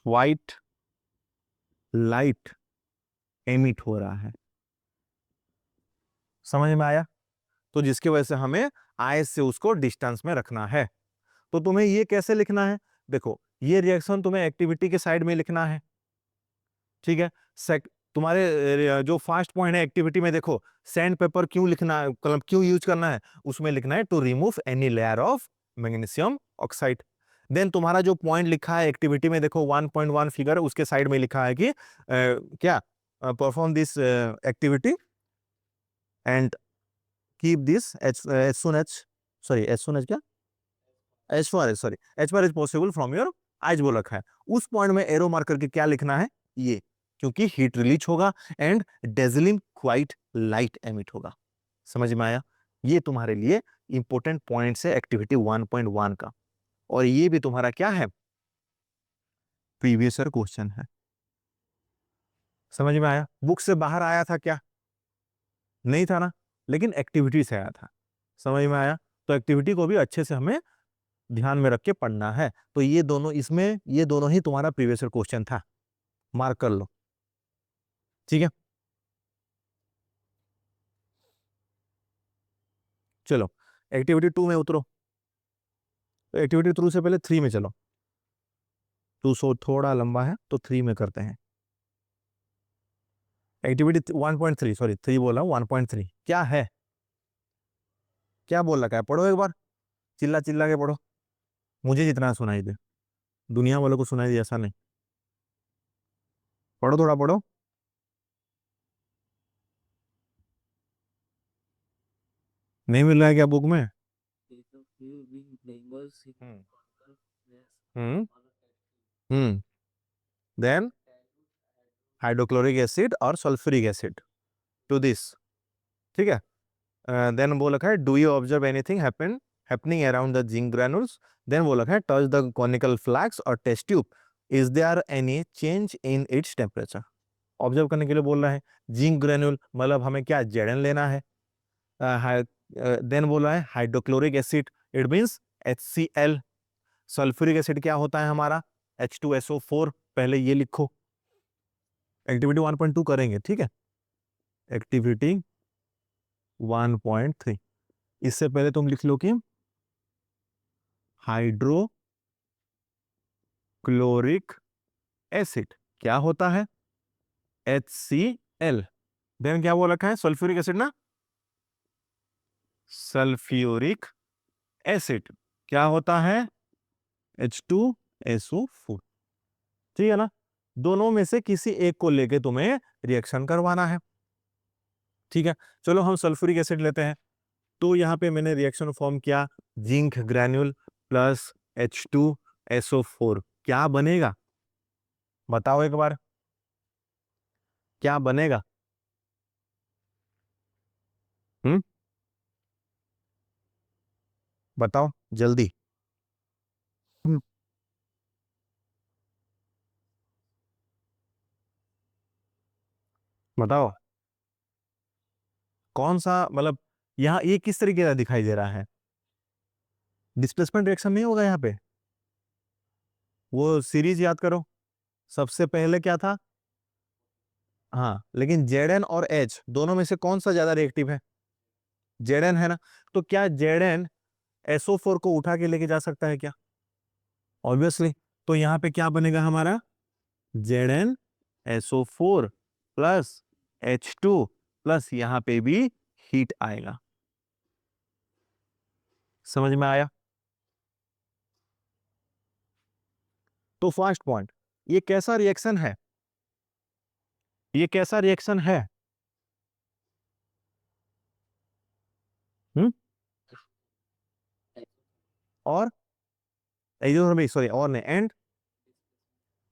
white light emit हो रहा है। समझ में आया? तो जिसकी वजह से हमें आई से उसको डिस्टेंस में रखना है। तो तुम्हें ये कैसे लिखना है, देखो ये रिएक्शन तुम्हें एक्टिविटी के साइड में लिखना है, ठीक है। तुम्हारे जो फर्स्ट पॉइंट है एक्टिविटी में, देखो सैंड पेपर क्यों लिखना है, कलम क्यों यूज करना है, उसमें लिखना है to remove any layer of magnesium oxide. Then तुम्हारा जो पॉइंट लिखा है एक्टिविटी में, देखो 1.1 फिगर उसके साइड में लिखा है कि क्या perform this activity and keep this as soon as, sorry as soon as क्या, as far as, sorry as far as possible from your eyes बोल रखा है। उस पॉइंट में एरो मार्क करके क्या लिखना है, ये, क्योंकि हीट रिलीज होगा and dazzling quite light emit होगा। समझ में आया? ये तुम्हारे लिए इंपॉर्टेंट पॉइंट्स है एक्टिविटी 1.1 का, और ये भी तुम्हारा क्या है, प्रीवियस ईयर क्वेश्चन है। समझ में आया? बुक से बाहर आया था क्या? नहीं था ना, लेकिन एक्टिविटी से आया था। समझ में आया? तो एक्टिविटी को भी अच्छे से हमें ध्यान में रख के पढ़ना है। तो ये दोनों, इसमें ये दोनों ही तुम्हारा प्रीवियस ईयर क्वेश्चन था, मार्क कर लो, ठीक है। चलो एक्टिविटी 2 में उतरो। तो एक्टिविटी 2 से पहले 3 में चलो, 2 सो थोड़ा लंबा है तो 3 में करते हैं। एक्टिविटी 1.3, सॉरी 3 बोला, 1.3 क्या है, क्या बोल रखा है, पढ़ो एक बार, चिल्ला चिल्ला के पढ़ो, मुझे जितना सुनाई दे, दुनिया वालों को सुनाई दे ऐसा नहीं। पढ़ो, थोड़ा पढ़ो। नहीं मिल रहा है क्या बुक में? Hmm. Hmm. Then hydrochloric acid और सल्फ्यूरिक एसिड टू दिस, ठीक है। देन वो लिखा है do you observe anything happening around the zinc granules, then वो लिखा है टच द कॉनिकल फ्लैक्स और test tube, is there any change in its temperature. Observe करने के लिए बोल रहा है, जिंक ग्रैनुल मतलब हमें क्या जेडन लेना है। देन बोला है hydrochloric acid, it means HCl। Sulphuric acid क्या होता है हमारा, H2SO4। पहले ये लिखो, एक्टिविटी 1.2 करेंगे, ठीक है। एक्टिविटी 1.3, इससे पहले तुम लिख लो कि हाइड्रोक्लोरिक एसिड क्या होता है, HCl। देन क्या बोल रखा है, सल्फ्यूरिक एसिड ना, सल्फ्यूरिक एसिड क्या होता है, H2SO4, ठीक है ना। दोनों में से किसी एक को लेके तुम्हें रिएक्शन करवाना है, ठीक है। चलो हम सल्फ्यूरिक एसिड लेते हैं। तो यहां पे मैंने रिएक्शन फॉर्म किया, जिंक ग्रैन्यूल प्लस H2SO4, क्या बनेगा बताओ एक बार, क्या बनेगा? हम्म, बताओ जल्दी। हम्म, बताओ कौन सा, मतलब यहाँ ये किस तरीके का दिखाई दे रहा है, डिस्प्लेसमेंट रिएक्शन नहीं होगा यहाँ पे। वो सीरीज याद करो, सबसे पहले क्या था, हाँ, लेकिन Zn और H दोनों में से कौन सा ज्यादा रिएक्टिव है, Zn है ना। तो क्या Zn SO4 को उठा के लेके जा सकता है क्या, ऑब्वियसली। तो यहाँ पे क्या बनेगा हमारा, ZnSO4 प्लस H2 प्लस यहाँ पे भी हीट आएगा, समझ में आया। तो फर्स्ट पॉइंट, ये कैसा रिएक्शन है, ये कैसा रिएक्शन है, हम्म, और सॉरी और नहीं, एंड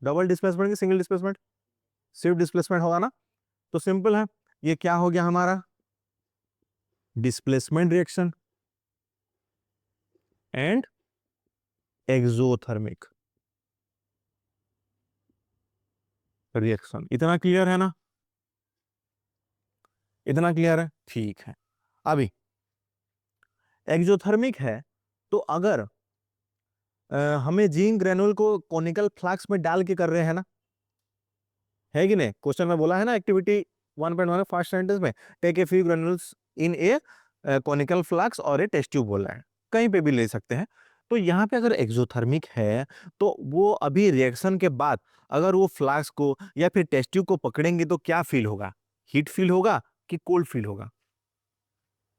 डबल डिस्प्लेसमेंट की सिंगल डिस्प्लेसमेंट, सिर्फ डिस्प्लेसमेंट होगा ना। तो सिंपल है, ये क्या हो गया हमारा, displacement reaction and exothermic reaction. इतना क्लियर है ना, इतना क्लियर है, ठीक है। अभी एक्सोथर्मिक है, तो अगर हमें जिंक ग्रेनुल को कॉनिकल फ्लास्क में डाल के कर रहे हैं ना, है कि नहीं, क्वेश्चन में बोला है ना एक्टिविटी 1.1 फर्स्ट सेंटेंस में, take a few granules in a conical flask और ए टेस्ट ट्यूब बोला है, कहीं पे भी ले सकते हैं। तो यहाँ पे अगर एक्सोथर्मिक है, तो वो अभी रिएक्शन के बाद अगर वो फ्लास्क को या फिर टेस्ट ट्यूब को पकड़ेंगे तो क्या फील होगा, हीट फील होगा कि कोल्ड फील होगा,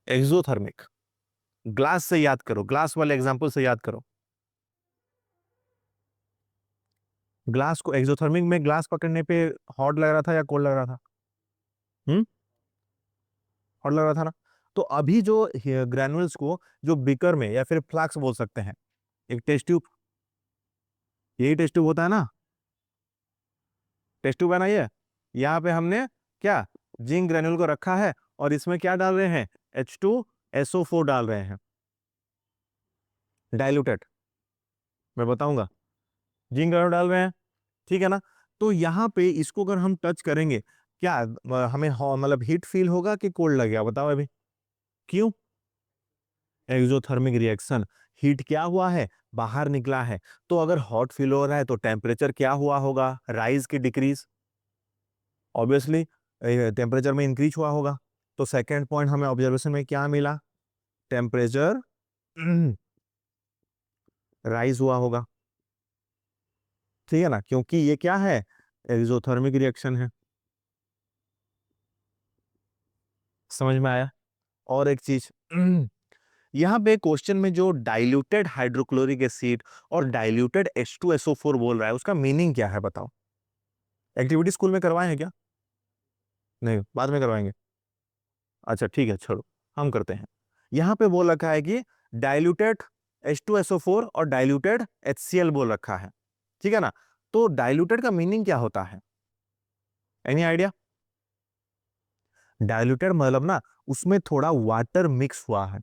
एक्सोथर्मिक। ग्लास से याद करो, ग्लास वाले एग्जांपल से याद करो। ग्लास को एक्सोथर्मिक में ग्लास पकड़ने पे हॉट लग रहा था या कोल्ड लग रहा था, हम्म, हॉट लग रहा था ना। तो अभी जो ग्रैनुल्स को जो बीकर में या फिर फ्लास्क बोल सकते हैं, एक टेस्ट ट्यूब, यही टेस्ट ट्यूब होता है ना, टेस्ट ट्यूब है ना ये, यहाँ पे हमने क्या जिंक ग्रैनुल को रखा है और इसमें क्या डाल रहे हैं, H2SO4 डाल रहे हैं, डाइल्यूटेड, मैं बताऊंगा, जिंक ग्रैनुल डाल रहे हैं, ठीक है ना। तो यहाँ पे इसको अगर हम टच करेंगे, क्या हमें मतलब हीट फील होगा कि कोल्ड लगेगा बताओ अभी, क्यों, एक्सोथर्मिक रिएक्शन, हीट क्या हुआ है, बाहर निकला है। तो अगर हॉट फील हो रहा है तो टेम्परेचर क्या हुआ होगा, राइज की डिक्रीज, ऑब्वियसली टेम्परेचर में इंक्रीज हुआ होगा। तो सेकेंड पॉइंट हमें ऑब्जर्वेशन में क्या मिला, टेम्परेचर राइज हुआ होगा, ठीक है ना, क्योंकि ये क्या है, एक्सोथर्मिक रिएक्शन है, समझ में आया। और एक चीज यहाँ पे क्वेश्चन में जो डाइल्यूटेड हाइड्रोक्लोरिक एसिड और डाइल्यूटेड H2SO4 बोल रहा है, उसका मीनिंग क्या है बताओ। एक्टिविटी स्कूल में करवाए हैं क्या, नहीं बाद में करवाएंगे, अच्छा ठीक है छोड़ो, हम करते हैं। यहाँ पे बोल रखा है कि डाइल्यूटेड H2SO4 और डाइल्यूटेड HCl बोल रखा है, ठीक है ना। तो डाइल्यूटेड का मीनिंग क्या होता है? Any idea? डाइल्यूटेड मतलब ना उसमें थोड़ा वाटर मिक्स हुआ है,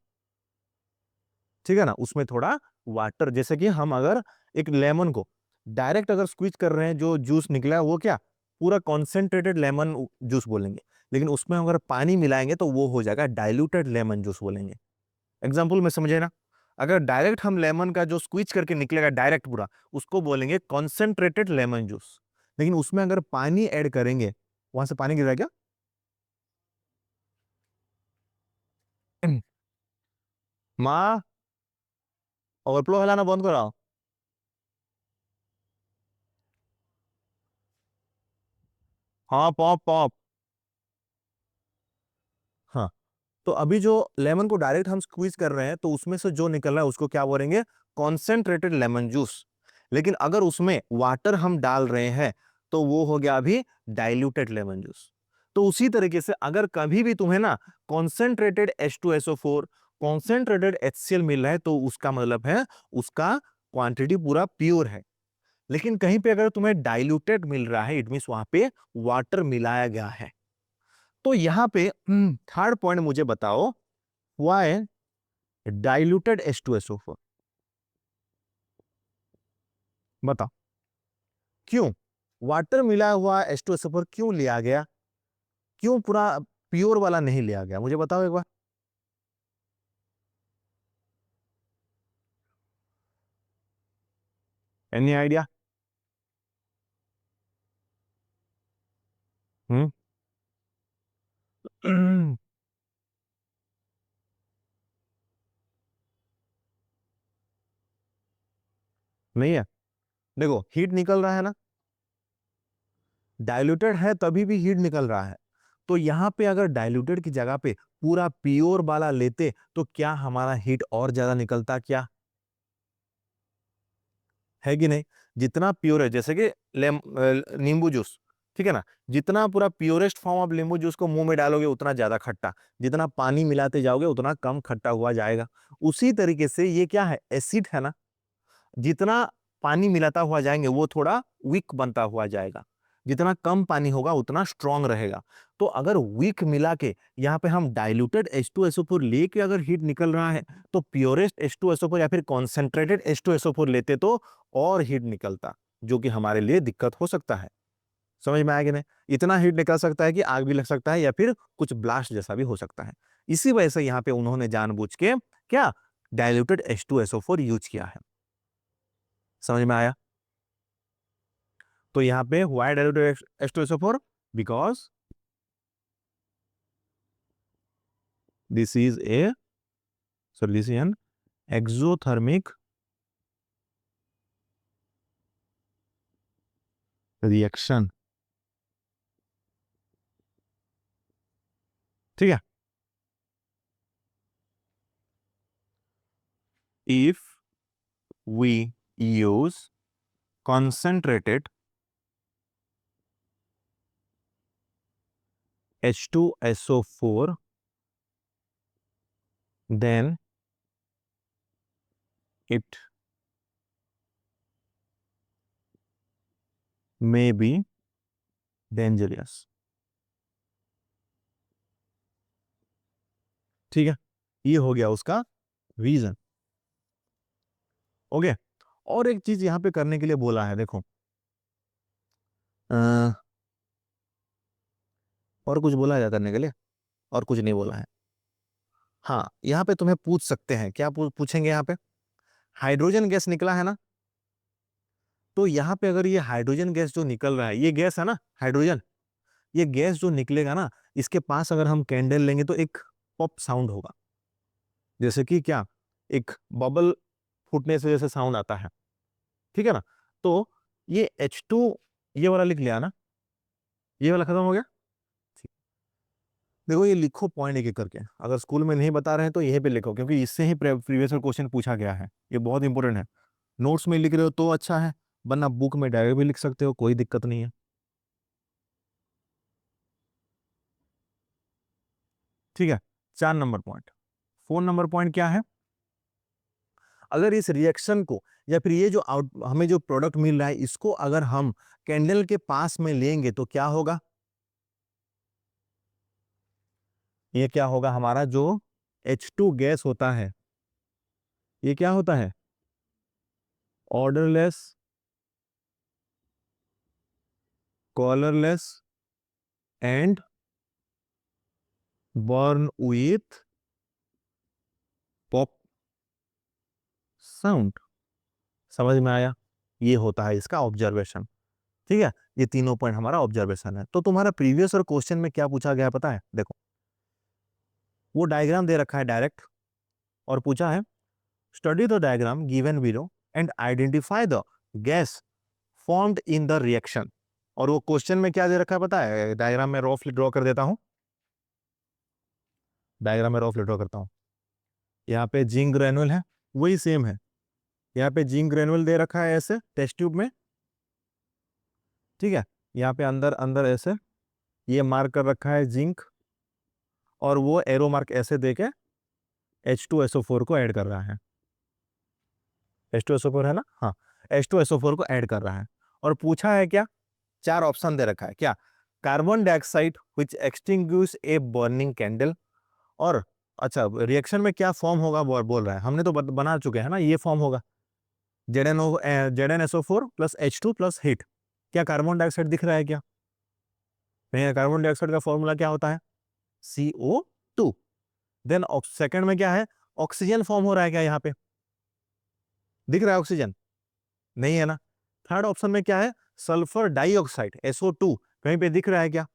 ठीक है ना, उसमें थोड़ा वाटर, जैसे कि हम अगर एक लेमन को डायरेक्ट अगर स्क्वीज कर रहे हैं, जो जूस निकला है वो क्या पूरा कॉन्सेंट्रेटेड लेमन जूस बोलेंगे, लेकिन उसमें अगर पानी मिलाएंगे तो वो हो जाएगा डाइल्यूटेड लेमन जूस बोलेंगे। एग्जाम्पल में समझे ना, अगर डायरेक्ट हम लेमन का जो स्क्वीज करके निकलेगा डायरेक्ट पूरा, उसको बोलेंगे कॉन्सेंट्रेटेड लेमन जूस। लेकिन उसमें अगर पानी ऐड करेंगे, वहां से पानी गिर रहा है क्या? माँ, ओवरफ्लो हिलाना बंद कराओ। हाँ, पॉप पॉप। हाँ, तो अभी जो लेमन को डायरेक्ट हम स्क्वीज कर रहे हैं, तो उसमें से जो निकल रहा है उसको क्या बोलेंगे? Concentrated lemon juice. लेकिन अगर उसमें वाटर हम डाल रहे हैं तो वो हो गया अभी डाइल्यूटेड लेमन जूस। तो उसी तरीके से अगर कभी भी तुम्हें ना कॉन्सेंट्रेटेड H2SO4, कॉन्सेंट्रेटेड HCl मिल रहा है, तो उसका मतलब है उसका क्वांटिटी पूरा प्योर है। लेकिन कहीं पे अगर तुम्हें डाइल्यूटेड मिल रहा है, इट मींस वहां पे वाटर मिलाया गया है। तो यहां पे थर्ड पॉइंट मुझे बताओ, व्हाई डाइल्यूटेड H2SO4? बताओ क्यों वाटर मिला हुआ H2SO4 क्यों लिया गया? क्यों पूरा प्योर वाला नहीं लिया गया? मुझे बताओ एक बार। Any idea? हम्म नहीं है। देखो हीट निकल रहा है ना, डाइल्यूटेड है तभी भी हीट निकल रहा है। तो यहां पे अगर डाइल्यूटेड की जगह पे पूरा प्योर वाला लेते तो क्या हमारा हीट और ज्यादा निकलता क्या? है कि नहीं? जितना प्योर है, जैसे कि नींबू जूस, ठीक है ना, जितना पूरा प्योरेस्ट फॉर्म ऑफ नींबू जूस को मुंह में डालोगे उतना ज्यादा खट्टा, जितना पानी मिलाते जाओगे उतना कम खट्टा हुआ जाएगा। उसी तरीके से ये क्या है, एसिड है ना, जितना पानी मिलाता हुआ जाएंगे वो थोड़ा वीक बनता हुआ जाएगा, जितना कम पानी होगा उतना स्ट्रांग रहेगा। तो अगर वीक मिला के यहाँ पे हम डाइल्यूटेड H2SO4 लेके अगर हीट निकल रहा है, तो प्योरेस्ट H2SO4 या फिर कॉन्सेंट्रेटेड H2SO4 लेते तो और हीट निकलता, जो कि हमारे लिए दिक्कत हो सकता है। समझ में आया कि नहीं? इतना हीट निकल सकता है कि आग भी लग सकता है या फिर कुछ ब्लास्ट जैसा भी हो सकता है। इसी वजह से यहाँ पे उन्होंने जानबूझ के क्या डाइल्यूटेड H2SO4 यूज किया है। समझ में आया? तो यहाँ पे why diluted H2SO4? Because this is a solution exothermic reaction. ठीक है, if we use concentrated H2SO4, then it may be dangerous। ठीक है, ये हो गया उसका रीजन। ओके, और एक चीज यहां पे करने के लिए बोला है, देखो अ, और कुछ बोला है करने के लिए? और कुछ नहीं बोला है। हाँ, यहाँ पे तुम्हें पूछ सकते हैं, क्या पूछेंगे यहाँ पे? हाइड्रोजन गैस निकला है ना, तो यहाँ पे अगर ये हाइड्रोजन गैस जो निकल रहा है, ये गैस है ना हाइड्रोजन, ये गैस जो निकलेगा ना, इसके पास अगर हम कैंडल लेंगे तो एक पॉप साउंड होगा, जैसे कि क्या, एक बबल फूटने से जैसे साउंड आता है, ठीक है ना। तो ये H2, ये वाला लिख लिया ना, ये वाला खत्म हो गया। ठीक। देखो ये लिखो पॉइंट एक एक करके, अगर स्कूल में नहीं बता रहे हैं तो यहीं पे लिखो, क्योंकि इससे ही प्रीवियस क्वेश्चन पूछा गया है, ये बहुत इंपॉर्टेंट है। नोट्स में लिख रहे हो तो अच्छा है, वरना बुक में डायरेक्ट भी लिख सकते हो, कोई दिक्कत नहीं है। ठीक है, 4 नंबर पॉइंट। 4 नंबर पॉइंट क्या है? अगर इस रिएक्शन को या फिर ये जो हमें जो प्रोडक्ट मिल रहा है इसको अगर हम कैंडल के पास में लेंगे तो क्या होगा? ये क्या होगा? हमारा जो H2 गैस होता है ये क्या होता है? Odourless, colourless and burn with pop sound. समझ में आया? ये होता है इसका ऑब्जर्वेशन। ठीक है, ये तीनों पॉइंट हमारा ऑब्जर्वेशन है। तो तुम्हारा प्रीवियस और क्वेश्चन में क्या पूछा गया पता है? देखो, वो डायग्राम दे रखा है डायरेक्ट और पूछा है study the diagram given below and identify the gas formed in the reaction. और वो क्वेश्चन में क्या दे रखा है पता है? डायग्राम में रफली ड्रॉ कर देता हूं, डायग्राम में रफली ड्रॉ करता हूं। यहाँ पे जिंक ग्रेनुअल है, वही सेम है। यहाँ पे जिंक ग्रेनुअल दे रखा है ऐसे टेस्ट ट्यूब में, ठीक है। यहाँ पे अंदर अंदर ऐसे ये मार्क कर रखा है जिंक, और वो एरो मार्क ऐसे देके H2SO4 को ऐड कर रहा है। H2SO4 है ना? हाँ, H2SO4 को ऐड कर रहा है। और पूछा है क्या? 4 ऑप्शन दे रखा है क्या? Carbon dioxide which extinguish a burning candle. और अच्छा, रिएक्शन में क्या फॉर्म होगा बोल रहा है। हमने तो बना चुके हैं ना, ये फॉर्म होगा ZnSO4 plus H2 plus heat. क्या कार्बन डाइऑक्साइड दिख रहा है क्या? नहीं, कार्बन डाइऑक्साइड का फॉर्मूला क्या होता है? CO2। देन सेकंड में क्या है? ऑक्सीजन फॉर्म हो रहा है क्या? यहाँ पे दिख रहा है ऑक्सीजन? नहीं है ना। थर्ड ऑप्शन में क्या है? सल्फर डाइऑक्साइड SO2, कहीं पे दिख रहा है क्या?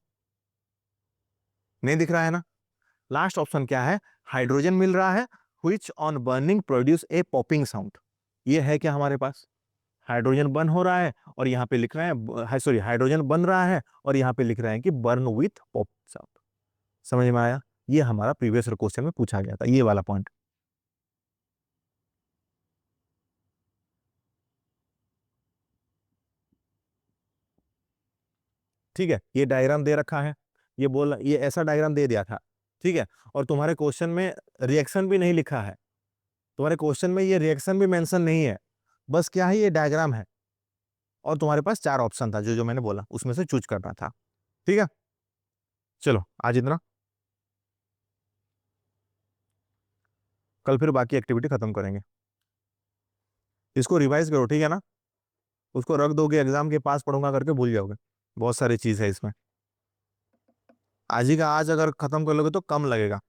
नहीं दिख रहा है ना। लास्ट ऑप्शन क्या है? हाइड्रोजन मिल रहा है, which on burning produce a popping sound. ये है क्या हमारे पास? हाइड्रोजन बर्न हो रहा है और यहाँ पे लिख रहे हैं, सॉरी, हाइड्रोजन बन रहा है और यहाँ पे लिख रहे हैं कि बर्न विथ पॉप साउंड। समझ में आया? ये हमारा प्रीवियस क्वेश्चन में पूछा गया था, ये वाला पॉइंट। ठीक है, ये डायग्राम दे रखा है, ये ऐसा डायग्राम दे दिया था, ठीक है। और तुम्हारे क्वेश्चन में रिएक्शन भी नहीं लिखा है, तुम्हारे क्वेश्चन में ये रिएक्शन भी मेंशन नहीं है, बस क्या है, ये डायग्राम है। और तुम्हारे पास 4 ऑप्शन था, जो जो मैंने बोला उसमें से चूज करना था। ठीक है, चलो आज इतना, कल फिर बाकी एक्टिविटी खत्म करेंगे। इसको रिवाइज करो, ठीक है ना। उसको रख दोगे एग्जाम के पास पढ़ूंगा करके भूल जाओगे, बहुत सारी चीज है इसमें। आज ही का आज अगर खत्म कर लोगे तो कम लगेगा।